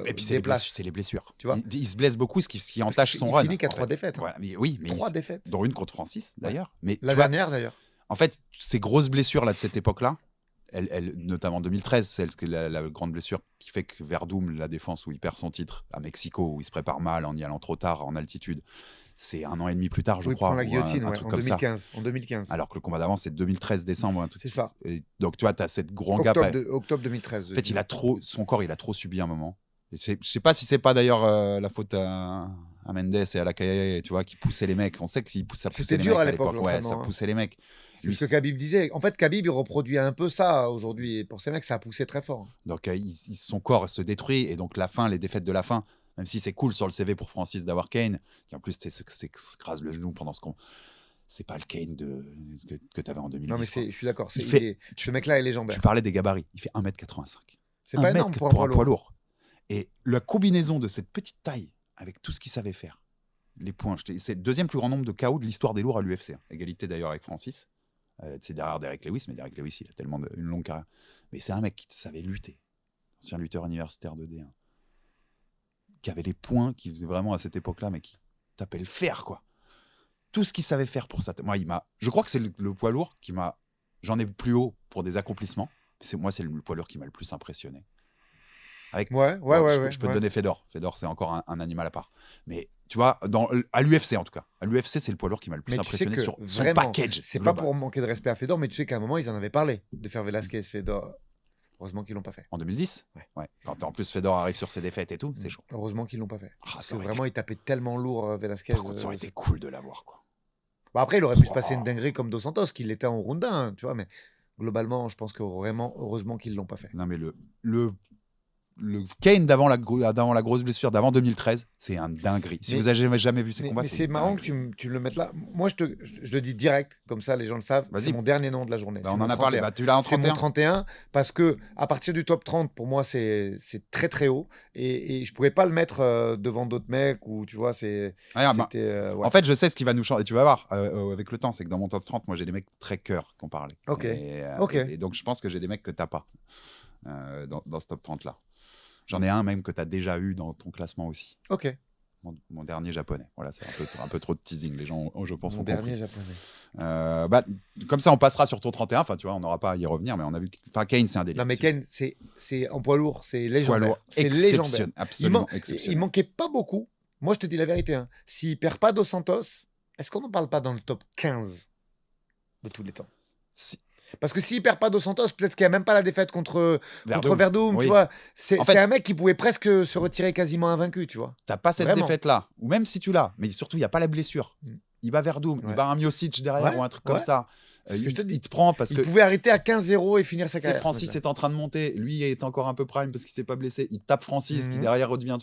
Et puis c'est les blessures. Tu vois, il se blesse beaucoup, ce qui entache son run. Il finit qu'à 3 défaites. Voilà. Mais 3 défaites. Dont une contre Francis, d'ailleurs. Mais la dernière, d'ailleurs. En fait, ces grosses blessures là de cette époque-là, notamment 2013, la grande blessure qui fait que Verdum, la défense où il perd son titre à Mexico, où il se prépare mal en y allant trop tard en altitude, c'est 1 an et demi plus tard, je crois. Il prend la guillotine un truc comme en 2015. Alors que le combat d'avant, c'est 2013 décembre. C'est ça. Et donc tu vois, tu as cette grande gap. Octobre 2013. En fait, son corps, il a trop subi un moment. Et je sais pas si c'est pas d'ailleurs la faute à Mendes et à Lakaye, tu vois, qui poussaient les mecs. On sait que ça poussait les mecs à l'époque. Ouais, ça poussait les mecs. C'est ce que Khabib disait. En fait, Khabib, il reproduit un peu ça aujourd'hui. Et pour ces mecs, ça a poussé très fort. Donc, son corps se détruit. Et donc, les défaites de la fin, même si c'est cool sur le CV pour Francis d'avoir Kane, qui en plus s'écrase le genou pendant ce qu'on. C'est pas le Kane que tu avais en 2010. Non, mais je suis d'accord. Ce mec-là est légendaire. Tu parlais des gabarits. Il fait 1m85. C'est pas énorme pour un poids lourd. Et la combinaison de cette petite taille avec tout ce qu'il savait faire, les points, c'est le deuxième plus grand nombre de KO de l'histoire des lourds à l'UFC. Égalité d'ailleurs avec Francis. C'est derrière Derek Lewis, mais Derek Lewis, il a tellement une longue carrière. Mais c'est un mec qui savait lutter. Ancien lutteur universitaire de D1. Qui avait les points, qui faisait vraiment à cette époque-là, mais qui tapait le fer, quoi. Tout ce qu'il savait faire pour ça. Moi, je crois que c'est le poids lourd qui m'a. J'en ai plus haut pour des accomplissements. Moi, c'est le poids lourd qui m'a le plus impressionné. Je peux te donner Fedor. Fedor, c'est encore un animal à part. Mais tu vois, à l'UFC en tout cas. À l'UFC, c'est le poids lourd qui m'a le plus impressionné sur son package. C'est pas pour manquer de respect à Fedor, mais tu sais qu'à un moment, ils en avaient parlé de faire Velasquez, Fedor. Heureusement qu'ils l'ont pas fait. En 2010 ouais. Quand en plus Fedor arrive sur ses défaites et tout, c'est chaud. Heureusement qu'ils l'ont pas fait. Parce que vraiment, il tapait tellement lourd Velasquez. Par contre, ça aurait été cool de l'avoir, quoi. Bah après, il aurait pu se passer une dinguerie comme Dos Santos, qu'il était en Ronda, hein, tu vois, mais globalement, je pense que vraiment, heureusement qu'ils l'ont pas fait. Non, mais le Kane d'avant la grosse blessure, d'avant 2013, c'est un dinguerie. Si vous avez jamais vu ces combats, mais c'est marrant que tu le mettes là. Moi, je le dis direct, comme ça, les gens le savent. Vas-y. C'est mon dernier nom de la journée. On en a parlé. Tu l'as en C'est 31. mon 31 parce que à partir du top 30, pour moi, c'est très très haut et je pouvais pas le mettre devant d'autres mecs ou tu vois, Ouais. En fait, je sais ce qui va nous changer. Tu vas voir avec le temps, c'est que dans mon top 30, moi, j'ai des mecs très cœur qui ont parlé. Ok. Et donc, je pense que j'ai des mecs que t'as pas dans ce top 30 là. J'en ai un même que tu as déjà eu dans ton classement aussi. Ok. Mon dernier japonais. Voilà, c'est un peu trop de teasing. Les gens, je pense, mon ont dernier compris. japonais. Comme ça, on passera sur ton 31. Enfin, tu vois, on n'aura pas à y revenir, mais on a vu. Enfin, Kane, c'est un délire. Non, mais Kane, c'est en poids lourd, c'est légendaire. Poids lourd, c'est légendaire. Absolument exceptionnel. Il manquait pas beaucoup. Moi, je te dis la vérité. Hein. S'il perd pas Dos Santos, est-ce qu'on n'en parle pas dans le top 15 de tous les temps? Parce que s'il perd pas Dos Santos, peut-être qu'il n'y a même pas la défaite contre Verdum, oui. tu vois. C'est un mec qui pouvait presque se retirer quasiment invaincu, tu vois. T'as pas cette défaite-là, ou même si tu l'as, mais surtout, il n'y a pas la blessure. Il bat Verdum, il bat un Miocic derrière ou un truc comme ça. Il te prend parce que... Il pouvait arrêter à 15-0 et finir sa carrière. Francis est en train de monter, lui est encore un peu prime parce qu'il s'est pas blessé. Il tape Francis qui derrière redevient...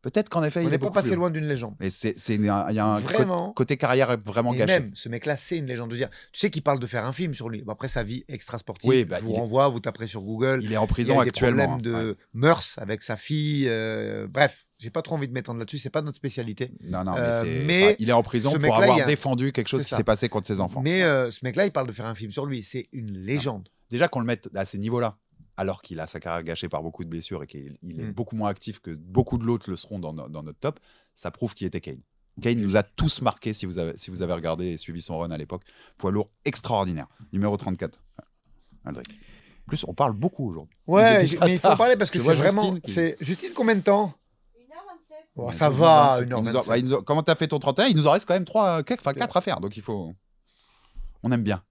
Peut-être qu'en effet, il n'est pas passé loin d'une légende. Mais il y a un côté carrière vraiment gâché. Et même, ce mec-là, c'est une légende. Je veux dire, tu sais qu'il parle de faire un film sur lui. Après, sa vie extra-sportive, je vous renvoie, vous taperez sur Google. Il est en prison actuellement. Il a des problèmes de mœurs avec sa fille. Bref, j'ai pas trop envie de m'étendre là-dessus. C'est pas notre spécialité. Non, mais il est en prison pour avoir défendu quelque chose qui s'est passé contre ses enfants. Mais ce mec-là, il parle de faire un film sur lui. C'est une légende. Déjà qu'on le mette à ces niveaux-là, alors qu'il a sa carrière gâchée par beaucoup de blessures et qu'il est beaucoup moins actif que beaucoup de l'autre le seront dans notre top, ça prouve qu'il était Kane. Kane nous a tous marqués si vous avez regardé et suivi son run à l'époque. Poids lourd extraordinaire. Numéro 34. Aldric. En plus, on parle beaucoup aujourd'hui. Ouais, mais il faut en parler parce que c'est vraiment... Justine, combien de temps? 1h27. Oh, ça va, 1h27. Comment t'as fait ton 31? Il nous en reste quand même 4 à faire. Donc il faut... On aime bien.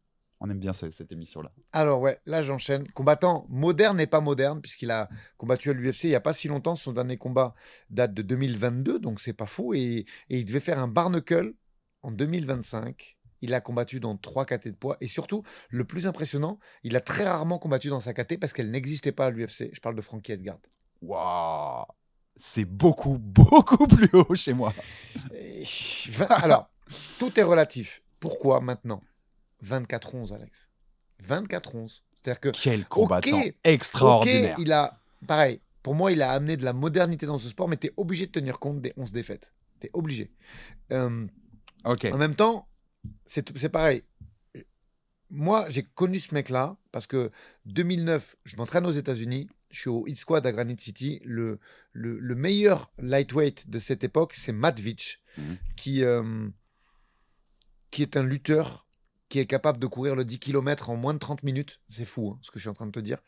On aime bien cette émission-là. Alors ouais, là j'enchaîne. Combattant moderne et pas moderne, puisqu'il a combattu à l'UFC il n'y a pas si longtemps. Son dernier combat date de 2022, donc c'est pas fou. Et il devait faire un Barnacle en 2025. Il a combattu dans 3 KT de poids. Et surtout, le plus impressionnant, il a très rarement combattu dans sa KT parce qu'elle n'existait pas à l'UFC. Je parle de Frankie Edgar. Waouh, c'est beaucoup, beaucoup plus haut chez moi. Alors, tout est relatif. Pourquoi maintenant 24-11, Alex. 24-11. C'est-à-dire que... Quel combattant extraordinaire. Il a... Pareil, pour moi, il a amené de la modernité dans ce sport, mais tu es obligé de tenir compte des 11 défaites. Tu es obligé. En même temps, c'est pareil. Moi, j'ai connu ce mec-là parce que 2009, je m'entraîne aux États-Unis. Je suis au Hit Squad à Granite City. Le meilleur lightweight de cette époque, c'est Matt Veach, qui est un lutteur qui est capable de courir le 10 km en moins de 30 minutes. C'est fou, hein, ce que je suis en train de te dire.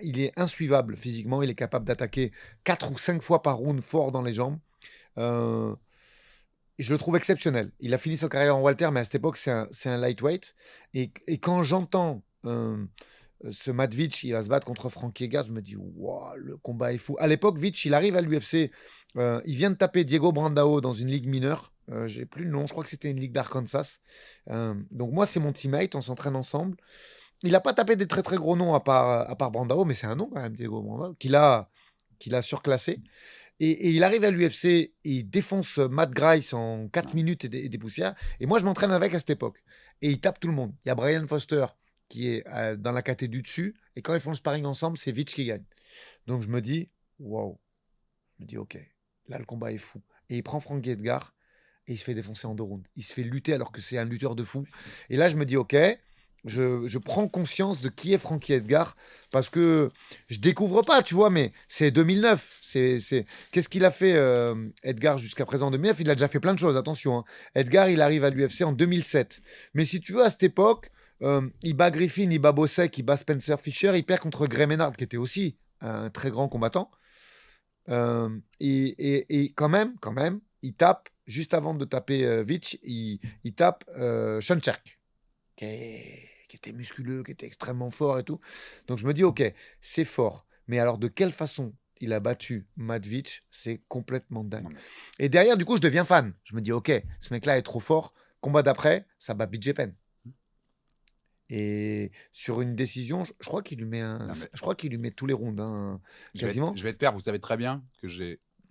Il est insuivable physiquement. Il est capable d'attaquer 4 ou 5 fois par round fort dans les jambes. Je le trouve exceptionnel. Il a fini sa carrière en welter, mais à cette époque, c'est un lightweight. Et quand j'entends ce Matt Veach, il va se battre contre Frankie Edgar, je me dis, wow, le combat est fou. À l'époque, Veach, il arrive à l'UFC. Il vient de taper Diego Brandao dans une ligue mineure. J'ai plus le nom, je crois que c'était une ligue d'Arkansas. Donc moi, c'est mon teammate, on s'entraîne ensemble. Il n'a pas tapé des très très gros noms à part Brandao, mais c'est un nom quand même, Diego Brandao, qu'il a surclassé. Et il arrive à l'UFC et il défonce Matt Grice en 4 minutes et des poussières. Et moi, je m'entraîne avec à cette époque. Et il tape tout le monde. Il y a Brian Foster qui est dans la caté du dessus. Et quand ils font le sparring ensemble, c'est Veach qui gagne. Donc je me dis, wow. Je me dis, ok, là le combat est fou. Et il prend Frankie Edgar. Et il se fait défoncer en 2 rounds. Il se fait lutter alors que c'est un lutteur de fou. Et là, je me dis, ok, je prends conscience de qui est Frankie Edgar parce que je découvre pas, tu vois, mais c'est 2009. Qu'est-ce qu'il a fait, Edgar, jusqu'à présent en 2009? Il a déjà fait plein de choses, attention. Hein. Edgar, il arrive à l'UFC en 2007. Mais si tu veux, à cette époque, il bat Griffin, il bat Bossek, il bat Spencer Fisher, il perd contre Gray Ménard, qui était aussi un très grand combattant. Et quand même, il tape. Juste avant de taper Veach, il tape Sean Sherk, qui était musculeux, qui était extrêmement fort et tout. Donc je me dis, ok, c'est fort. Mais alors de quelle façon il a battu Matt Veach? C'est complètement dingue. Et derrière, du coup, je deviens fan. Je me dis, ok, ce mec-là est trop fort. Combat d'après, ça bat BJ Penn. Et sur une décision, je crois qu'il lui met Non, mais je crois qu'il lui met tous les rounds, hein, quasiment. je vais être clair, vous savez très bien que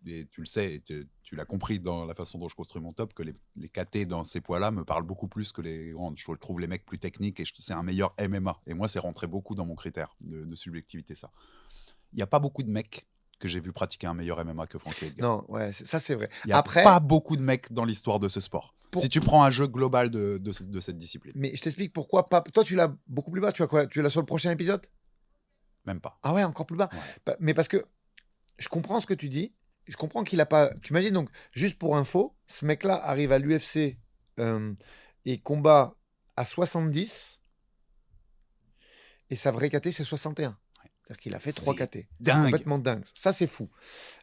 et tu le sais, et tu l'as compris dans la façon dont je construis mon top, que les KT dans ces poids-là me parlent beaucoup plus que les grandes. Je trouve les mecs plus techniques et c'est un meilleur MMA. Et moi, c'est rentré beaucoup dans mon critère de subjectivité, ça. Il n'y a pas beaucoup de mecs que j'ai vu pratiquer un meilleur MMA que Frankie Edgar. Non, ouais, ça c'est vrai. Il n'y a Après, pas beaucoup de mecs dans l'histoire de ce sport. pour- Si tu prends un jeu global de cette discipline, mais je t'explique pourquoi pas. Toi, tu l'as beaucoup plus bas. Tu as quoi? Tu l'as sur le prochain épisode? même pas. Ah ouais, encore plus bas. Ouais. Mais parce que je comprends ce que tu dis. Je comprends qu'il a pas. Tu imagines donc, juste pour info, ce mec-là arrive à l'UFC et combat à 70 et sa vraie KT c'est 61. C'est-à-dire qu'il a fait 3 C'est KT. dingue. Complètement dingue. Ça, c'est fou.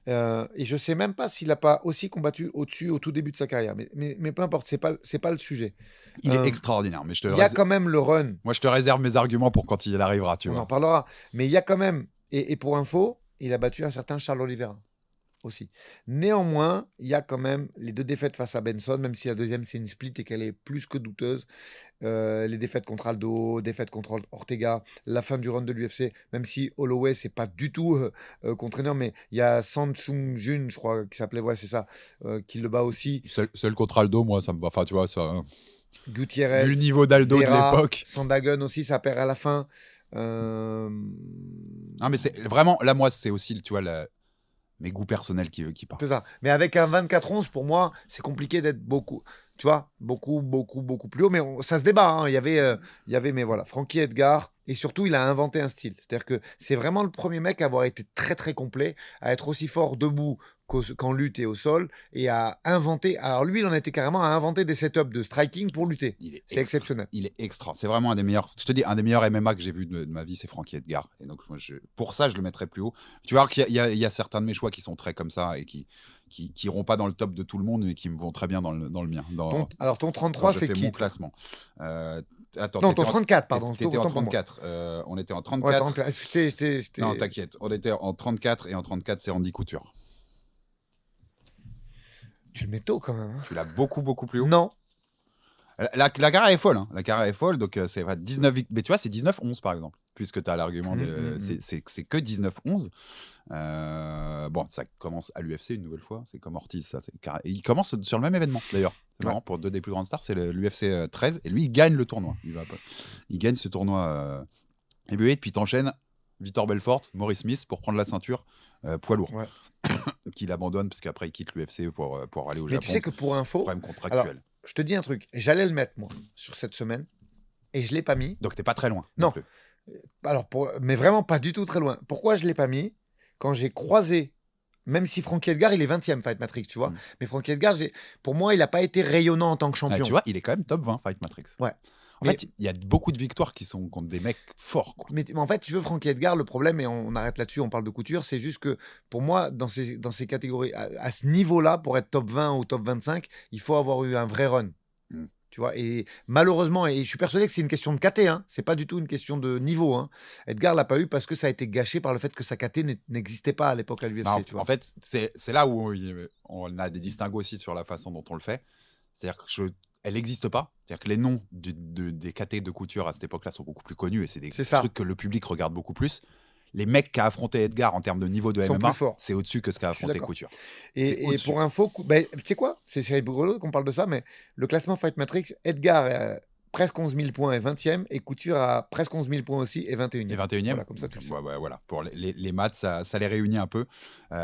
Et je sais même pas s'il a pas aussi combattu au-dessus au tout début de sa carrière. Mais peu importe, c'est pas le sujet. Il est Euh, extraordinaire. Mais Il y a quand même le run. moi, je te réserve mes arguments pour quand il arrivera, tu On vois. en parlera. Mais il y a quand même, et pour info, il a battu un certain Charles Oliveira aussi. Néanmoins, il y a quand même les 2 défaites face à Benson, même si la deuxième c'est une split et qu'elle est plus que douteuse. Les défaites contre Aldo, défaites contre Ortega, la fin du run de l'UFC, même si Holloway c'est pas du tout contraignant, mais il y a Sang Chung Jun, je crois, qui s'appelait, ouais, c'est ça, qui le bat aussi. Seul contre Aldo, moi, ça me va. Enfin, tu vois, ça. Gutiérrez, Vu le niveau d'Aldo de Vera, l'époque. Sandagun aussi, ça perd à la fin. Ah, mais c'est vraiment. Là, moi, c'est aussi, tu vois, mes goûts personnels qui parlent. C'est ça. Mais avec un 24-11, pour moi, c'est compliqué d'être beaucoup, tu vois, beaucoup plus haut. Mais ça se débat, hein. Il y avait, mais voilà, Frankie Edgar. Et surtout, il a inventé un style. C'est-à-dire que c'est vraiment le premier mec à avoir été très, très complet, à être aussi fort debout qu'en lutte et au sol, et à inventer. Alors lui, il en était carrément à inventer des setups de striking pour lutter. C'est exceptionnel. Il est extra. C'est vraiment un des meilleurs. Je te dis, un des meilleurs MMA que j'ai vu de ma vie, c'est Frankie Edgar. Et donc, moi, pour ça, je le mettrais plus haut. Tu vois qu'il y a certains de mes choix qui sont très comme ça et qui iront pas dans le top de tout le monde, mais qui me vont très bien dans le mien. Alors ton 33, je c'est fais qui? mon classement. Attends, Non, ton 34, pardon. T'étais en Autant pour moi. 34. On était en Ouais, 34. 34. J'étais- Non, t'inquiète. On était en 34 et en 34, c'est Andy Couture. Tu le mets tôt quand même, hein. Tu l'as beaucoup plus haut. Non. La carrière est folle. Hein. La carrière est folle, donc c'est 19. Mais tu vois, c'est 19-11 par exemple, puisque tu as l'argument c'est que 19-11. Bon, ça commence à l'UFC une nouvelle fois. C'est comme Ortiz, ça. Et il commence sur le même événement d'ailleurs. C'est marrant, pour 2 des plus grandes stars, c'est l'UFC 13. Et lui, il gagne le tournoi. Il gagne ce tournoi heavyweight, puis t'enchaînes Vitor Belfort, Maurice Smith pour prendre la ceinture poids lourd. Ouais. Qu'il abandonne parce qu'après il quitte l'UFC pour aller au Mais Japon. tu sais que pour info, Problème contractuel. alors, je te dis un truc. J'allais le mettre, moi, sur cette semaine. Et je l'ai pas mis. Donc t'es pas très loin. Non. Plus. Alors, mais vraiment pas du tout très loin. Pourquoi je l'ai pas mis? Quand j'ai croisé, même si Frankie Edgar, il est 20e Fight Matrix, tu vois. Mais Frankie Edgar, pour moi, il n'a pas été rayonnant en tant que champion. Tu vois, il est quand même top 20 Fight Matrix. Ouais. En fait, il y a beaucoup de victoires qui sont contre des mecs forts. Quoi. Mais en fait, tu veux, Frankie Edgar, le problème, et on arrête là-dessus, on parle de couture, c'est juste que pour moi, dans ces catégories, à ce niveau-là, pour être top 20 ou top 25, il faut avoir eu un vrai run. Tu vois, et malheureusement, et je suis persuadé que c'est une question de KT, hein, c'est pas du tout une question de niveau. Hein. Edgar l'a pas eu parce que ça a été gâché par le fait que sa KT n'existait pas à l'époque à l'UFC. En fait, c'est là où on a des distinguos aussi sur la façon dont on le fait. C'est-à-dire que elle n'existe pas. C'est-à-dire que les noms des KT de couture à cette époque-là sont beaucoup plus connus et c'est des trucs que le public regarde beaucoup plus. Les mecs qu'a affronté Edgar en termes de niveau de MMA, c'est au-dessus que ce qu'a affronté Couture. Et pour info, tu sais quoi? C'est rigolo qu'on parle de ça, mais le classement Fight Matrix, Edgar a presque 11 000 points et 20e, et Couture a presque 11 000 points aussi et 21e. Et 21e voilà, comme ça, tu le sais. Voilà. Pour les maths, ça les réunit un peu.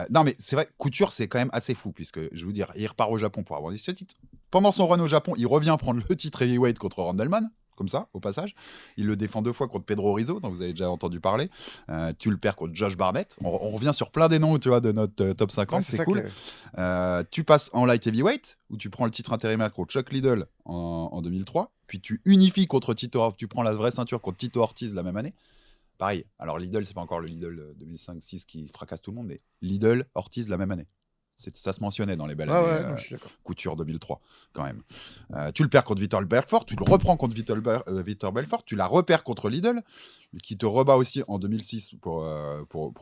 Non, mais c'est vrai, Couture, c'est quand même assez fou, puisque, je vais vous dire, il repart au Japon pour avoir ce titre. Pendant son run au Japon, il revient prendre le titre heavyweight contre Randleman. Comme ça, au passage. Il le défend 2 fois contre Pedro Rizzo, dont vous avez déjà entendu parler. Tu le perds contre Josh Barnett. On revient sur plein des noms, tu vois, de notre top 50, c'est cool. Tu passes en light heavyweight, où tu prends le titre intérimaire contre Chuck Liddell en 2003. Puis tu unifies contre Tito, tu prends la vraie ceinture contre Tito Ortiz la même année. Pareil. Alors Liddell, c'est pas encore le Liddell 2005-6 qui fracasse tout le monde, mais Liddell, Ortiz la même année. Ça se mentionnait dans les belles années. Couture 2003, quand même. Tu le perds contre Vitor Belfort, tu le reprends contre Vitor Belfort, tu la repères contre Liddell, qui te rebat aussi en 2006 pour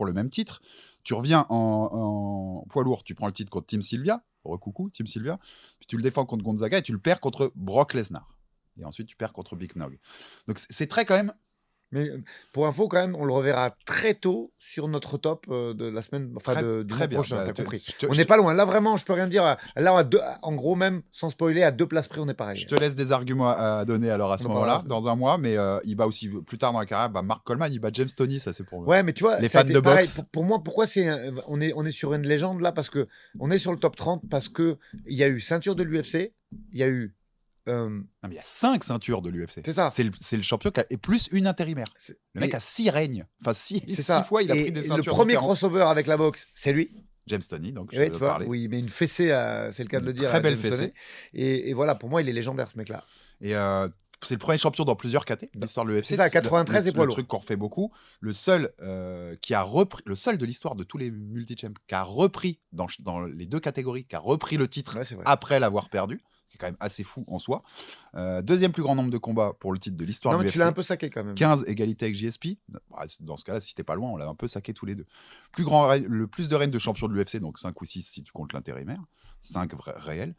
le même titre. Tu reviens en poids lourd, tu prends le titre contre Tim Sylvia, recoucou Tim Sylvia, puis tu le défends contre Gonzaga et tu le perds contre Brock Lesnar. et ensuite tu perds contre Big Nog. Donc c'est très quand même. Mais pour info, quand même, on le reverra très tôt sur notre top de la semaine, enfin du mois bien. prochain. T'as compris. Je On n'est pas loin. Là, vraiment, je peux rien dire. Là, en gros, même sans spoiler, à 2 places près, on est pareil. Je te laisse des arguments à donner alors à ce moment-là, dans un mois, mais il bat aussi plus tard dans la carrière, Mark Coleman, il bat James Toney, ça c'est pour moi. Ouais, mais tu vois, les ça a fans été de pareil. boxe. Pour moi, pourquoi on est sur une légende là? Parce que on est sur le top 30 parce que il y a eu ceinture de l'UFC, il y a eu. Non, mais il y a 5 ceintures de l'UFC. C'est ça. C'est le champion et plus une intérimaire. Le mec a 6 règnes. Enfin, 6 fois, il a pris des ceintures. Le premier différentes. crossover avec la boxe, c'est lui. James Toney, donc je Oui, vais parler. Oui, mais une fessée, c'est le cas de le dire. Très belle fessée. Et voilà, pour moi, il est légendaire ce mec-là. Et c'est le premier champion dans plusieurs KT de l'histoire de l'UFC. C'est ça, 93 et poids le lourd. truc qu'on refait beaucoup. Le seul qui a repris, le seul de l'histoire de tous les multi-champs qui a repris dans les 2 catégories, qui a repris le titre après l'avoir perdu. Qui est quand même assez fou en soi. Deuxième plus grand nombre de combats pour le titre de l'histoire de l'UFC. Tu l'as un peu saqué quand même. 15 égalité avec JSP. Dans ce cas-là, si t'es pas loin, on l'a un peu saqué tous les deux. Le plus de règnes de champion de l'UFC, donc 5 ou 6 si tu comptes l'intérimaire. 5 réels.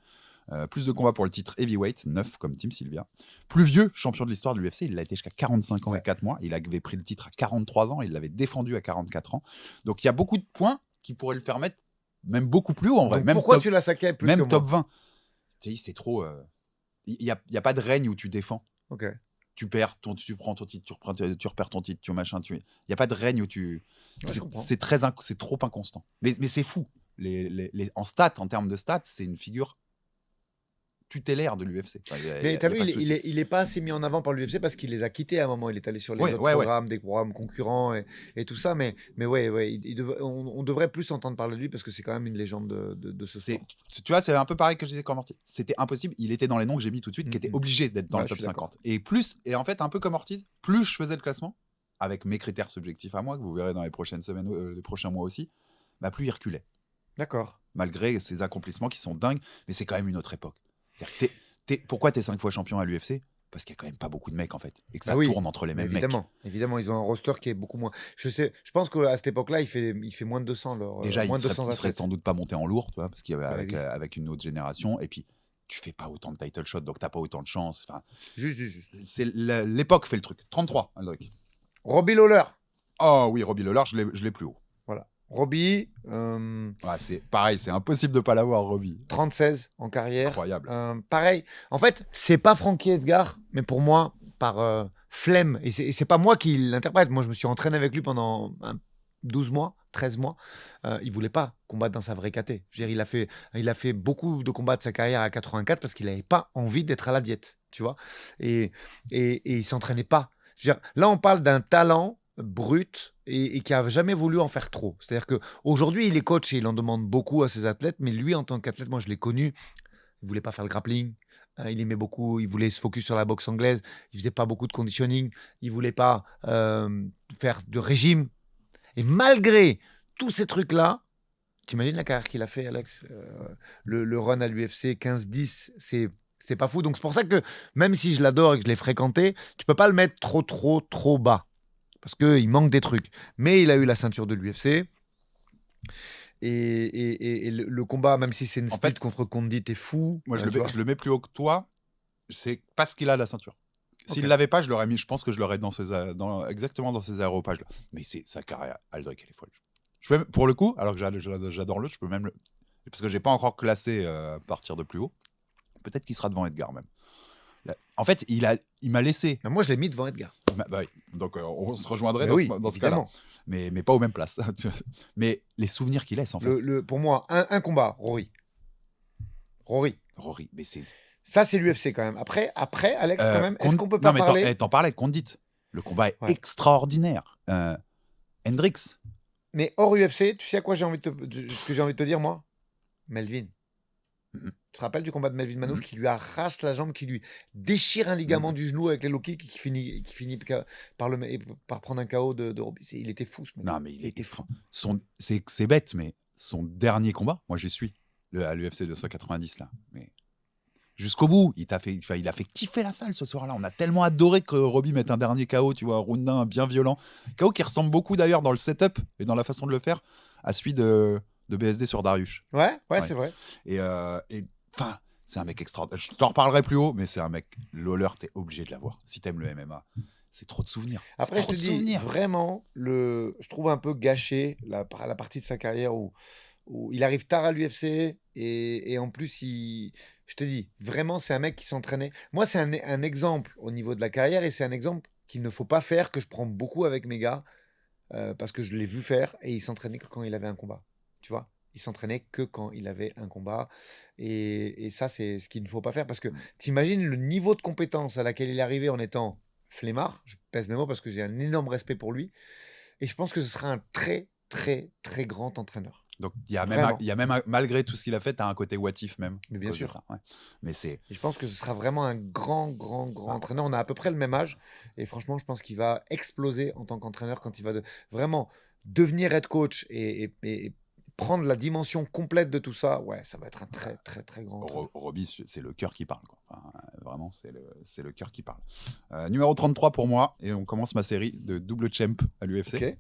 Plus de combats pour le titre heavyweight, 9 comme Team Sylvia. Plus vieux champion de l'histoire de l'UFC, il l'a été jusqu'à 45 ans et 4 mois. Il avait pris le titre à 43 ans, il l'avait défendu à 44 ans. Donc il y a beaucoup de points qui pourraient le faire mettre même beaucoup plus haut en vrai. Donc, même pourquoi tu l'as saqué plus même que top moi 20. C'est trop. Il n'y a pas de règne où tu défends. Ok. Tu perds, tu prends ton titre, tu repères ton titre, tu machin. Il n'y a pas de règne où tu. C'est trop inconstant. Mais c'est fou. En stats, en termes de stats, c'est une figure tutélaire de l'UFC. Mais t'as vu, il est pas assez mis en avant par l'UFC parce qu'il les a quittés à un moment. Il est allé sur les autres programmes, des programmes concurrents et tout ça. Mais ouais, on devrait plus entendre parler de lui parce que c'est quand même une légende de ce sport. Tu vois, c'est un peu pareil que je disais comme Ortiz. C'était impossible. Il était dans les noms que j'ai mis tout de suite, qui étaient obligés d'être dans le top 50. Et en fait, un peu comme Ortiz, plus je faisais le classement, avec mes critères subjectifs à moi, que vous verrez dans les prochaines semaines, les prochains mois aussi, plus il reculait. D'accord. Malgré ses accomplissements qui sont dingues, mais c'est quand même une autre époque. Pourquoi t'es 5 fois champion à l'UFC? Parce qu'il n'y a quand même pas beaucoup de mecs en fait. Et que ça tourne entre les mêmes mecs. Évidemment, ils ont un roster qui est beaucoup moins. Je pense qu'à cette époque-là, il fait moins de 200. Déjà, moins il serait sans doute pas monté en lourd, tu vois, parce qu'avec une autre génération. Et puis, tu fais pas autant de title shots, donc t'as pas autant de chance. Enfin, juste. L'époque fait le truc. 33, Aldric. Robbie Lawler. Oh oui, Robbie Lawler, je l'ai plus haut. Voilà. Robbie. C'est pareil, c'est impossible de pas l'avoir, Robbie. 36 en carrière. Incroyable. Pareil. En fait, c'est pas Frankie Edgar, mais pour moi, par flemme. Et c'est pas moi qui l'interprète. Moi, je me suis entraîné avec lui pendant 12 mois, 13 mois. Il voulait pas combattre dans sa vraie caté. Je veux dire, il a fait beaucoup de combats de sa carrière à 84 parce qu'il avait pas envie d'être à la diète, tu vois. Et il s'entraînait pas. Je veux dire, là, on parle d'un talent brut et qui a jamais voulu en faire trop. C'est-à-dire qu'aujourd'hui, il est coach et il en demande beaucoup à ses athlètes, mais lui, en tant qu'athlète, moi, je l'ai connu, il voulait pas faire le grappling, il aimait beaucoup, il voulait se focus sur la boxe anglaise, il faisait pas beaucoup de conditioning, il voulait pas faire de régime. Et malgré tous ces trucs-là, t'imagines la carrière qu'il a fait, Alex, le run à l'UFC 15-10, c'est pas fou. Donc c'est pour ça que même si je l'adore et que je l'ai fréquenté, tu peux pas le mettre trop bas. Parce qu'il manque des trucs. Mais il a eu la ceinture de l'UFC. Et le combat, même si c'est une split contre Condit, est fou. Moi, je le mets plus haut que toi. C'est parce qu'il a la ceinture. S'il ne l'avait pas, je l'aurais mis. Je pense que je l'aurais exactement dans ces aéropages. Mais sa carrière, Aldric, elle est folle. Pour le coup, alors que j'adore l'autre, je peux même parce que j'ai pas encore classé à partir de plus haut. Peut-être qu'il sera devant Edgar même. En fait, il m'a laissé. Moi, je l'ai mis devant Edgar. Oui. Donc, on se rejoindrait dans ce cas-là. Mais pas aux mêmes places. Mais les souvenirs qu'il laisse, en fait. Pour moi, un combat, Rory. Mais c'est... Ça, c'est l'UFC quand même. Après Alex, quand même, est-ce qu'on peut pas parler... T'en parlais avec Condit. Le combat est extraordinaire. Hendrix. Mais hors UFC, tu sais à quoi ce que j'ai envie de te dire, moi? Melvin. Tu te rappelles du combat de Melvin Manouf qui lui arrache la jambe, qui lui déchire un ligament du genou avec les low kicks, qui finit par prendre un KO de Robbie. Il était fou, ce mec. Non, mais il était fou. C'est bête, mais son dernier combat, moi j'y suis, à l'UFC 290 là. Mais jusqu'au bout, il a fait kiffer la salle ce soir-là. On a tellement adoré que Robbie mette un dernier KO, tu vois, un round 1 bien violent. KO qui ressemble beaucoup d'ailleurs dans le setup et dans la façon de le faire à celui de BSD sur Dariush. Ouais, c'est vrai. Et enfin, C'est un mec extraordinaire. Je t'en reparlerai plus haut, mais c'est un mec. Lawler, t'es obligé de l'avoir. Si t'aimes le MMA, c'est trop de souvenirs. Après, je te dis, vraiment, je trouve un peu gâché la partie de sa carrière où il arrive tard à l'UFC et en plus, je te dis, vraiment, c'est un mec qui s'entraînait. Moi, c'est un exemple au niveau de la carrière et c'est un exemple qu'il ne faut pas faire, que je prends beaucoup avec mes gars parce que je l'ai vu faire et il s'entraînait que quand il avait un combat. Tu vois? Il s'entraînait que quand il avait un combat. Et ça, c'est ce qu'il ne faut pas faire parce que t'imagines le niveau de compétence à laquelle il est arrivé en étant flemmard. Je pèse mes mots parce que j'ai un énorme respect pour lui. Et je pense que ce sera un très, très, très grand entraîneur. Donc, il y a même malgré tout ce qu'il a fait, tu as un côté what if même. Mais bien sûr. Ça, ouais. Mais et je pense que ce sera vraiment un grand entraîneur. On a à peu près le même âge. Et franchement, je pense qu'il va exploser en tant qu'entraîneur quand il va vraiment devenir head coach et prendre la dimension complète de tout ça. Ouais, ça va être un très, très, très grand entraîneur. Robbie, c'est le cœur qui parle. Quoi. Enfin, vraiment, c'est le cœur qui parle. Numéro 33 pour moi. Et on commence ma série de double champ à l'UFC. Okay.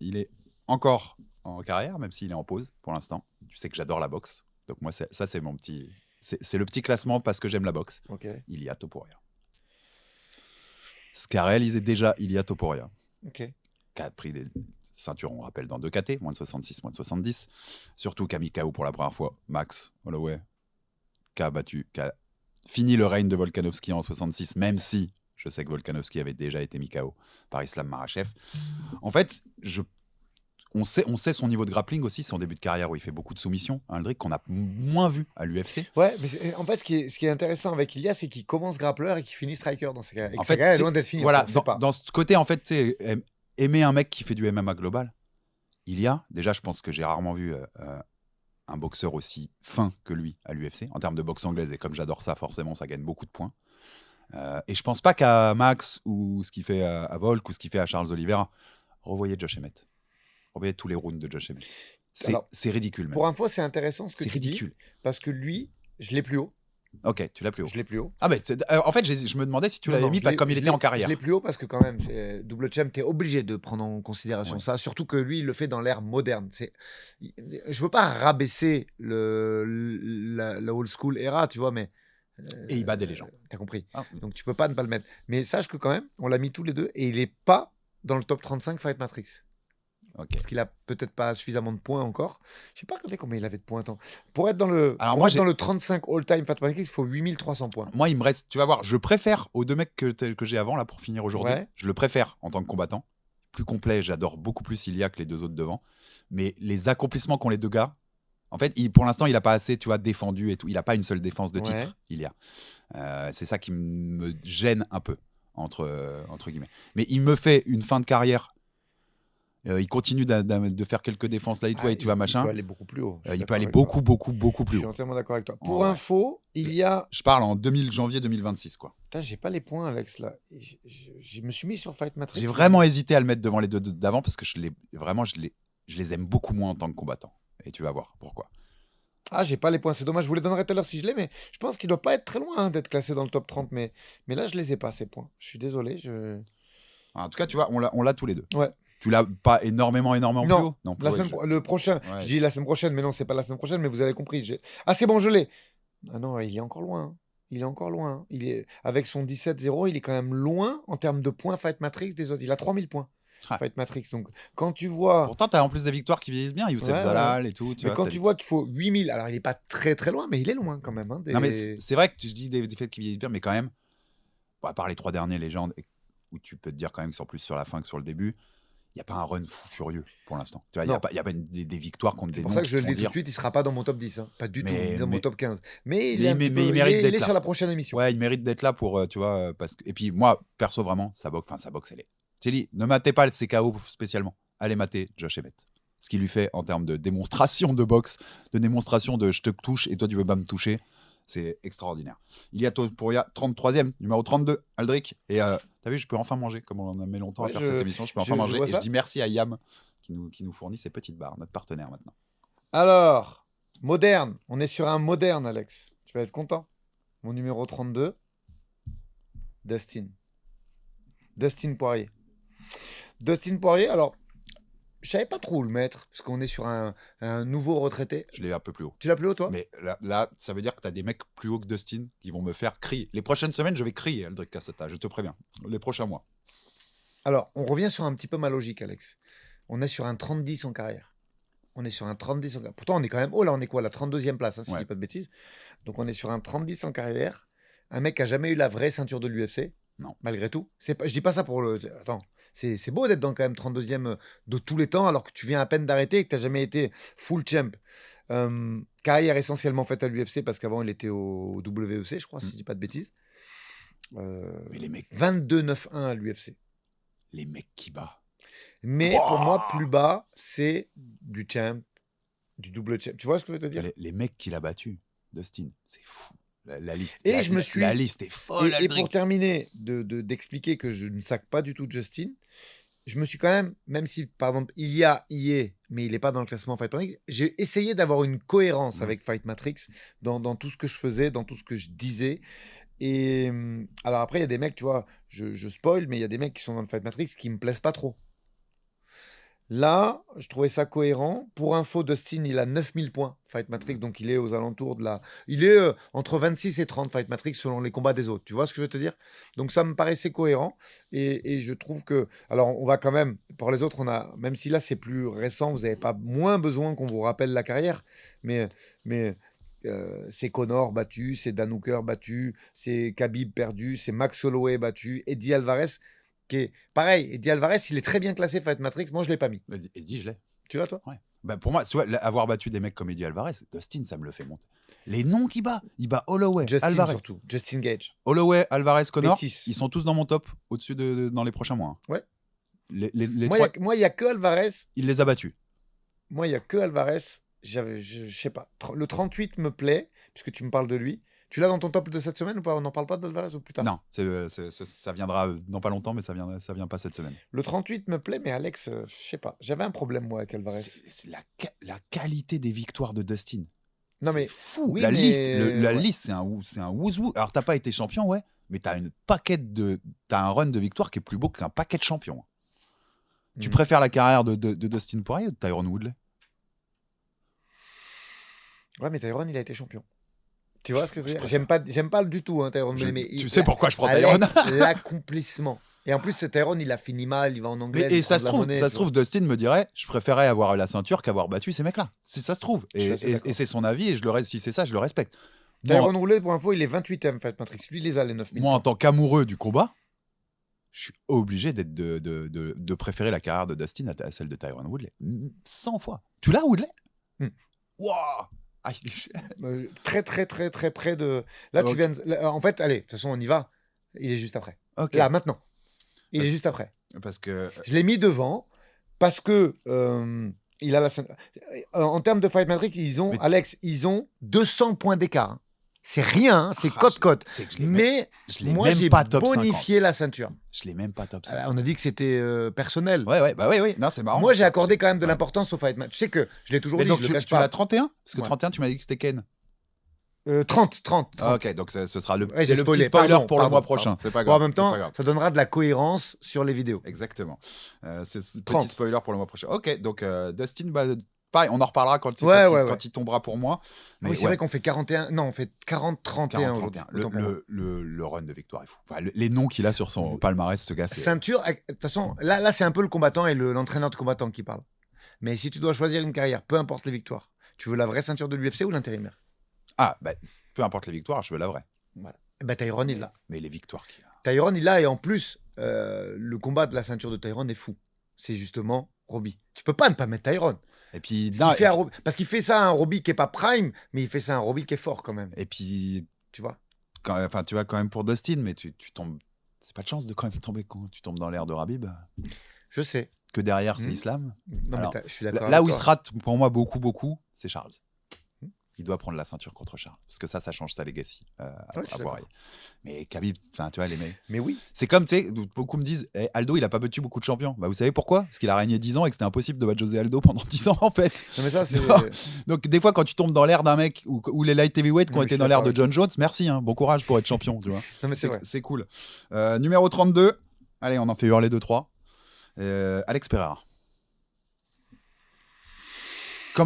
Il est encore en carrière, même s'il est en pause pour l'instant. Tu sais que j'adore la boxe. Donc moi, ça, c'est mon petit... C'est le petit classement parce que j'aime la boxe. Okay. Ilia Topuria. Ce qu'a réalisé déjà Ilia Topuria. Okay. Qui a pris des ceintures, on rappelle, dans 2 KT, moins de 66, moins de 70. Surtout qui a mis KO pour la première fois Max Holloway, qui a fini le règne de Volkanovski en 66, même si je sais que Volkanovski avait déjà été mis KO par Islam Makhachev. En fait, on sait son niveau de grappling aussi, son début de carrière où il fait beaucoup de soumissions, Aldric, qu'on a moins vu à l'UFC. Ouais, mais en fait, ce qui est intéressant avec Ilia, c'est qu'il commence grappleur et qu'il finit striker dans ces cas. En fait, est loin d'être fini. Voilà, dans ce côté, en fait, aimer un mec qui fait du MMA global, déjà, je pense que j'ai rarement vu un boxeur aussi fin que lui à l'UFC, en termes de boxe anglaise, et comme j'adore ça, forcément, ça gagne beaucoup de points. Et je pense pas qu'à Max, ou ce qu'il fait à Volk, ou ce qu'il fait à Charles Oliveira, revoyez Josh Emmett. Revoyez tous les rounds de Josh Emmett. C'est ridicule. Même. Pour info, c'est intéressant ce que tu dis. Parce que lui, je l'ai plus haut. Ok, tu l'as plus haut. Je l'ai plus haut. Ah mais en fait, je me demandais si tu l'avais mis comme il était en carrière. Je l'ai plus haut parce que quand même, c'est double champ, t'es obligé de prendre en considération ça. Surtout que lui, il le fait dans l'ère moderne. Je veux pas rabaisser la old school era, tu vois, mais... et il bat des légendes. T'as compris. Oui. Donc tu peux pas ne pas le mettre. Mais sache que quand même, on l'a mis tous les deux et il est pas dans le top 35 Fight Matrix. Okay. Parce qu'il a peut-être pas suffisamment de points encore. Je sais pas combien il avait de points. Pour être dans le, dans le 35 all-time Fight Matrix, il faut 8300 points. Moi, il me reste, tu vas voir, je préfère aux 2 mecs que j'ai avant, là, pour finir aujourd'hui. Ouais. Je le préfère en tant que combattant. Plus complet, j'adore beaucoup plus Ilia que les 2 autres devant. Mais les accomplissements qu'ont les 2 gars, en fait, pour l'instant, il a pas assez, tu vois, défendu et tout. Il a pas une seule défense de titre, Ilia. C'est ça qui me gêne un peu, entre guillemets. Mais il me fait une fin de carrière. Il continue de faire quelques défenses lightweight, tu vois, machin. Il peut aller beaucoup plus haut. Il peut aller beaucoup plus haut. Je suis entièrement d'accord avec toi. Pour info, il y a... Je parle en janvier 2026, quoi. Putain, j'ai pas les points, Alex, là. Je me suis mis sur Fight Matrix. J'ai vraiment hésité à le mettre devant les 2 d'avant parce que je les aime beaucoup moins en tant que combattant. Et tu vas voir pourquoi. Ah, j'ai pas les points, c'est dommage. Je vous les donnerai tout à l'heure si je l'ai, mais je pense qu'il doit pas être très loin d'être classé dans le top 30. Mais là, je les ai pas, ces points. Je suis désolé. En tout cas, tu vois, on l'a tous les 2. Ouais. Tu l'as pas énormément plus haut? Non, le prochain. Ouais. Je dis la semaine prochaine, mais non, c'est pas la semaine prochaine, mais vous avez compris. Ah, c'est bon, je l'ai. Ah non, il est encore loin. Avec son 17-0, il est quand même loin en termes de points Fight Matrix des autres. Il a 3000 points. Fight Matrix. Donc, quand tu vois. Pourtant, tu as en plus des victoires qui vieillissent bien, Youssef Zalal et tout. Mais quand tu vois qu'il faut 8000, alors il est pas très très loin, mais il est loin quand même. Non, mais c'est vrai que tu dis des faits qui vieillissent bien, mais quand même, à part les 3 derniers légendes, où tu peux te dire quand même qu'ils sont plus sur la fin que sur le début. Il n'y a pas un run fou furieux pour l'instant. Il n'y a pas des victoires contre des noms. C'est pour ça que je le dis tout de suite, il ne sera pas dans mon top 10. Hein. Pas du tout, dans mon top 15. Mais il mérite d'être là. Il est sur la prochaine émission. Ouais, il mérite d'être là pour, tu vois, parce que... Et puis moi, perso, vraiment, sa boxe, elle est... Thierry, ne matez pas ses KO spécialement. Allez mater Josh Emmett. Ce qu'il lui fait en termes de démonstration de boxe, de démonstration de je te touche et toi tu veux pas me toucher, c'est extraordinaire. Ilia Topuria, 33e, numéro 32, Aldric. Et t'as vu, je peux enfin manger, comme on en a mis longtemps à faire cette émission, je peux enfin manger. Et je dis merci à Yam qui nous fournit ces petites barres, notre partenaire maintenant. Alors, moderne, on est sur un moderne, Alex. Tu vas être content. Mon numéro 32, Dustin Poirier. Dustin Poirier, alors, Je savais pas trop où le mettre, parce qu'on est sur un nouveau retraité. Je l'ai un peu plus haut. Tu l'as plus haut, toi? Mais là, ça veut dire que tu as des mecs plus hauts que Dustin qui vont me faire crier. Les prochaines semaines, je vais crier, Aldric Cassata, je te préviens. Les prochains mois. Alors, on revient sur un petit peu ma logique, Alex. On est sur un 30-10 en carrière. On est sur un 30-10 en carrière. Pourtant, on est quand même haut, là, on est quoi? La 32e place, hein, si je dis pas de bêtises. Donc, on est sur un 30-10 en carrière. Un mec qui a jamais eu la vraie ceinture de l'UFC. Non. Malgré tout. Je dis pas ça pour le... Attends, c'est beau d'être dans quand même 32e de tous les temps, alors que tu viens à peine d'arrêter et que tu n'as jamais été full champ. Carrière essentiellement faite à l'UFC, parce qu'avant, il était au WEC, je crois, si je dis pas de bêtises. Mais les mecs... 22-9-1 à l'UFC. Les mecs qui battent. Mais pour moi, plus bas, c'est du champ, du double champ. Tu vois ce que je veux te dire? Les mecs qu'il a battus, Dustin, c'est fou. La liste. Et la liste est folle. Et pour terminer, d'expliquer que je ne sac pas du tout Justin, je me suis quand même si par exemple il y est, mais il n'est pas dans le classement Fight Matrix, j'ai essayé d'avoir une cohérence avec Fight Matrix dans tout ce que je faisais, dans tout ce que je disais. Et alors après, il y a des mecs, tu vois, je spoil, mais il y a des mecs qui sont dans le Fight Matrix qui me plaisent pas trop. Là, je trouvais ça cohérent. Pour info, Dustin, il a 9000 points Fight Matrix, donc il est aux alentours de la... Il est entre 26 et 30 Fight Matrix selon les combats des autres. Tu vois ce que je veux te dire? Donc ça me paraissait cohérent. Et je trouve que... Alors, on va quand même... Pour les autres, on a... Même si là, c'est plus récent, vous n'avez pas moins besoin qu'on vous rappelle la carrière. Mais c'est Conor battu, c'est Dan Hooker battu, c'est Khabib perdu, c'est Max Holloway battu, Eddie Alvarez... Pareil, Eddie Alvarez, il est très bien classé Fight Matrix. Moi, je ne l'ai pas mis. Eddie, je l'ai. Tu l'as, toi? Ouais. Bah, pour moi, tu vois, avoir battu des mecs comme Eddie Alvarez, Dustin, ça me le fait monter. Les noms qu'il bat, il bat Holloway, Justin, Alvarez. surtout. Justin Gage. Holloway, Alvarez, Conor, Pettis. ils sont tous dans mon top, au-dessus dans les prochains mois. Ouais. Moi, il n'y a que Alvarez. Il les a battus. Moi, il n'y a que Alvarez. Je sais pas. Le 38 me plaît, puisque tu me parles de lui. Tu l'as dans ton top de cette semaine ou pas? On n'en parle pas d'Alvarez ou plus tard? Non, ça viendra dans pas longtemps, mais ça vient pas cette semaine. Le 38 me plaît, mais Alex, je sais pas. J'avais un problème, moi, avec Alvarez. C'est la qualité des victoires de Dustin. Non, mais fou. Oui, la mais... liste, c'est un wouzou. Alors, t'as pas été champion, ouais, mais t'as un run de victoires qui est plus beau qu'un paquet de champions. Tu préfères la carrière de Dustin Poirier ou de Tyron Woodley? Ouais, mais Tyron, il a été champion. Tu vois ce que je veux dire? J'aime pas du tout, hein, Tyron. Tu sais pourquoi je prends Tyron? L'accomplissement. Et en plus, ce Tyron, il a fini mal, il va en anglais. Et ça se trouve, Dustin me dirait, je préférais avoir la ceinture qu'avoir battu ces mecs-là. Si ça se trouve. Et c'est son avis, et si c'est ça, je le respecte. Tyron Woodley, pour info, il est 28e Fight Matrix. Lui, il les a les 9000. Moi, en tant qu'amoureux du combat, je suis obligé de préférer la carrière de Dustin à celle de Tyron Woodley. 100 fois. Tu l'as, Woodley? Waouh! Très, très, très, très près de... Là, tu viens en fait, allez, de toute façon, on y va. Il est juste après. Okay. Là, maintenant. Il est juste après. Parce que... Je l'ai mis devant parce que il a la... En termes de Fight Matrix, Alex, ils ont 200 points d'écart. Hein. C'est rien, hein, c'est cote-cote. Mais moi, j'ai bonifié la ceinture. Je l'ai même pas top 50. On a dit que c'était personnel. Ouais, bah oui. Non, c'est marrant. Moi, j'ai accordé quand même de l'importance au Fight Matrix. Tu sais que je l'ai toujours dit, donc, je le cache tu pas. l'as 31? Parce que 31, tu m'as dit que c'était Ken. 30. Ah, ok, donc ce sera le petit spoiler pour le mois prochain. C'est pas grave. En même temps, ça donnera de la cohérence sur les vidéos. Exactement. C'est petit spoiler pour le mois prochain. Ok, donc Dustin, pareil, on en reparlera quand il tombera pour moi. Mais oui, c'est vrai qu'on fait 41. Non, on fait 40-31. Le run de victoire est fou. Enfin, les noms qu'il a sur son palmarès, ce gars. Ceinture, de toute façon, là c'est un peu le combattant et l'entraîneur de combattant qui parle. Mais si tu dois choisir une carrière, peu importe les victoires, tu veux la vraie ceinture de l'UFC ou l'intérimaire? Ah, peu importe les victoires, je veux la vraie. Voilà. Tyron, il l'a. Mais les victoires qu'il a. Tyron, il l'a, et en plus, le combat de la ceinture de Tyron est fou. C'est justement Robbie. Tu peux pas ne pas mettre Tyron. Et puis, parce qu'il fait ça à un Robbie qui est pas prime, mais il fait ça à un Robbie qui est fort quand même. Et puis, tu vois. Tu vas quand même pour Dustin, mais tu tombes. C'est pas de chance de quand même tomber quand tu tombes dans l'air de Rabib. Je sais. Que derrière, c'est Islam. Non, alors, je suis d'accord. Là où il se rate pour moi beaucoup, c'est Charles. Il doit prendre la ceinture contre Charles. Parce que ça change sa legacy à Poirier. Mais Khabib, tu vois, les mecs. Mais oui. C'est comme, tu sais, beaucoup me disent Aldo, il a pas battu beaucoup de champions. Bah, vous savez pourquoi? Parce qu'il a régné 10 ans et que c'était impossible de battre José Aldo pendant 10 ans, en fait. Non, mais ça, c'est... Donc, des fois, quand tu tombes dans l'air d'un mec ou les light heavyweight qui ont été dans l'air de John Jones, merci, hein, bon courage pour être champion, tu vois. Non, mais c'est vrai. C'est cool. Numéro 32. Allez, on en fait hurler 2-3. Alex Pereira.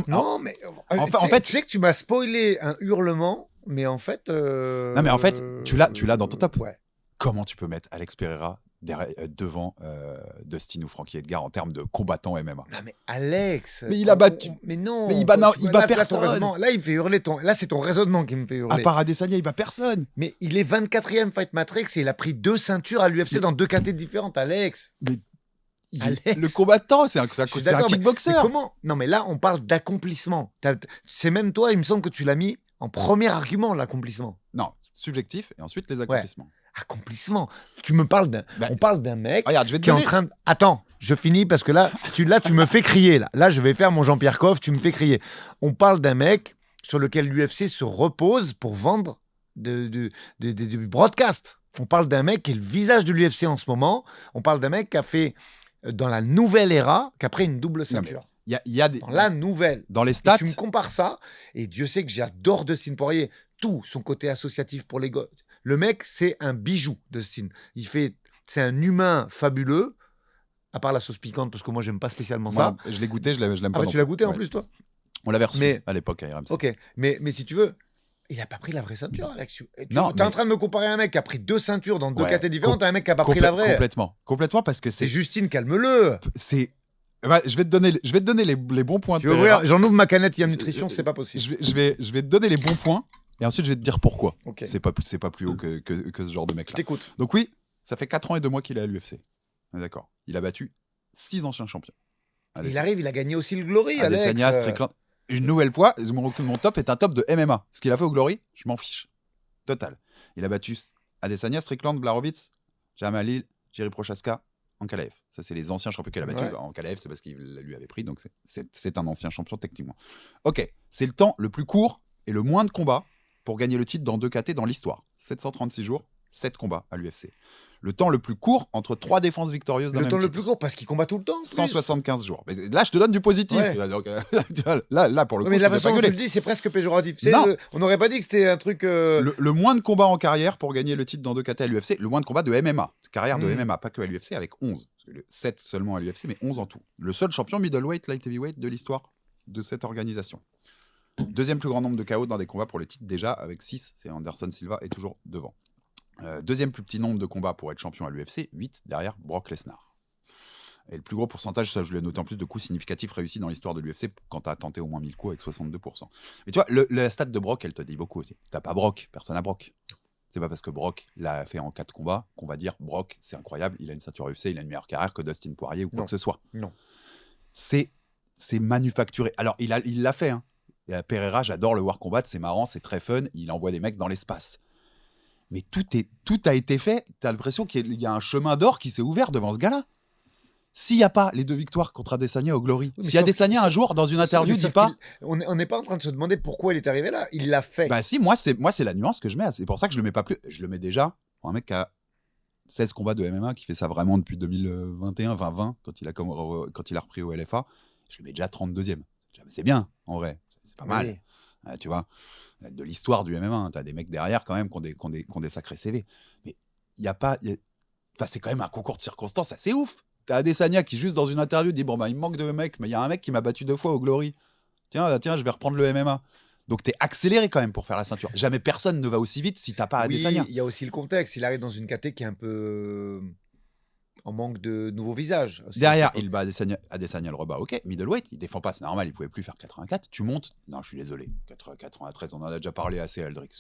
Non, mais en fait, tu sais que tu m'as spoilé un hurlement, mais en fait. Non, mais en fait, tu l'as dans ton top. Ouais. Comment tu peux mettre Alex Pereira devant Dustin ou Frankie Edgar en termes de combattants MMA? Non, mais Alex. Mais il a battu. Mais non. Mais il bat là, personne. Là, il me fait hurler. Là, c'est ton raisonnement qui me fait hurler. À part Adesanya, il bat personne. Mais il est 24e Fight Matrix et il a pris 2 ceintures à l'UFC dans 2 catégories différentes, Alex. Mais Alex. le combattant, c'est un kickboxer. Mais comment? Non, mais là, on parle d'accomplissement. C'est même toi, il me semble que tu l'as mis en premier argument, l'accomplissement. Non, subjectif et ensuite les accomplissements. Accomplissement. Tu me parles on parle d'un mec regarde, je vais te qui est en donner- train de... Attends, je finis parce que là, tu me fais crier. Là, je vais faire mon Jean-Pierre Coff, tu me fais crier. On parle d'un mec sur lequel l'UFC se repose pour vendre du broadcast. On parle d'un mec qui est le visage de l'UFC en ce moment. On parle d'un mec qui a fait, dans la nouvelle ère, qui a pris une double ceinture. Il y a des... Dans la nouvelle. Dans les Et stats, tu me compares ça, et Dieu sait que j'adore Dustin Poirier. Tout son côté associatif pour les gosses. Le mec, c'est un bijou, Dustin. C'est un humain fabuleux, à part la sauce piquante, parce que moi, j'aime pas spécialement ça. je l'ai goûté, je l'aime Ah, pas. bah, non tu l'as plus. goûté en Ouais. plus, toi? On l'avait reçu Mais- à l'époque à RMC. Ok, mais si tu veux, il a pas pris la vraie ceinture, Alex. Tu Non, es en mais- train de me comparer à un mec qui a pris 2 ceintures dans 2 Ouais, catégories différentes à un mec qui a pas pris la vraie. Complètement, parce que C'est c'est... Justine, calme-le. Ouais, je vais te donner les bons points de Tu veux Pereira. ouvrir? J'en ouvre ma canette Yam Nutrition, c'est pas possible. Je vais te donner les bons points et ensuite je vais te dire pourquoi. Ok. C'est pas plus haut que ce genre de Je mec-là. t'écoute. Donc oui, ça fait 4 ans et 2 mois qu'il est à l'UFC. On est d'accord. Il a battu 6 anciens champions. Il arrive, il a gagné aussi le Glory, Alex. Adesanya, Strickland. Une nouvelle fois, mon top est un top de MMA. Ce qu'il a fait au Glory, je m'en fiche. Total. Il a battu Adesanya, Strickland, Blachowicz, Jamal Hill, Jiri Prochaska, Ankalaev. Ça, c'est les anciens champions qu'il a battus. Ouais. Ankalaev, c'est parce qu'il lui avait pris, donc c'est un ancien champion techniquement. Ok, c'est le temps le plus court et le moins de combats pour gagner le titre dans 2 KT dans l'histoire. 736 jours, 7 combats à l'UFC. Le temps le plus court entre 3 défenses victorieuses d'un Le même temps le titre. plus court parce qu'il combat tout le temps. en plus. 175 jours. Mais là, je te donne du positif. Ouais. Donc, tu vois, là, pour le Ouais, coup, mais je la te fais façon pas dont tu gueuler. le dis, c'est presque péjoratif. Tu sais, Non. on n'aurait pas dit que c'était un truc. Le moins de combats en carrière pour gagner le titre dans 2 KT à l'UFC, le moins de combats de MMA. Carrière de MMA, pas que à l'UFC, avec 11. Parce que 7 seulement à l'UFC, mais 11 en tout. Le seul champion middleweight, light heavyweight de l'histoire de cette organisation. Deuxième plus grand nombre de KO dans des combats pour le titre, déjà avec 6, c'est Anderson Silva est toujours devant. Deuxième plus petit nombre de combats pour être champion à l'UFC, 8 derrière Brock Lesnar. Et le plus gros pourcentage, ça je l'ai noté en plus, de coups significatifs réussis dans l'histoire de l'UFC quand tu as tenté au moins 1000 coups avec 62%. Mais tu vois, la stat de Brock, elle te dit beaucoup aussi. T'as pas Brock, personne n'a Brock. C'est pas parce que Brock l'a fait en 4 combats qu'on va dire Brock, c'est incroyable, il a une ceinture UFC, il a une meilleure carrière que Dustin Poirier ou quoi Non. que ce soit. Non. C'est manufacturé. Alors, il l'a fait. Hein. Et Pereira, j'adore le voir combattre, c'est marrant, c'est très fun, il envoie des mecs dans l'espace. Mais tout a été fait, t'as l'impression qu'il y a un chemin d'or qui s'est ouvert devant ce gars-là. S'il n'y a pas les 2 victoires contre Adesanya au Glory, mais si sauf- Adesanya un jour dans une interview Mais dit sauf pas, On n'est pas en train de se demander pourquoi il est arrivé là. Il l'a fait. bah si, moi c'est la nuance que je mets, c'est pour ça que je le mets pas plus, je le mets déjà pour un mec qui a 16 combats de MMA, qui fait ça vraiment depuis 2021, 2020, quand il a repris au LFA, je le mets déjà 32e. C'est bien, en vrai, c'est pas mal. Oui. Tu vois, de l'histoire du MMA, t'as des mecs derrière quand même qui ont des sacrés CV. Mais il y a pas... Enfin, c'est quand même un concours de circonstances assez ouf. T'as Adesanya qui, juste dans une interview, dit « Bon, bah, il me manque de mecs, mais il y a un mec qui m'a battu 2 fois au Glory. Tiens, je vais reprendre le MMA. » Donc, t'es accéléré quand même pour faire la ceinture. Jamais personne ne va aussi vite si t'as pas Adesanya. Oui, il y a aussi le contexte. Il arrive dans une KT qui est un peu en manque de nouveaux visages. aussi. Derrière, il bat Adesanya le rebat. Ok, middleweight, il défend pas, c'est normal, il pouvait plus faire 84. Tu montes. Non, je suis désolé. 93, on en a déjà parlé assez, Aldric.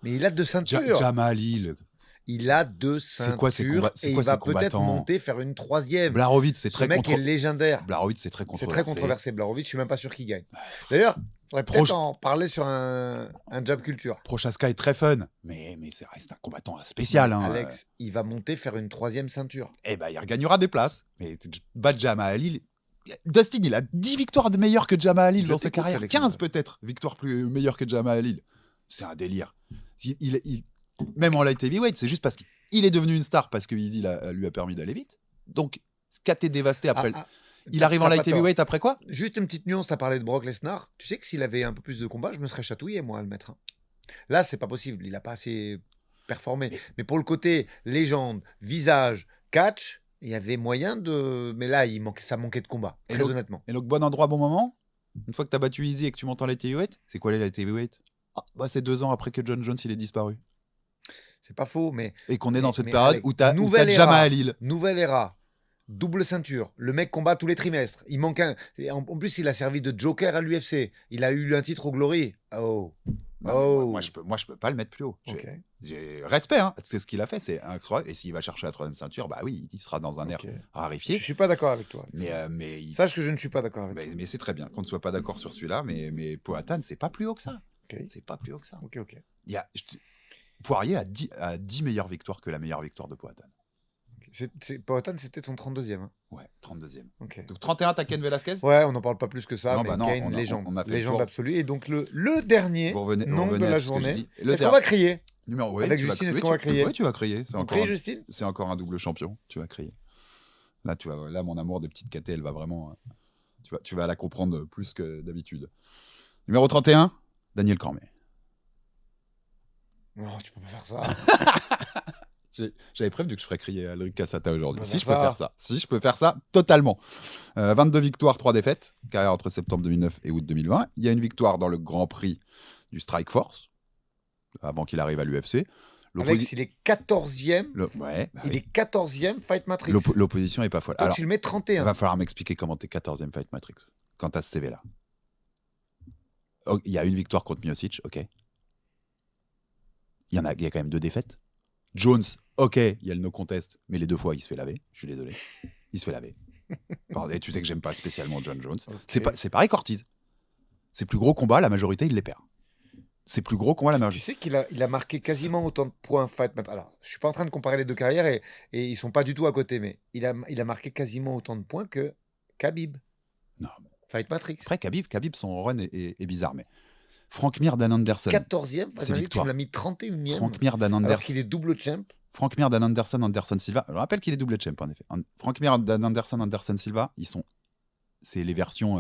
Mais il a 2 ceintures. Jamal Hill. Il a 2 ceintures. C'est quoi ces et il va peut-être monter faire une 3e. Blachowicz, c'est Ce très mec est légendaire. Blachowicz, c'est très C'est controversé. très controversé, Blachowicz. Je suis même pas sûr qu'il gagne. D'ailleurs, on pourrait peut-être en parler sur un Jab Culture. Prochaska est très fun, mais ça reste un combattant spécial. Hein. Alex, il va monter faire une 3e ceinture. Eh ben, il regagnera des places. Mais battre Jamal Hill... Dustin, il a 10 victoires de meilleures que Jamal Hill dans sa carrière. Alexandre. 15 peut-être victoires plus meilleures que Jamal Hill. C'est un délire. Même en light heavyweight, c'est juste parce qu'il est devenu une star parce que Easy lui a permis d'aller vite. Donc, KT dévasté après. Il arrive en light heavyweight après quoi? Juste une petite nuance, tu as parlé de Brock Lesnar. Tu sais que s'il avait un peu plus de combat, je me serais chatouillé, moi, à le mettre. Là, c'est pas possible. Il a pas assez performé. Mais pour le côté légende, visage, catch, il y avait moyen de. Mais là, ça manquait de combat, très honnêtement. Et donc, bon endroit, bon moment? Une fois que tu as battu Easy et que tu montes en light heavyweight, c'est quoi les light heavyweight? Bah, c'est 2 ans après que John Jones il est disparu. C'est pas faux, Et qu'on est dans cette mais période Alex, où tu as nouvelle Jama era, Halil. nouvelle era, double ceinture. Le mec combat tous les trimestres. Il manque un. En plus, il a servi de joker à l'UFC. Il a eu un titre au Glory. Oh. Non, moi, je peux pas le mettre plus haut. Ok. J'ai respect, hein, parce que ce qu'il a fait, c'est incroyable. Et s'il va chercher la 3e ceinture, bah oui, il sera dans un air raréfié. Je suis pas d'accord avec toi. Sache que je ne suis pas d'accord avec toi. Mais c'est très bien qu'on ne soit pas d'accord sur celui-là. Mais Poatan, c'est pas plus haut que ça. Okay. C'est pas plus haut que ça. Ok. Poirier a 10 meilleures victoires que la meilleure victoire de Poatan. Poatan, c'était ton 32e. Hein. Ouais, 32e. Okay. Donc 31, t'as Ken Velasquez. Ouais, on n'en parle pas plus que ça. Non, mais bah non, Kane, légende. On a fait légende absolue. Et donc le dernier nom de la journée. Est-ce qu'on va crier avec Justine, est-ce qu'on va crier? Oui, tu vas crier. On crie, Justine? C'est encore un double champion. Tu vas crier. Là, mon amour des petites KT, elle va vraiment. Tu vas la comprendre plus que d'habitude. Numéro 31, Daniel Cormier. Non, tu peux pas faire ça. J'avais prévenu que je ferais crier Aldric Cassata aujourd'hui. Si je peux faire ça. Si je peux faire ça, totalement. 22 victoires, 3 défaites. Carrière entre septembre 2009 et août 2020. Il y a une victoire dans le Grand Prix du Strike Force, avant qu'il arrive à l'UFC. Alex, il est 14e. Il est 14e Fight Matrix. L'opposition est pas folle. Toi, alors, tu le mets 31. Il va falloir m'expliquer comment t'es 14e Fight Matrix quand t'as ce CV-là. Oh, il y a une victoire contre Miocic, ok. Il y a quand même 2 défaites. Jones, ok, il y a le no contest, mais les 2 fois, il se fait laver. Je suis désolé. Il se fait laver. Et tu sais que j'aime pas spécialement John Jones. Okay. C'est pareil qu'Ortiz. Ses plus gros combats, la majorité, il les perd. Ses plus gros combats, la majorité. Tu sais qu'il a marqué quasiment autant de points Fight Matrix. Alors, je suis pas en train de comparer les 2 carrières et ils sont pas du tout à côté, mais il a marqué quasiment autant de points que Khabib. Non. Fight Matrix. Après, Khabib, son run est bizarre, mais Frank Mir, Dan Anderson. 14e, c'est victoire. Tu me l'as mis 31e. Frank Mir, Dan Anderson. Alors qu'il est double champ. Frank Mir, Dan Anderson, Anderson Silva. Je rappelle qu'il est double champ, en effet. Frank Mir, Dan Anderson, Anderson Silva, c'est les versions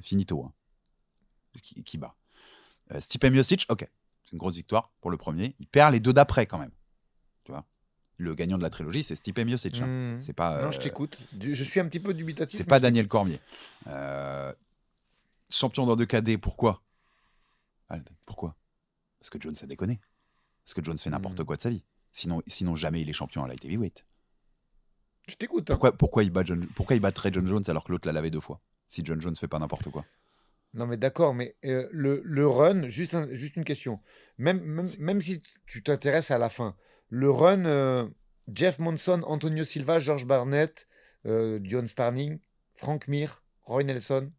finito hein, qui bat. Stipe Miocic, ok. C'est une grosse victoire pour le premier. Il perd les 2 d'après, quand même. Tu vois, le gagnant de la trilogie, c'est Stipe Miocic. Hein. C'est pas, non, je t'écoute. Je suis un petit peu dubitatif. C'est pas Daniel Cormier. Champion dans 2 KD, pourquoi? Pourquoi? Parce que Jones a déconné. Parce que Jones fait n'importe quoi de sa vie. Sinon, jamais il est champion à light heavyweight. Je t'écoute. Pourquoi il battrait John Jones alors que l'autre l'a lavé 2 fois? Si John Jones fait pas n'importe quoi. Non, mais d'accord, mais le run, juste une question. Même si tu t'intéresses à la fin, le run Jeff Monson, Antonio Silva, George Barnett, Dion Starling, Frank Mir, Roy Nelson,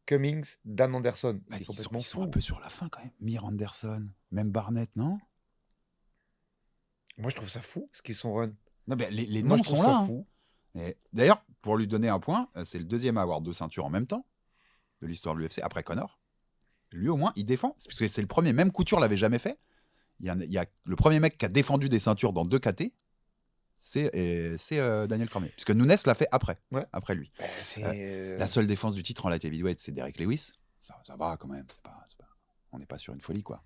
Cummings, Dan Anderson. Ils sont un peu sur la fin quand même. Mir, Anderson, même Barnett, non? Moi, je trouve ça fou, ce qu'ils sont run. Non, mais les noms sont là. Fou. D'ailleurs, pour lui donner un point, c'est le 2e à avoir 2 ceintures en même temps de l'histoire de l'UFC, après Conor. Lui, au moins, il défend. Parce que c'est le premier. Même Couture l'avait jamais fait. Il y a le premier mec qui a défendu des ceintures dans 2 KT, c'est Daniel Cormier. Puisque Nunes l'a fait après lui. La seule défense du titre en light heavyweight, c'est Derek Lewis. Ça va quand même. On n'est pas sur une folie, quoi.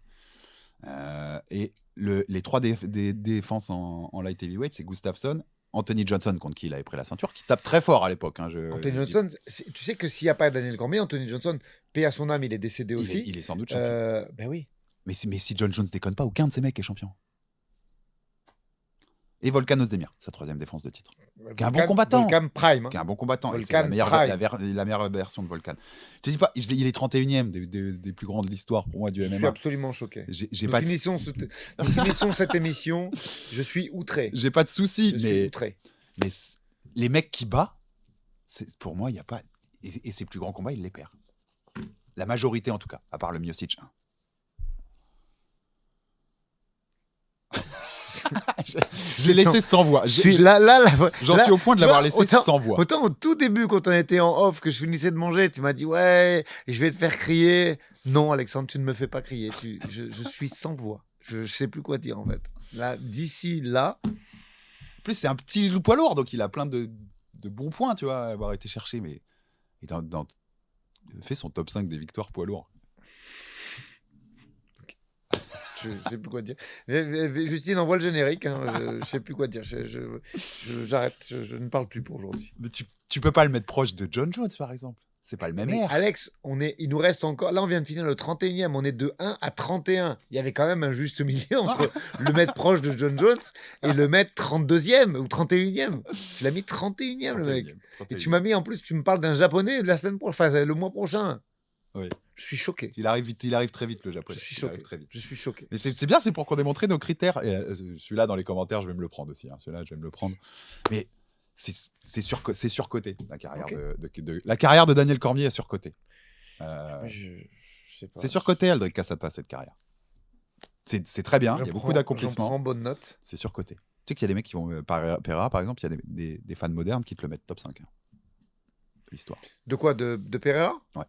Et les 3 défenses en light heavyweight, c'est Gustafsson, Anthony Johnson, contre qui il avait pris la ceinture, qui tape très fort à l'époque. Hein, Anthony Johnson, tu sais que s'il n'y a pas Daniel Cormier, Anthony Johnson, paix à son âme, il est décédé aussi. Il est sans doute champion. Ben oui. Mais si John Jones déconne pas, aucun de ces mecs est champion. Et Volkan Ozdemir, sa 3e défense de titre. Qui est un bon combattant. Volkan Prime. Qui est un bon combattant. Volkan c'est la meilleure version de Volkan. Je te dis pas, il est 31e des plus grands de l'histoire pour moi du MMA. Je suis absolument choqué. Nous finissons cette émission. Je suis outré. J'ai pas de soucis, mais les mecs qui battent, pour moi, il n'y a pas. Et ses plus grands combats, il les perd. La majorité, en tout cas, à part le Miocic. Je l'ai laissé sans voix. J'en suis au point de l'avoir laissé sans voix. Autant au tout début, quand on était en off, que je finissais de manger, tu m'as dit ouais, je vais te faire crier. Non, Alexandre, tu ne me fais pas crier. Je suis sans voix. Je sais plus quoi dire en fait. Là, d'ici là. En plus, c'est un petit poids lourd, donc il a plein de bons points, tu vois, à avoir été cherché. Mais il fait son top 5 des victoires poids lourds. Je sais plus quoi dire. Justine envoie le générique. Je sais plus quoi dire. J'arrête. Je ne parle plus pour aujourd'hui. Mais tu peux pas le mettre proche de John Jones, par exemple. C'est pas le même Mais air. Alex, il nous reste encore. Là, on vient de finir le 31e. On est de 1 à 31. Il y avait quand même un juste milieu entre le mètre proche de John Jones et le mètre 32e ou 31e. Tu l'as mis 31e, le mec. 31e. Et tu m'as mis en plus, tu me parles d'un japonais de la semaine prochaine, enfin, le mois prochain. Oui. Je suis choqué. Il arrive vite, il arrive très vite, le japonais. Je suis Il arrive choqué. très vite. Je suis choqué. Mais c'est bien, c'est pour qu'on ait montré nos critères. Et celui-là, dans les commentaires, je vais me le prendre aussi. Hein. Celui-là, je vais me le prendre. Mais c'est surcoté, la carrière, la carrière de Daniel Cormier est surcotée. Je sais pas. C'est surcoté, Aldric Cassata, cette carrière. C'est très bien, il y a beaucoup d'accomplissements. J'en prends bonne note. C'est surcoté. Tu sais qu'il y a des mecs qui vont... Pereira, par exemple, il y a des fans modernes qui te le mettent top 5. Hein. L'histoire. De quoi de Pereira? Ouais.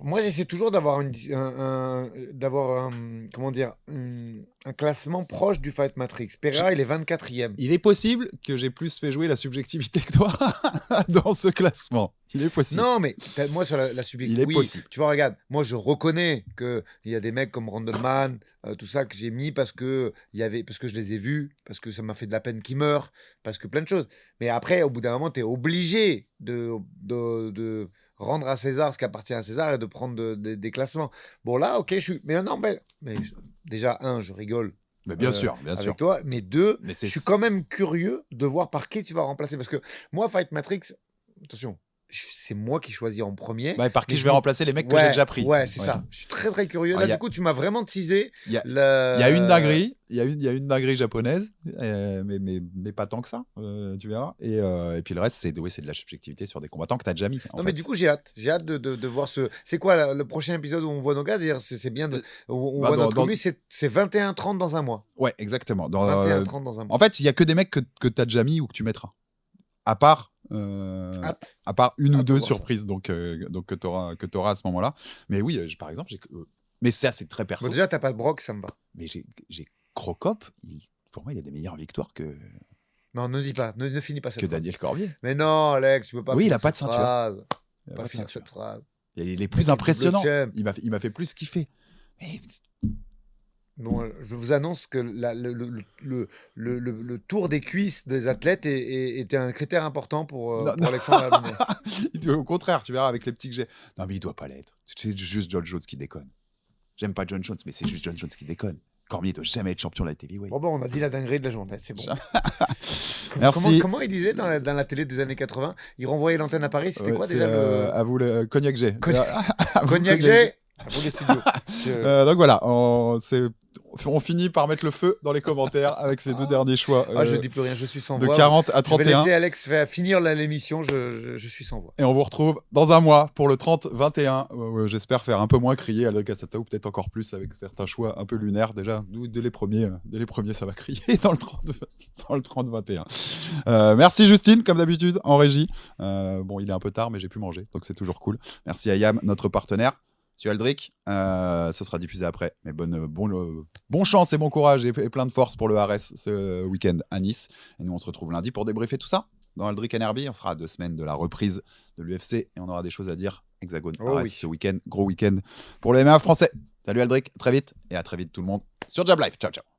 Moi, j'essaie toujours d'avoir un classement proche du Fight Matrix. Pereira, il est 24e. Il est possible que j'ai plus fait jouer la subjectivité que toi dans ce classement. Il est possible. Non, mais moi, sur la subjectivité, Il est possible. Tu vois, regarde, moi, je reconnais qu'il y a des mecs comme Randleman, tout ça, que j'ai mis parce que je les ai vus, parce que ça m'a fait de la peine qu'ils meurent, parce que plein de choses. Mais après, au bout d'un moment, tu es obligé de rendre à César ce qui appartient à César et de prendre des classements. Bon, là, ok, mais non, déjà, je rigole. Mais bien sûr, avec toi, mais deux, Mais je suis quand même curieux de voir par qui tu vas remplacer. Parce que moi, Fight Matrix, attention, c'est moi qui choisis en premier. Bah, par qui je vais remplacer les mecs que j'ai déjà pris. Ouais, c'est ça. Je suis très très curieux. Là, du coup, tu m'as vraiment teasé. Il y a une dinguerie. Il y a une dinguerie japonaise, mais pas tant que ça, tu verras. Et puis le reste, c'est de la subjectivité sur des combattants que tu as déjà mis. Non, mais du coup, j'ai hâte. J'ai hâte de voir ce. C'est quoi le prochain épisode où on voit nos gars? D'ailleurs, c'est bien. On voit notre commu, c'est 21-30 dans un mois. Ouais, exactement. 21-30 dans un mois. En fait, il y a que des mecs que tu as déjà mis ou que tu mettras. À part une ou deux surprises donc que tu auras à ce moment-là. Mais oui, par exemple, mais ça, c'est très perso. Bon, déjà, t'as pas de Brock, ça me va. Mais j'ai Crocop, pour moi, il a des meilleures victoires que... Non, ne dis pas, ne finis pas cette que phrase. Daniel Cormier. Mais non, Alex, tu peux pas. Oui, il a a pas de ceinture. Il pas finir cette phrase. Il est plus impressionnant. Il m'a fait plus kiffer. Mais... Bon, je vous annonce que le tour des cuisses des athlètes était un critère important pour Alexandre Avenir. Au contraire, tu verras avec les petits que j'ai. Non, mais il doit pas l'être. C'est juste John Jones qui déconne. J'aime pas John Jones, mais c'est juste John Jones qui déconne. Cormier doit jamais être champion de la heavyweight. Bon, on a dit la dinguerie de la journée, c'est bon. Merci. Comment il disait dans la télé des années 80? Il renvoyait l'antenne à Paris, c'était quoi déjà à vous le Cognac G. Cognac G. À vous les studios. Donc voilà, on finit par mettre le feu dans les commentaires avec ces deux derniers choix. Je dis plus rien, je suis sans voix. De 40 à 31. Je vais laisser Alex finir l'émission, je suis sans voix. Et on vous retrouve dans un mois pour le 30-21. J'espère faire un peu moins crier Aldric Cassata ou peut-être encore plus avec certains choix un peu lunaires. Déjà, dès les premiers, ça va crier dans le 30-21. Merci Justine, comme d'habitude, en régie. Bon, il est un peu tard, mais j'ai pu manger, donc c'est toujours cool. Merci à Yam, notre partenaire. Monsieur Aldric, ce sera diffusé après. Mais bon chance et bon courage et plein de force pour le RS ce week-end à Nice. Et nous, on se retrouve lundi pour débriefer tout ça. Dans Aldric NRB, on sera à 2 semaines de la reprise de l'UFC et on aura des choses à dire. Hexagone RS ce week-end, gros week-end pour le MMA français. Salut Aldric, très vite et à très vite tout le monde sur Jab Life. Ciao, ciao.